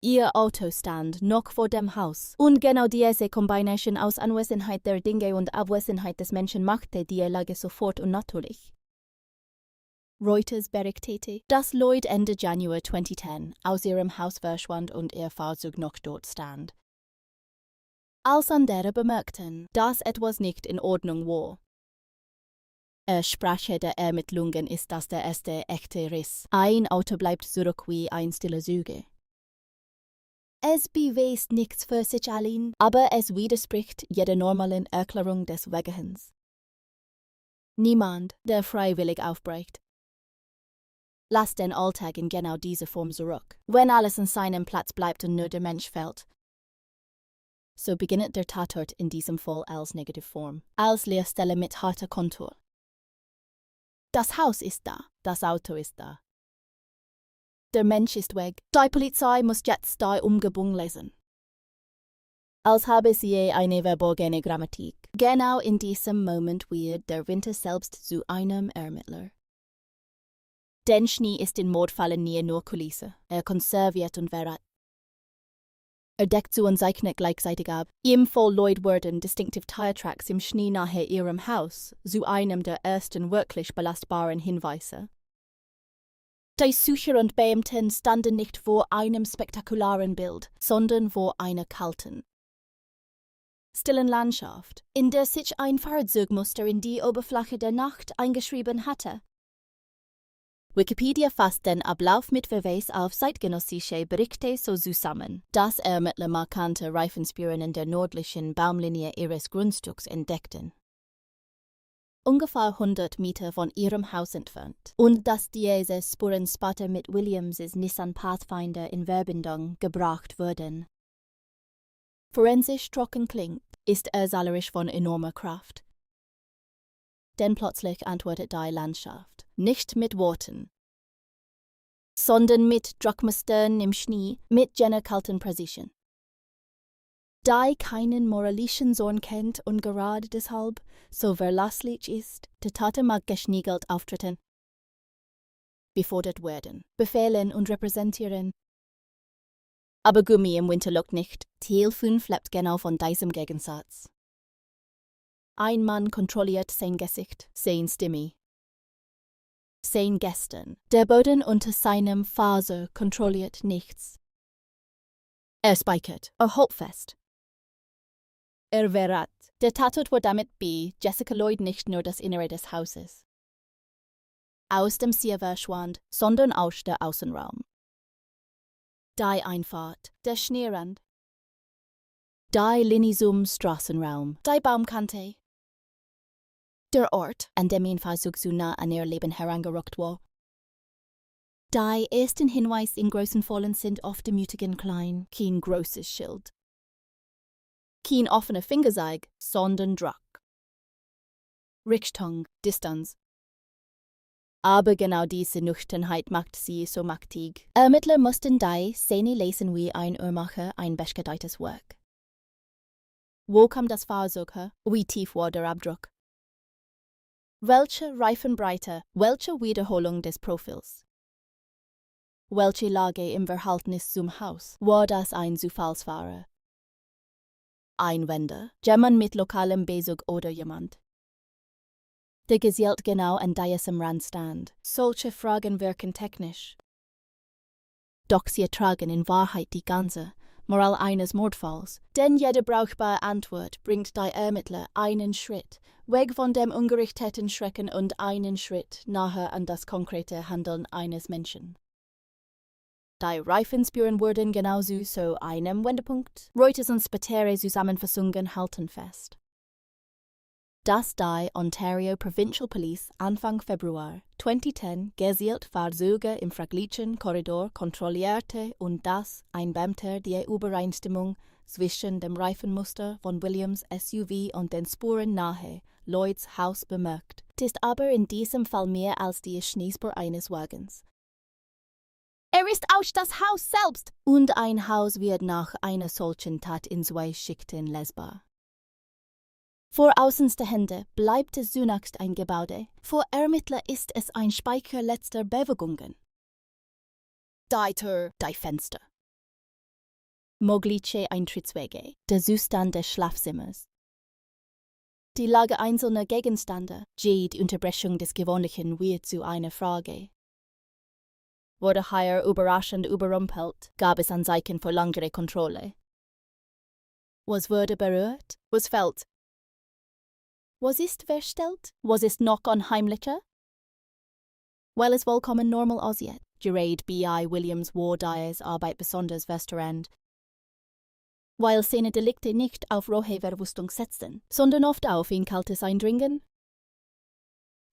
Ihr Auto stand noch vor dem Haus. Und genau diese Kombination aus Anwesenheit der Dinge und Abwesenheit des Menschen machte die Lage sofort unnatürlich. Reuters berichtete, dass Lloyd Ende Januar 2010 aus ihrem Haus verschwand und ihr Fahrzeug noch dort stand. Als andere bemerkten, dass etwas nicht in Ordnung war. Sprache der Ermittlungen ist das der erste echte Riss. Ein Auto bleibt zurück wie ein stiller Zeuge. Es beweist nichts für sich allein, aber es widerspricht jeder normalen Erklärung des Wegehens. Niemand, der freiwillig aufbricht, lässt den Alltag in genau diese Form zurück. Wenn alles an seinem Platz bleibt und nur der Mensch fehlt, so beginnt der Tatort in diesem Fall als Negativform, als Leerstelle mit harter Kontur. Das Haus ist da, das Auto ist da. Der Mensch ist weg. Die Polizei muss jetzt die Umgebung lesen. Als habe sie eine verbogene Grammatik. Genau in diesem Moment wird der Winter selbst zu einem Ermittler. Denn Schnee ist in Mordfällen nie nur Kulisse. Konserviert und verrät. Deckt zu und zeichnet gleichzeitig ab. Im Fall Lloyd wurden distinctive Tire Tracks im Schnee nahe ihrem Haus zu einem der ersten wirklich belastbaren Hinweise. Die Sucher und Beamten standen nicht vor einem spektakularen Bild, sondern vor einer kalten, stillen Landschaft, in der sich ein Fahrzeugmuster in die Oberfläche der Nacht eingeschrieben hatte. Wikipedia fasst den Ablauf mit Verweis auf zeitgenössische Berichte so zusammen, dass Ermittler markante Reifenspuren in der nördlichen Baumlinie ihres Grundstücks entdeckten. Ungefähr 100 Meter von ihrem Haus entfernt, und dass diese Spuren später mit Williams' Nissan Pathfinder in Verbindung gebracht wurden. Forensisch trocken klingt, ist erzählerisch von enormer Kraft. Denn plötzlich antwortet die Landschaft, nicht mit Worten, sondern mit Druckmustern im Schnee, mit jener kalten Präzision. Die keinen moralischen Zorn kennt und gerade deshalb so verlässlich ist, der Tate mag geschniegelt auftreten, befordert werden, befehlen und repräsentieren. Aber Gummi im Winter lockt nicht. Teil 5 lebt genau von diesem Gegensatz. Ein Mann kontrolliert sein Gesicht, sein Stimme, sein Gestern. Der Boden unter seinem Faser kontrolliert nichts. Speichert, hält fest. Verrät. Der Tatort war damit bei Jessica Lloyd nicht nur das Innere des Hauses, aus dem Sie verschwand, sondern aus der Außenraum. Die Einfahrt, der Schneerand, die Linie zum Straßenraum, die Baumkante, der Ort, an dem ein Fahrzeug so nah an ihr Leben herangerückt war. Die ersten Hinweise in großen Fällen sind oft demütigend und klein, kein großes Schild. Kein offener Fingerzeig, sondern Druck. Richtung, Distanz. Aber genau diese Nüchternheit macht sie so mächtig. Ermittler mussten die Szene lesen wie ein Uhrmacher ein bestgedeihtes Werk. Wo kam das Fahrzeug her? Wie tief war der Abdruck? Welche Reifenbreite, welche Wiederholung des Profils? Welche Lage im Verhältnis zum Haus? War das ein Zufallsfahrer? Einwände, jemand mit lokalem Bezug oder jemand, der gezielt genau an diesem Rand stand. Solche Fragen wirken technisch. Doch sie tragen in Wahrheit die ganze Moral eines Mordfalls. Denn jede brauchbare Antwort bringt die Ermittler einen Schritt weg von dem ungerichteten Schrecken und einen Schritt nahe an das konkrete Handeln eines Menschen. Die Reifenspuren wurden genauso zu einem Wendepunkt. Reuters und spätere Zusammenfassungen halten fest. Das die Ontario Provincial Police Anfang Februar 2010 gezielt Fahrzeuge im fraglichen Korridor kontrollierte und dass ein Beamter die Übereinstimmung zwischen dem Reifenmuster von Williams SUV und den Spuren nahe Lloyds Haus bemerkt. Ist aber in diesem Fall mehr als die Schneespur eines Wagens. Ist auch das Haus selbst! Und ein Haus wird nach einer solchen Tat in 2 Schichten lesbar. Für Außenstehende bleibt es zunächst ein Gebäude, für Ermittler ist es ein Speicher letzter Bewegungen. Die Tür, die Fenster. Mögliche Eintrittswege, der Zustand des Schlafzimmers. Die Lage einzelner Gegenstände, die Unterbrechung des Gewöhnlichen wird zu einer Frage. Wurde hier überraschend überrumpelt, gab es Anzeichen für langere Kontrolle. Was wurde berührt? Was fällt? Was ist verstellt? Was ist noch unheimlicher? Weil es vollkommen normal aussieht, gerät B.I. Williams Wardies Arbeit besonders verstorend. Weil seine Delikte nicht auf rohe Verwüstung setzten, sondern oft auf ein kaltes Eindringen.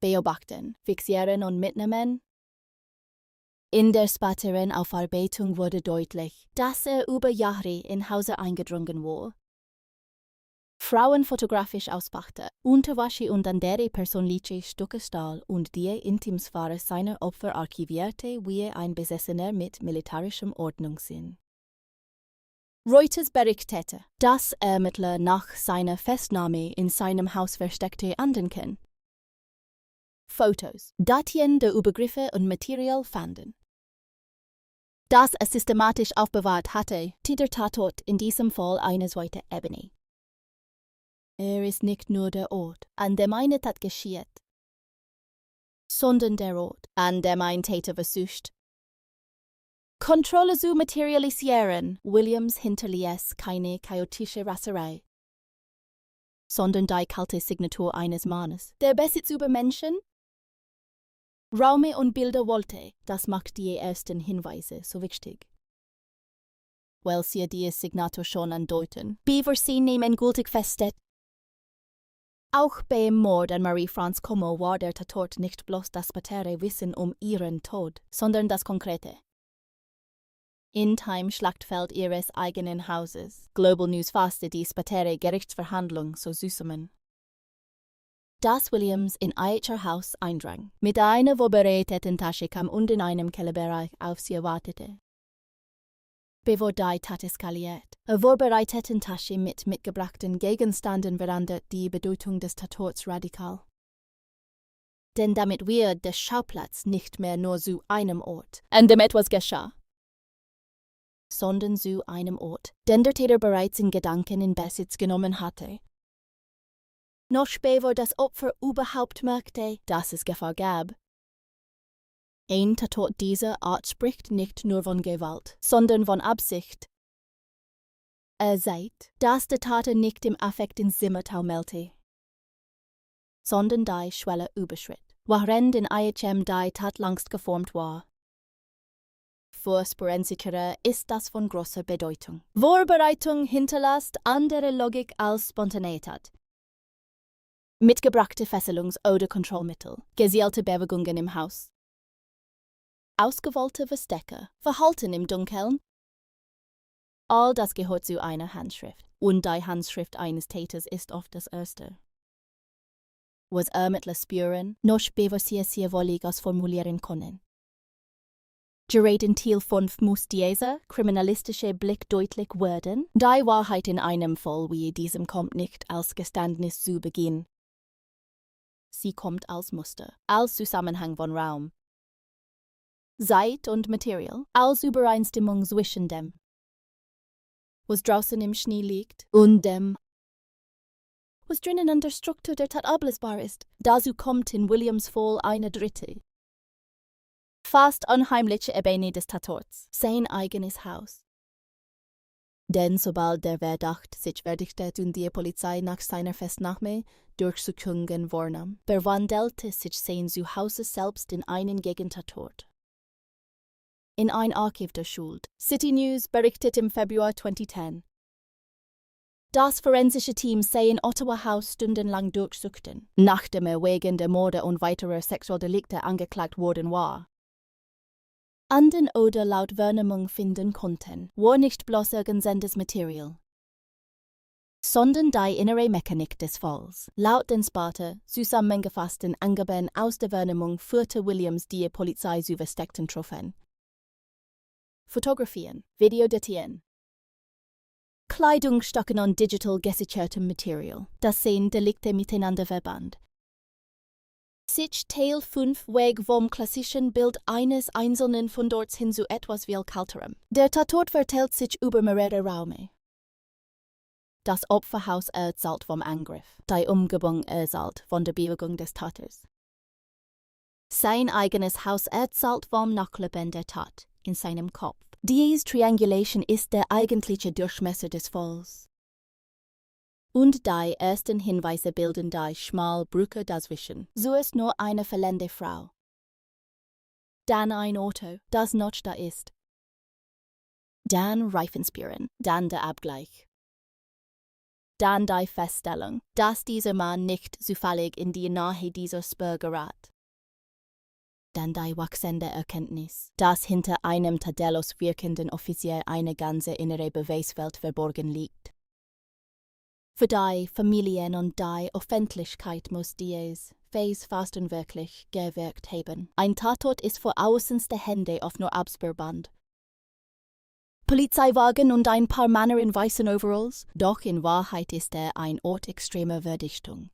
Beobachten, fixieren und mitnehmen. In der späteren Aufarbeitung wurde deutlich, dass über Jahre in Hause eingedrungen war. Frauen fotografisch auspackte, Unterwäsche und andere persönliche Stücke stahl und die Intimsphäre seiner Opfer archivierte wie ein Besessener mit militärischem Ordnungssinn. Reuters berichtete, dass Ermittler nach seiner Festnahme in seinem Haus versteckte Andenken, Fotos, Datien der Übergriffe und Material fanden. Dass er systematisch aufbewahrt hatte, der Tatort in diesem Fall eine zweite Ebene. Ist nicht nur der Ort, an dem eine Tat geschieht, sondern der Ort, an dem ein Täter versucht. Kontrolle zu materialisieren. Williams hinterließ keine chaotische Raserei, sondern die kalte Signatur eines Mannes, der Besitz über Menschen, Räume und Bilder wollte. Das macht die ersten Hinweise so wichtig. Weil sie die Signatur schon andeuten, bevor sie nehmen gültig feststeht. Auch beim Mord an Marie-France Como war der Tatort nicht bloß das spätere Wissen ihren Tod, sondern das Konkrete. In dem Schlachtfeld ihres eigenen Hauses. Global News fasste die spätere Gerichtsverhandlung so zusammen. Dass Williams in ihr Haus eindrang. Mit einer vorbereiteten Tasche kam und in einem Kellerbereich auf sie wartete. Bevor die Tat eskaliert. Eine vorbereiteten Tasche mit mitgebrachten Gegenständen verändert die Bedeutung des Tatorts radikal. Denn damit wird der Schauplatz nicht mehr nur zu einem Ort, an dem etwas geschah, sondern zu einem Ort, den der Täter bereits in Gedanken in Besitz genommen hatte. Noch bevor das Opfer überhaupt merkte, dass es Gefahr gab. Ein Tatort dieser Art spricht nicht nur von Gewalt, sondern von Absicht. Sagt, dass der Täter nicht im Affekt ins Zimmer taumelte, sondern die Schwelle überschritt, während in IHM die Tat längst geformt war. Für Forensiker ist das von großer Bedeutung. Vorbereitung hinterlässt andere Logik als Spontaneität. Mitgebrachte Fesselungs- oder Kontrollmittel, gesielte Bewegungen im Haus, ausgewählte Verstecke, Verhalten im Dunkeln. All das gehört zu einer Handschrift, und die Handschrift eines Täters ist oft das erste. Was Ermittler spüren, noch bevor sie es sehr wollig ausformulieren können. Gerät in Teil 5 muss dieser kriminalistische Blick deutlich werden. Die Wahrheit in einem Fall wie diesem kommt nicht als Geständnis zu Beginn. Sie kommt als Muster, als Zusammenhang von Raum, Zeit und Material, als Übereinstimmung zwischen dem, was draußen im Schnee liegt, und dem, was drinnen an der Struktur der Tat ablesbar ist. Dazu kommt in Williams Fall eine dritte, fast unheimliche Ebene des Tatorts, sein eigenes Haus. Denn sobald der Verdacht sich verdichtet und die Polizei nach seiner Festnahme Durchsuchungen vornahm, verwandelte sich sein Zuhause selbst in einen Gegentatort. In ein Archiv der Schuld. City News berichtet im Februar 2010. Das forensische Team sei in Ottawa House stundenlang durchsuchten, nachdem er wegen der Morde und weiterer Sexualdelikte angeklagt worden war. An den oder laut Vernehmung finden konnten, war nicht bloß irgendeines Material, sondern die innere Mechanik des Falls. Laut den Sparte, zusammengefassten Angaben aus der Vernehmung führte Williams die Polizei zu versteckten Trophäen. Fotografien, Videodatien, Kleidungsstücken und digital gesichertem Material, das sehen Delikte miteinander verband. Sich Teil 5 Weg vom klassischen Bild eines einzelnen Fundorts hin zu etwas viel kalterem. Der Tatort verteilt sich über mehrere Räume. Das Opferhaus erzählt vom Angriff, die Umgebung erzählt von der Bewegung des Täters. Sein eigenes Haus erzählt vom Nachleben der Tat in seinem Kopf. Diese Triangulation ist der eigentliche Durchmesser des Falls. Und die ersten Hinweise bilden die Schmalbrücke dazwischen. So ist nur eine verlernte Frau. Dann ein Auto, das noch da ist. Dann Reifenspuren, dann der Abgleich. Dann die Feststellung, dass dieser Mann nicht zufällig in die Nähe dieser Spur gerät. Dann die wachsende Erkenntnis, dass hinter einem tadellos wirkenden Offizier eine ganze innere Beweiswelt verborgen liegt. Für die Familien und die Öffentlichkeit muss dies fast und wirklich gewirkt haben. Ein Tatort ist vor außenste Hände oft nur absperrband. Polizeiwagen und ein paar Männer in weißen Overalls, doch in Wahrheit ist er ein Ort extremer Verdichtung.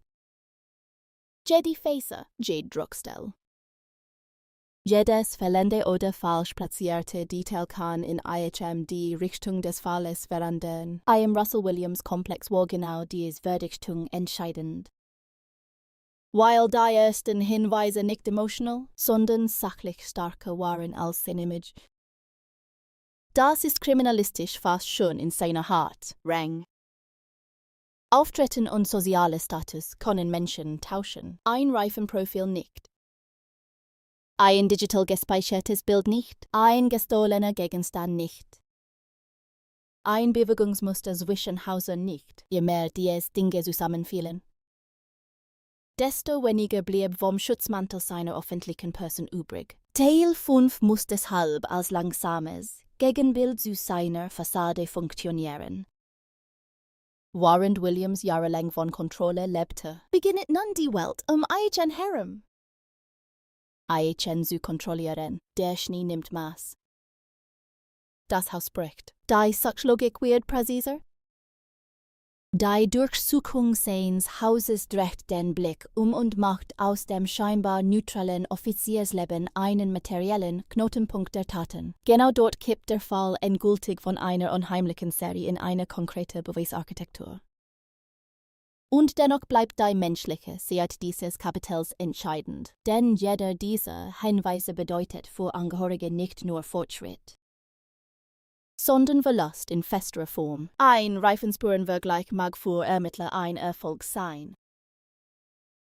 Jedi Facer, Jade Druckstelle. Jedes verlernte oder falsch platzierte Detail kann in IHM die Richtung des Falles verändern. Im Russell Williams Komplex war genau diese Verdichtung entscheidend. Weil die ersten Hinweise nicht emotional, sondern sachlich stärker waren als sein Image. Das ist kriminalistisch fast schon in seiner Art, Rang. Auftreten und soziale Status können Menschen tauschen, ein Reifenprofil nicht. Ein digital gespeichertes Bild nicht, ein gestohlener Gegenstand nicht. Ein Bewegungsmuster zwischen Häusern nicht, je mehr diese Dinge zusammenfielen. Desto weniger blieb vom Schutzmantel seiner öffentlichen Person übrig. Teil 5 muss deshalb als langsames Gegenbild zu seiner Fassade funktionieren. Während Williams jahrelang von Kontrolle lebte, beginnt nun die Welt IHN herum. IHN zu kontrollieren, der Schnee nimmt Maß. Das Haus bricht. Die Sachlogik wird präziser. Die Durchsuchung seines Hauses dreht den Blick und macht aus dem scheinbar neutralen Offiziersleben einen materiellen Knotenpunkt der Taten. Genau dort kippt der Fall endgültig von einer unheimlichen Serie in eine konkrete Beweisarchitektur. Und dennoch bleibt die menschliche Seite dieses Kapitels entscheidend, denn jeder dieser Hinweise bedeutet für Angehörige nicht nur Fortschritt, sondern Verlust in festerer Form. Ein Reifenspurenvergleich mag für Ermittler ein Erfolg sein.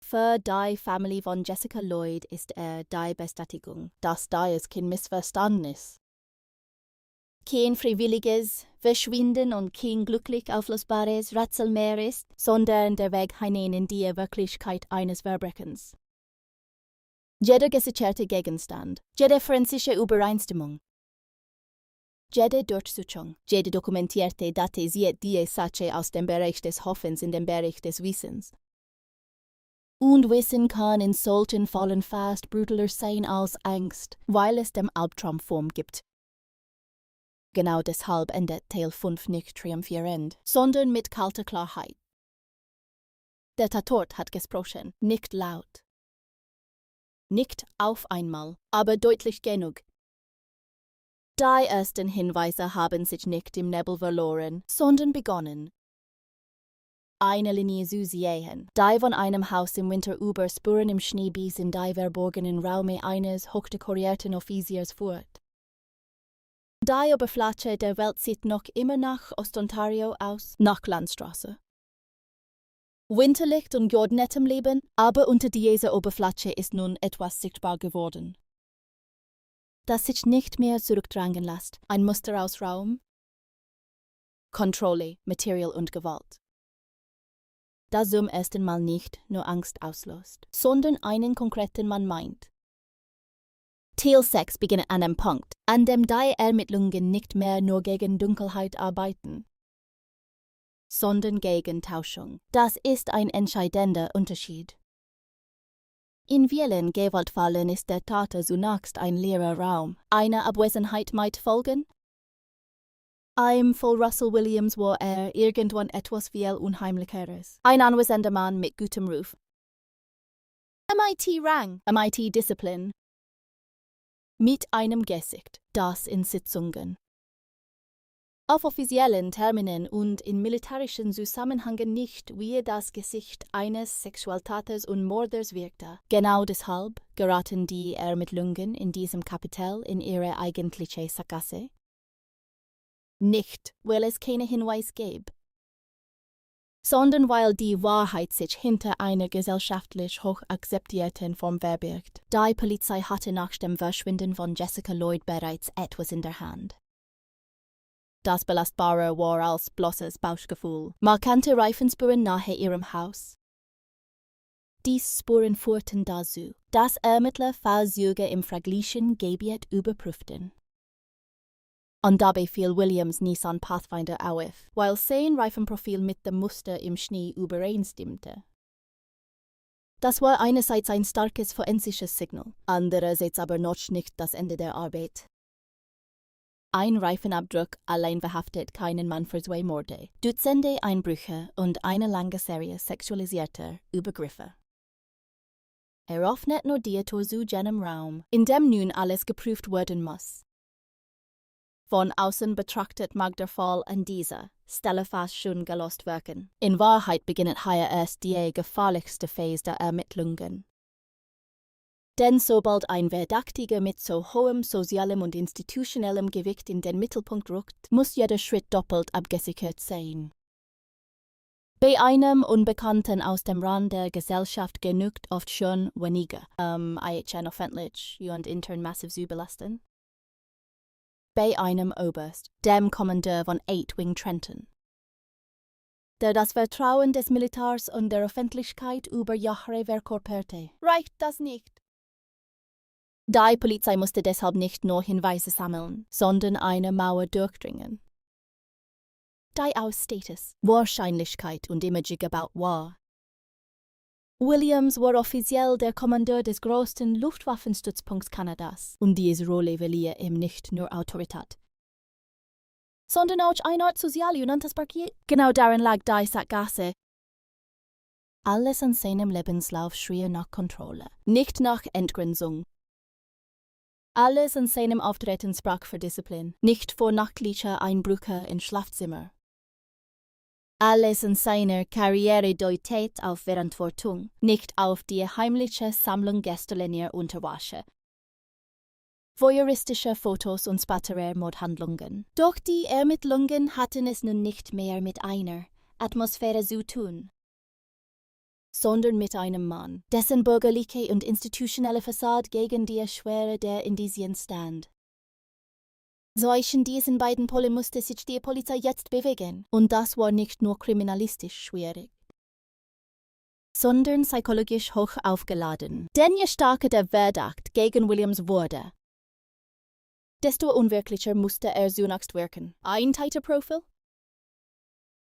Für die Familie von Jessica Lloyd ist die Bestätigung, dass dies kein Missverständnis, kein freiwilliges Verschwinden und kein glücklich auflösbares Rätsel mehr ist, sondern der Weg hinein in die Wirklichkeit eines Verbrechens. Jeder gesicherte Gegenstand, jede forensische Übereinstimmung, jede Durchsuchung, jede dokumentierte Date sieht die Sache aus dem Bereich des Hoffens in den Bereich des Wissens. Und Wissen kann in solchen Fällen fast brutaler sein als Angst, weil es dem Albtraum Form gibt. Genau deshalb endet Teil 5 nicht triumphierend, sondern mit kalter Klarheit. Der Tatort hat gesprochen, nicht laut. Nicht auf einmal, aber deutlich genug. Die ersten Hinweise haben sich nicht im Nebel verloren, sondern begonnen. Eine Linie zu sehen, die von einem Haus im Winter über Spuren im Schnee bis in die verborgenen Räume eines hochdekorierten Offiziers führt. Die Oberfläche der Welt sieht noch immer nach Ostontario aus, nach Landstraße. Winterlicht und geordnetem Leben, aber unter dieser Oberfläche ist nun etwas sichtbar geworden, das sich nicht mehr zurückdrängen lässt. Ein Muster aus Raum, Kontrolle, Material und Gewalt. Das zum ersten Mal nicht nur Angst auslöst, sondern einen konkreten Mann meint. Teil 6 beginnt an einem Punkt, an dem die Ermittlungen nicht mehr nur gegen Dunkelheit arbeiten, sondern gegen Täuschung. Das ist ein entscheidender Unterschied. In vielen Gewaltfällen ist der Täter zunächst ein leerer Raum. Eine Abwesenheit might folgen. Im Fall Russell Williams war irgendwann etwas viel Unheimlicheres. Ein anwesender Mann mit gutem Ruf. MIT-Rang, MIT-Disziplin. Mit einem Gesicht, das in Sitzungen, auf offiziellen Terminen und in militärischen Zusammenhängen nicht wie das Gesicht eines Sexualtäters und Morders wirkte. Genau deshalb geraten die Ermittlungen in diesem Kapitel in ihre eigentliche Sackgasse. Nicht, weil es keine Hinweis gäbe, sondern weil die Wahrheit sich hinter einer gesellschaftlich hoch akzeptierten Form verbirgt. Die Polizei hatte nach dem Verschwinden von Jessica Lloyd bereits etwas in der Hand. Das Belastbare war als bloßes Bauchgefühl. Markante Reifenspuren nahe ihrem Haus. Die Spuren führten dazu, dass Ermittler Fahrzeuge im fraglichen Gebiet überprüften. Und dabei fiel Williams Nissan Pathfinder auf, weil sein Reifenprofil mit dem Muster im Schnee übereinstimmte. Das war einerseits ein starkes forensisches Signal, andererseits aber noch nicht das Ende der Arbeit. Ein Reifenabdruck allein verhaftet keinen Mann für 2 Morde, Dutzende Einbrüche und eine lange Serie sexualisierter Übergriffe. Öffnet nur die Tür zu jenem Raum, in dem nun alles geprüft werden muss. Von außen betrachtet mag der Fall an dieser Stelle fast schon gelost wirken. In Wahrheit beginnt hier erst die gefährlichste Phase der Ermittlungen. Denn sobald ein Verdächtiger mit so hohem sozialem und institutionellem Gewicht in den Mittelpunkt rückt, muss jeder Schritt doppelt abgesichert sein. Bei einem Unbekannten aus dem Rand der Gesellschaft genügt oft schon weniger, IHN offentlich und intern massiv zu belasten. Bei einem Oberst, dem Kommandeur von 8 Wing Trenton, der das Vertrauen des Militärs und der Öffentlichkeit über Jahre verkörperte, reicht das nicht. Die Polizei musste deshalb nicht nur Hinweise sammeln, sondern eine Mauer durchdringen, die aus Status, Wahrscheinlichkeit und Image gebaut war. Williams war offiziell der Kommandeur des größten Luftwaffenstützpunkts Kanadas und diese Rolle verlieh ihm nicht nur Autorität, sondern auch eine Art soziale und Antasparkie. Genau darin lag die Sackgasse. Alles an seinem Lebenslauf schrie nach Kontrolle, nicht nach Entgrenzung. Alles an seinem Auftreten sprach für Disziplin, nicht vor nachtlicher Einbrüche in Schlafzimmer. Alles in seiner Karriere deutet auf Verantwortung, nicht auf die heimliche Sammlung gestohlener Unterwäsche, voyeuristische Fotos und spätere Mordhandlungen. Doch die Ermittlungen hatten es nun nicht mehr mit einer Atmosphäre zu tun, sondern mit einem Mann, dessen bürgerliche und institutionelle Fassade gegen die Schwere der Indizien stand. Zwischen diesen beiden Polen musste sich die Polizei jetzt bewegen, und das war nicht nur kriminalistisch schwierig, sondern psychologisch hoch aufgeladen. Denn je stärker der Verdacht gegen Williams wurde, desto unwirklicher musste er zunächst wirken. Ein Täterprofil,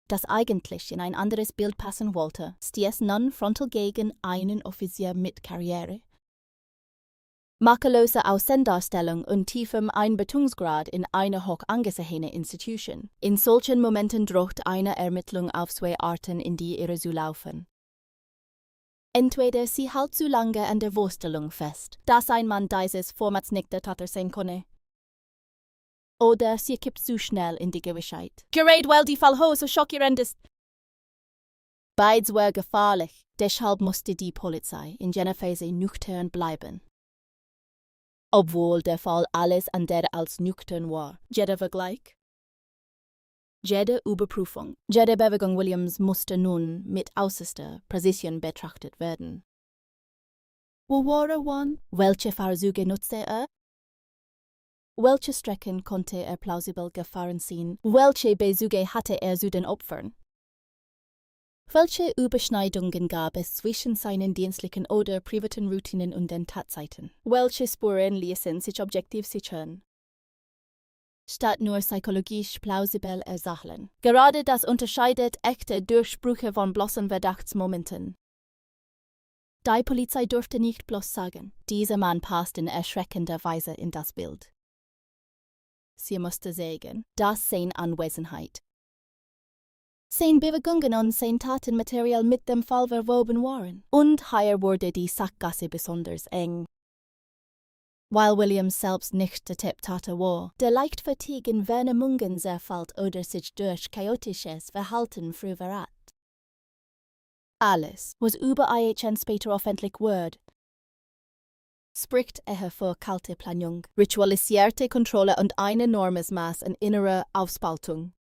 das eigentlich in ein anderes Bild passen wollte, stieß nun frontal gegen einen Offizier mit Karriere. Makellose Außendarstellung und tiefem Einbettungsgrad in eine hoch angesehene Institution. In solchen Momenten droht eine Ermittlung auf 2 Arten in die Irre zu laufen. Entweder sie hält zu lange an der Vorstellung fest, dass ein Mann dieses Formats nicht der Täter sein könne, oder sie kippt zu schnell in die Gewissheit. Gerät, weil die Fall so schockierend ist. Beides war gefährlich, deshalb musste die Polizei in jener Phase nüchtern bleiben. Obwohl der Fall alles andere als nüchtern war. Jeder Vergleich, jede Überprüfung, jede Bewegung Williams musste nun mit äußerster Präzision betrachtet werden. Wo war er wann? Welche Fahrzeuge nutzte er? Welche Strecken konnte plausibel gefahren sein? Welche Bezüge hatte zu den Opfern? Welche Überschneidungen gab es zwischen seinen dienstlichen oder privaten Routinen und den Tatzeiten? Welche Spuren ließen sich objektiv sichern? Statt nur psychologisch plausibel ersachen. Gerade das unterscheidet echte Durchbrüche von bloßen Verdachtsmomenten. Die Polizei durfte nicht bloß sagen, dieser Mann passt in erschreckender Weise in das Bild. Sie musste sagen, dass seine Anwesenheit, seine Bewegungen und sein Tatenmaterial mit dem Fall verwoben waren. Und hier wurde die Sackgasse besonders eng. Weil Williams selbst nicht getippt hatte, wo der Leichtfatigue in Wahrnehmungen zerfällt oder sich durch chaotisches Verhalten früh verrät. Alles, was über IHN später öffentlich wurde, spricht für kalte Planung, ritualisierte Kontrolle und ein enormes Maß an innerer Aufspaltung.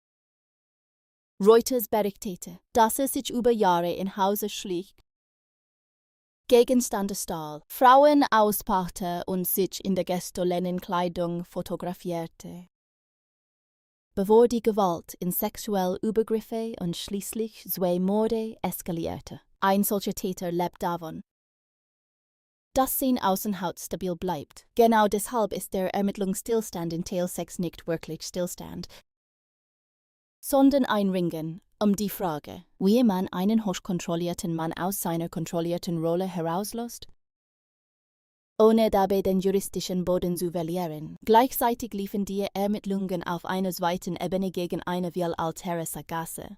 Reuters berichtete, dass sich über Jahre in Hause schlich, Gegenstände stahl, Frauen auspackte und sich in der gestohlenen Kleidung fotografierte. Bevor die Gewalt in sexuelle Übergriffe und schließlich zwei Morde eskalierte. Ein solcher Täter lebt davon, dass sein Außenhaut stabil bleibt. Genau deshalb ist der Ermittlungsstillstand in Teil 6 nicht wirklich Stillstand, sondern ein Ringen die Frage, wie man einen hochkontrollierten Mann aus seiner kontrollierten Rolle herauslässt, ohne dabei den juristischen Boden zu verlieren. Gleichzeitig liefen die Ermittlungen auf einer zweiten Ebene gegen eine viel ältere Sackgasse.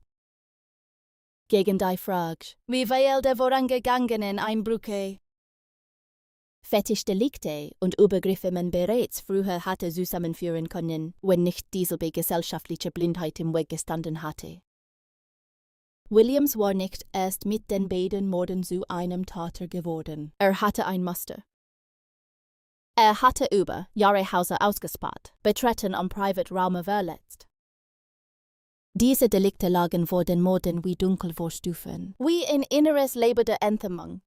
Gegen die Frage, wie viel der vorangegangenen Einbrüche, Fetischdelikte und Übergriffe man bereits früher hatte zusammenführen können, wenn nicht dieselbe gesellschaftliche Blindheit im Weg gestanden hatte. Williams war nicht erst mit den beiden Morden zu einem Täter geworden. Er hatte ein Muster. Er hatte über Jahre Häuser ausgespart, betreten und Privatraum verletzt. Diese Delikte lagen vor den Morden wie Dunkelvorstufen, wie ein inneres Leben der Enthemmung.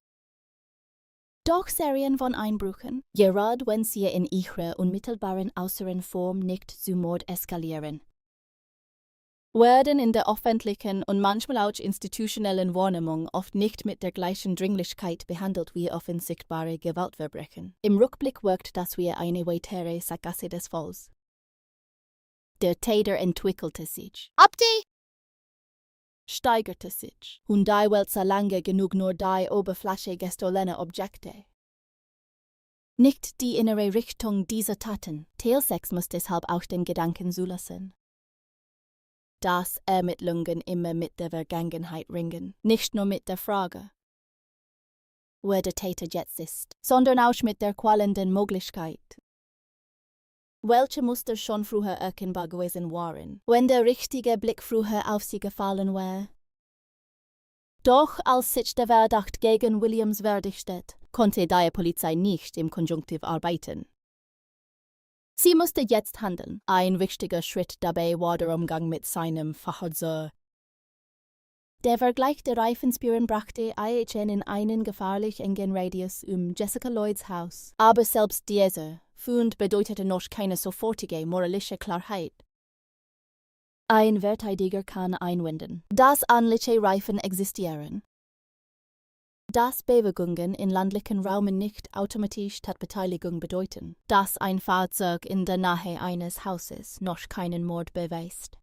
Doch Serien von Einbrüchen, gerade wenn sie in ihrer unmittelbaren äußeren Form nicht zu Mord eskalieren, werden in der öffentlichen und manchmal auch institutionellen Wahrnehmung oft nicht mit der gleichen Dringlichkeit behandelt wie offensichtbare Gewaltverbrechen. Im Rückblick wirkt das wie eine weitere Sackgasse des Falls. Der Täter entwickelte sich. Steigerte sich. Und die Welt lange genug nur die Oberfläche gestohlener Objekte. Nicht die innere Richtung dieser Taten. Teil 6 muss deshalb auch den Gedanken zulassen, dass Ermittlungen immer mit der Vergangenheit ringen. Nicht nur mit der Frage, wer der Täter jetzt ist, sondern auch mit der quälenden Möglichkeit, welche Muster schon früher erkennbar gewesen waren, wenn der richtige Blick früher auf sie gefallen war. Doch als sich der Verdacht gegen Williams verdichtet, konnte die Polizei nicht im Konjunktiv arbeiten. Sie musste jetzt handeln. Ein wichtiger Schritt dabei war der Umgang mit seinem Fahrzeug. Der Vergleich der Reifenspuren brachte IHN in einen gefährlich engen Radius Jessica Lloyds Haus. Aber selbst dieser Fund bedeutete noch keine sofortige moralische Klarheit. Ein Verteidiger kann einwenden, dass ähnliche Reifen existieren, dass Bewegungen in landlichen Räumen nicht automatisch Tatbeteiligung bedeuten, dass ein Fahrzeug in der Nähe eines Hauses noch keinen Mord beweist.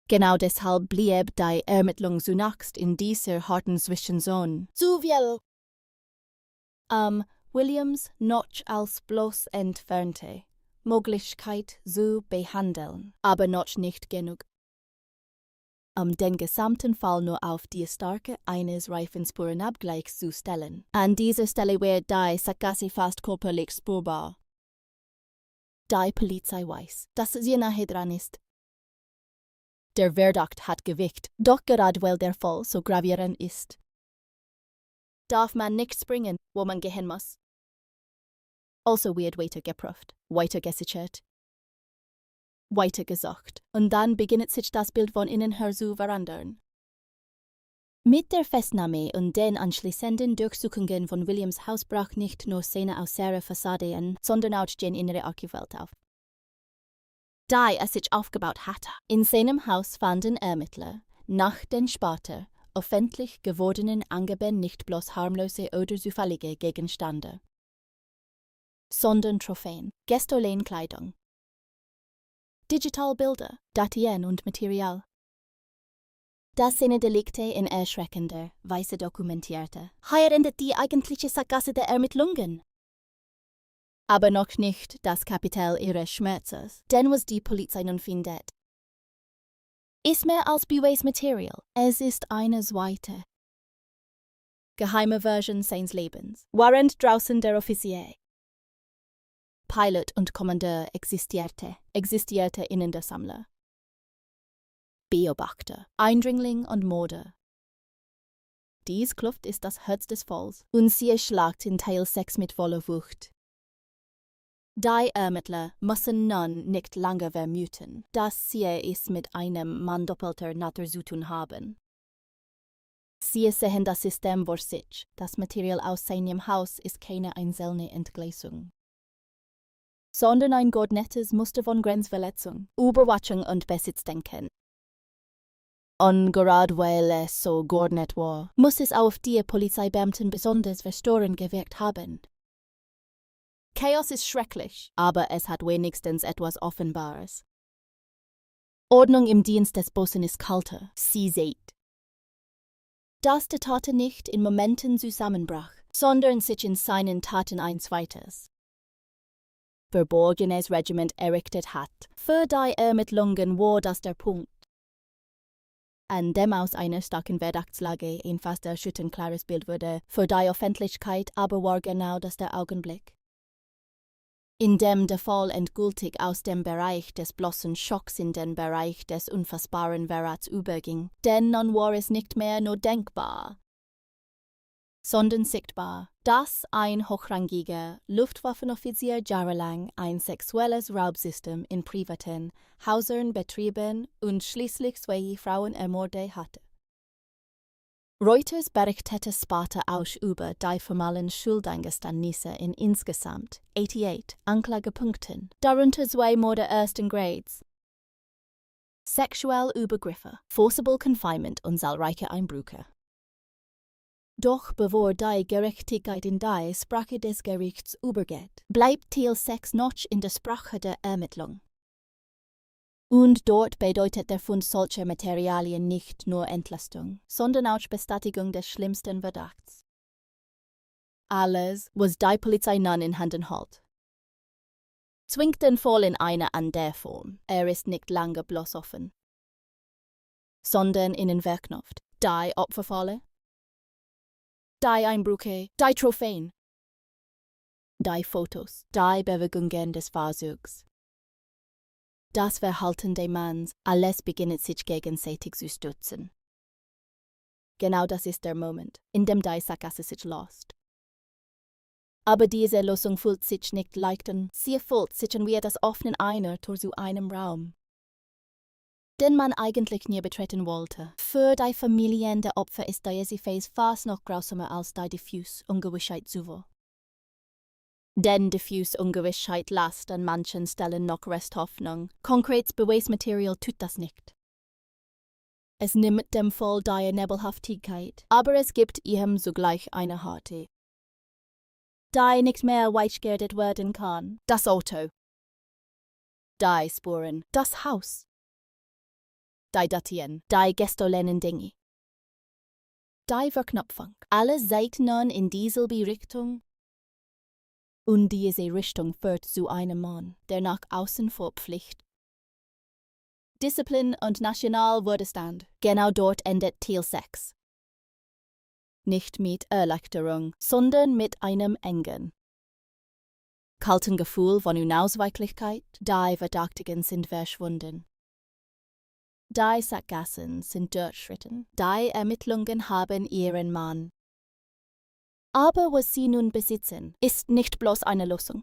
Genau deshalb blieb die Ermittlung zunächst in dieser harten Zwischenzone. Zu viel Williams noch als bloß entfernte Möglichkeit zu behandeln, aber noch nicht genug, den gesamten Fall nur auf die Stärke eines Reifenspurenabgleichs zu stellen. An dieser Stelle wird die Sackgasse fast körperlich spürbar. Die Polizei weiß, dass sie nahe dran ist. Der Verdacht hat Gewicht, doch gerade weil der Fall so gravierend ist, darf man nicht springen, wo man gehen muss. Also wird weiter geprüft, weiter gesichert, weiter gesucht, und dann beginnt sich das Bild von innen her zu verändern. Mit der Festnahme und den anschließenden Durchsuchungen von Williams Haus brach nicht nur seine äußere Fassade an, sondern auch die innere Archivwelt auf. Da es sich aufgebaut hatte. In seinem Haus fanden Ermittler nach den später öffentlich gewordenen Angeben nicht bloß harmlose oder zufällige Gegenstände, sondern Trophäen, Gestohlenkleidung, Digitalbilder, Dateien und Material. Das seine Delikte in erschreckender Weise dokumentierte. Hier endet die eigentliche Sackgasse der Ermittlungen. Aber noch nicht das Kapital ihres Schmerzes, denn was die Polizei nun findet, ist mehr als Beweismaterial. Es ist eine zweite, geheime Version seines Lebens, während draußen der Offizier, Pilot und Kommandeur existierte innen der Sammler. Beobachter, Eindringling und Morde. Dies Kluft ist das Herz des Volks und sie erschlagt in Teil 6 mit voller Wucht. Die Ermittler müssen nun nicht lange vermuten, dass sie es mit einem Mann doppelter Natur zu tun haben. Sie sehen das System vor sich. Das Material aus seinem Haus ist keine einzelne Entgleisung, sondern ein geordnetes Muster von Grenzverletzung, Überwachung und Besitzdenken. Und gerade weil es so geordnet war, muss es auf die Polizeibeamten besonders verstörend gewirkt haben. Chaos ist schrecklich, aber es hat wenigstens etwas Offenbares. Ordnung im Dienst des Bossen ist kalter, sie seht. Dass der Tate nicht in Momenten zusammenbrach, sondern sich in seinen Taten ein zweites verborgenes Regiment errichtet hat. Für die Ermittlungen war das der Punkt, an dem aus einer starken Verdachtslage ein fast erschütternd klares Bild wurde. Für die Öffentlichkeit aber war genau das der Augenblick, in dem der Fall endgültig aus dem Bereich des bloßen Schocks in den Bereich des unfassbaren Verrats überging. Denn nun war es nicht mehr nur denkbar, sondern sichtbar, dass ein hochrangiger Luftwaffenoffizier jahrelang ein sexuelles Raubsystem in privaten Häusern betrieben und schließlich 2 Frauen ermordet hatte. Reuters berichtete später auch über die formalen Schuldeingeständnisse in insgesamt 88 Anklagepunkten, darunter 2 Morde ersten Grades, sexuelle Übergriffe, forcible confinement und zahlreiche Einbrüche. Doch bevor die Gerechtigkeit in die Sprache des Gerichts übergeht, bleibt Teil 6 noch in der Sprache der Ermittlung. Und dort bedeutet der Fund solcher Materialien nicht nur Entlastung, sondern auch Bestätigung des schlimmsten Verdachts. Alles, was die Polizei nun in Händen hält, zwingt den Fall in eine andere Form. Ist nicht lange bloß offen, sondern in den Verknüpft. Die Opferfalle, die Einbrüche, die Trophäen, die Fotos, die Bewegungen des Fahrzeugs. Das Verhalten des Manns, alles beginnt sich gegenseitig zu stützen. Genau das ist der Moment, in dem die Sackgasse sich löst. Aber diese Lösung fühlt sich nicht leicht an, sie fühlt sich an wie das Öffnen einer Tür zu einem Raum, den man eigentlich nie betreten wollte. Für die Familien der Opfer ist diese Phase fast noch grausamer als die diffuse Ungewissheit zuvor. Denn diffuse Ungewissheit lässt an manchen Stellen noch Resthoffnung. Konkretes Beweismaterial tut das nicht. Es nimmt dem Fall die Nebelhaftigkeit, aber es gibt ihm zugleich eine Harte, die nicht mehr weichgeerdet werden kann. Das Auto, die Spuren, das Haus, die Dateien, die gestohlenen Dinge, die Verknüpfung. Alles zeigt nun in dieselbe Richtung. Und diese Richtung führt zu einem Mann, der nach außen vor Pflicht, Disziplin und Nationalwohlstand. Genau dort endet Teil 6. Nicht mit Erleichterung, sondern mit einem engen, kalten Gefühl von Unausweichlichkeit. Die Verdächtigen sind verschwunden. Die Sackgassen sind durchschritten. Die Ermittlungen haben ihren Mann. Aber was sie nun besitzen, ist nicht bloß eine Lösung,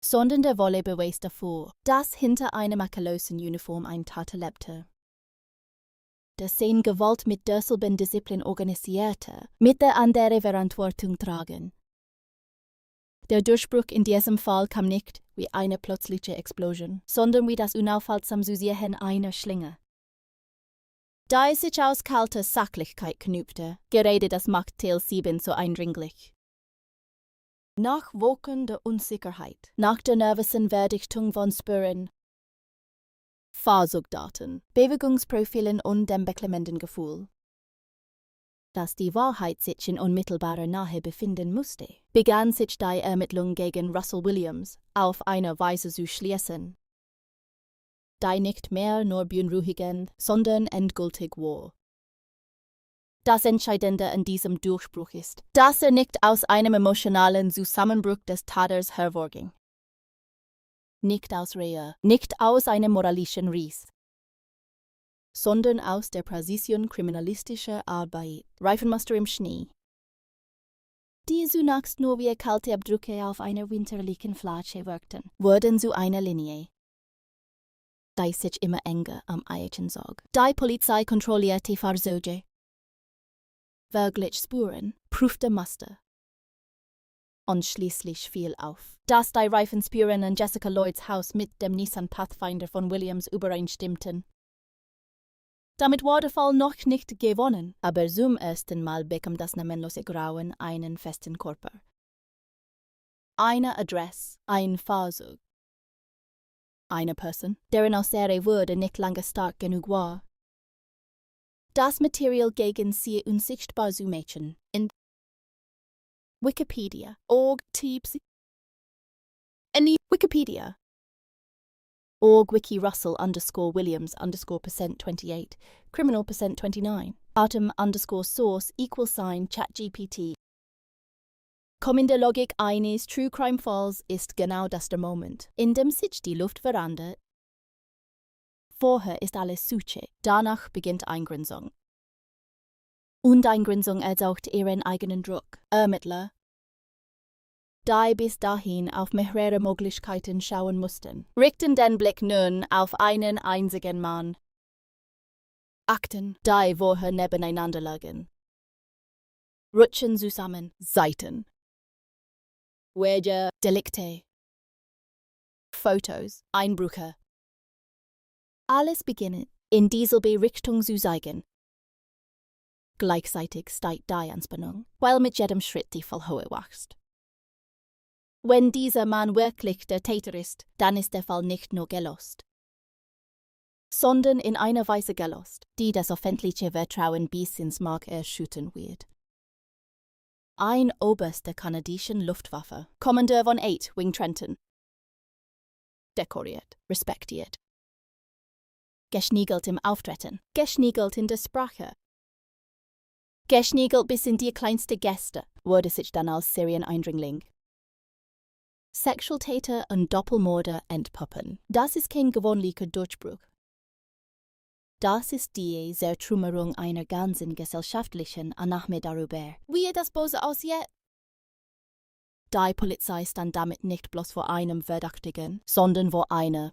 sondern der volle Beweis dafür, dass hinter einer makellosen Uniform ein Tate lebte. das sein Gewalt mit derselben Disziplin organisierte, mit der andere Verantwortung tragen. Der Durchbruch in diesem Fall kam nicht wie eine plötzliche Explosion, sondern wie das unaufhaltsam Susieren einer Schlinge. Da es sich aus kalter Sachlichkeit knüpfte, gerade das macht Teil 7 so eindringlich. Nach Wochen der Unsicherheit, nach der nervösen Verdichtung von Spuren, Fahrzeugdaten, Bewegungsprofilen und dem beklemmenden Gefühl, dass die Wahrheit sich in unmittelbarer Nähe befinden musste, begann sich die Ermittlung gegen Russell Williams auf eine Weise zu schließen, die nicht mehr nur beunruhigend, sondern endgültig war. Das Entscheidende an diesem Durchbruch ist, dass nicht aus einem emotionalen Zusammenbruch des Täters hervorging. Nicht aus Reue, nicht aus einem moralischen Ries, sondern aus der Präzision kriminalistischer Arbeit, Reifenmuster im Schnee, die zunächst nur wie kalte Abdrücke auf einer winterlichen Flasche wirkten, wurden zu einer Linie, die sich immer enger am Eichen zog. Die Polizei kontrollierte Fahrzeuge, verglich Spuren, prüfte Muster. Und schließlich fiel auf, dass die Reifenspuren an Jessica Lloyds Haus mit dem Nissan Pathfinder von Williams übereinstimmten. Damit war der Fall noch nicht gewonnen, aber zum ersten Mal bekam das namenlose Grauen einen festen Körper. Eine Adresse, ein Fahrzeug. Eine Person, deren Aussage wurde nicht lange stark genug war. Das Material gegen sie unsichtbar zu machen. In Wikipedia. Tipps. In Wikipedia. Wiki Russell _Williams _%28, criminal %29, Atom _source =sign ChatGPT. Kommen der Logik eines True Crime Falls ist genau das der Moment, in dem sich die Luft verandert. Vorher ist alles Suche, danach beginnt Eingrenzung. Und Eingrenzung erzeugt ihren eigenen Druck. Ermittler, die bis dahin auf mehrere Möglichkeiten schauen mussten, richten den Blick nun auf einen einzigen Mann. Akten, die vorher nebeneinander lagen, rutschen zusammen, Seiten. Wege, Delikte, Fotos, Einbrüche. Alles beginnt in dieselbe Richtung zu zeigen. Gleichzeitig steigt die Anspannung, weil mit jedem Schritt die Fallhöhe wächst. Wenn dieser Mann wirklich der Täter ist, dann ist der Fall nicht nur gelöst, sondern in einer Weise gelöst, die das öffentliche Vertrauen bis ins Mark erschüttern wird. Ein Oberst der kanadischen Luftwaffe, Kommandeur von 8 Wing Trenton, dekoriert, respektiert, geschniegelt im Auftreten, geschniegelt in der Sprache, geschniegelt bis in die kleinste Geste, wurde sich dann als Serieneindringling. Sexualtäter und Doppelmörder entpuppen. Das ist kein gewöhnlicher Durchbruch. Das ist die Zertrümmerung einer ganzen gesellschaftlichen Annahme darüber, wie das Böse aussieht. Die Polizei stand damit nicht bloß vor einem Verdächtigen, sondern vor einer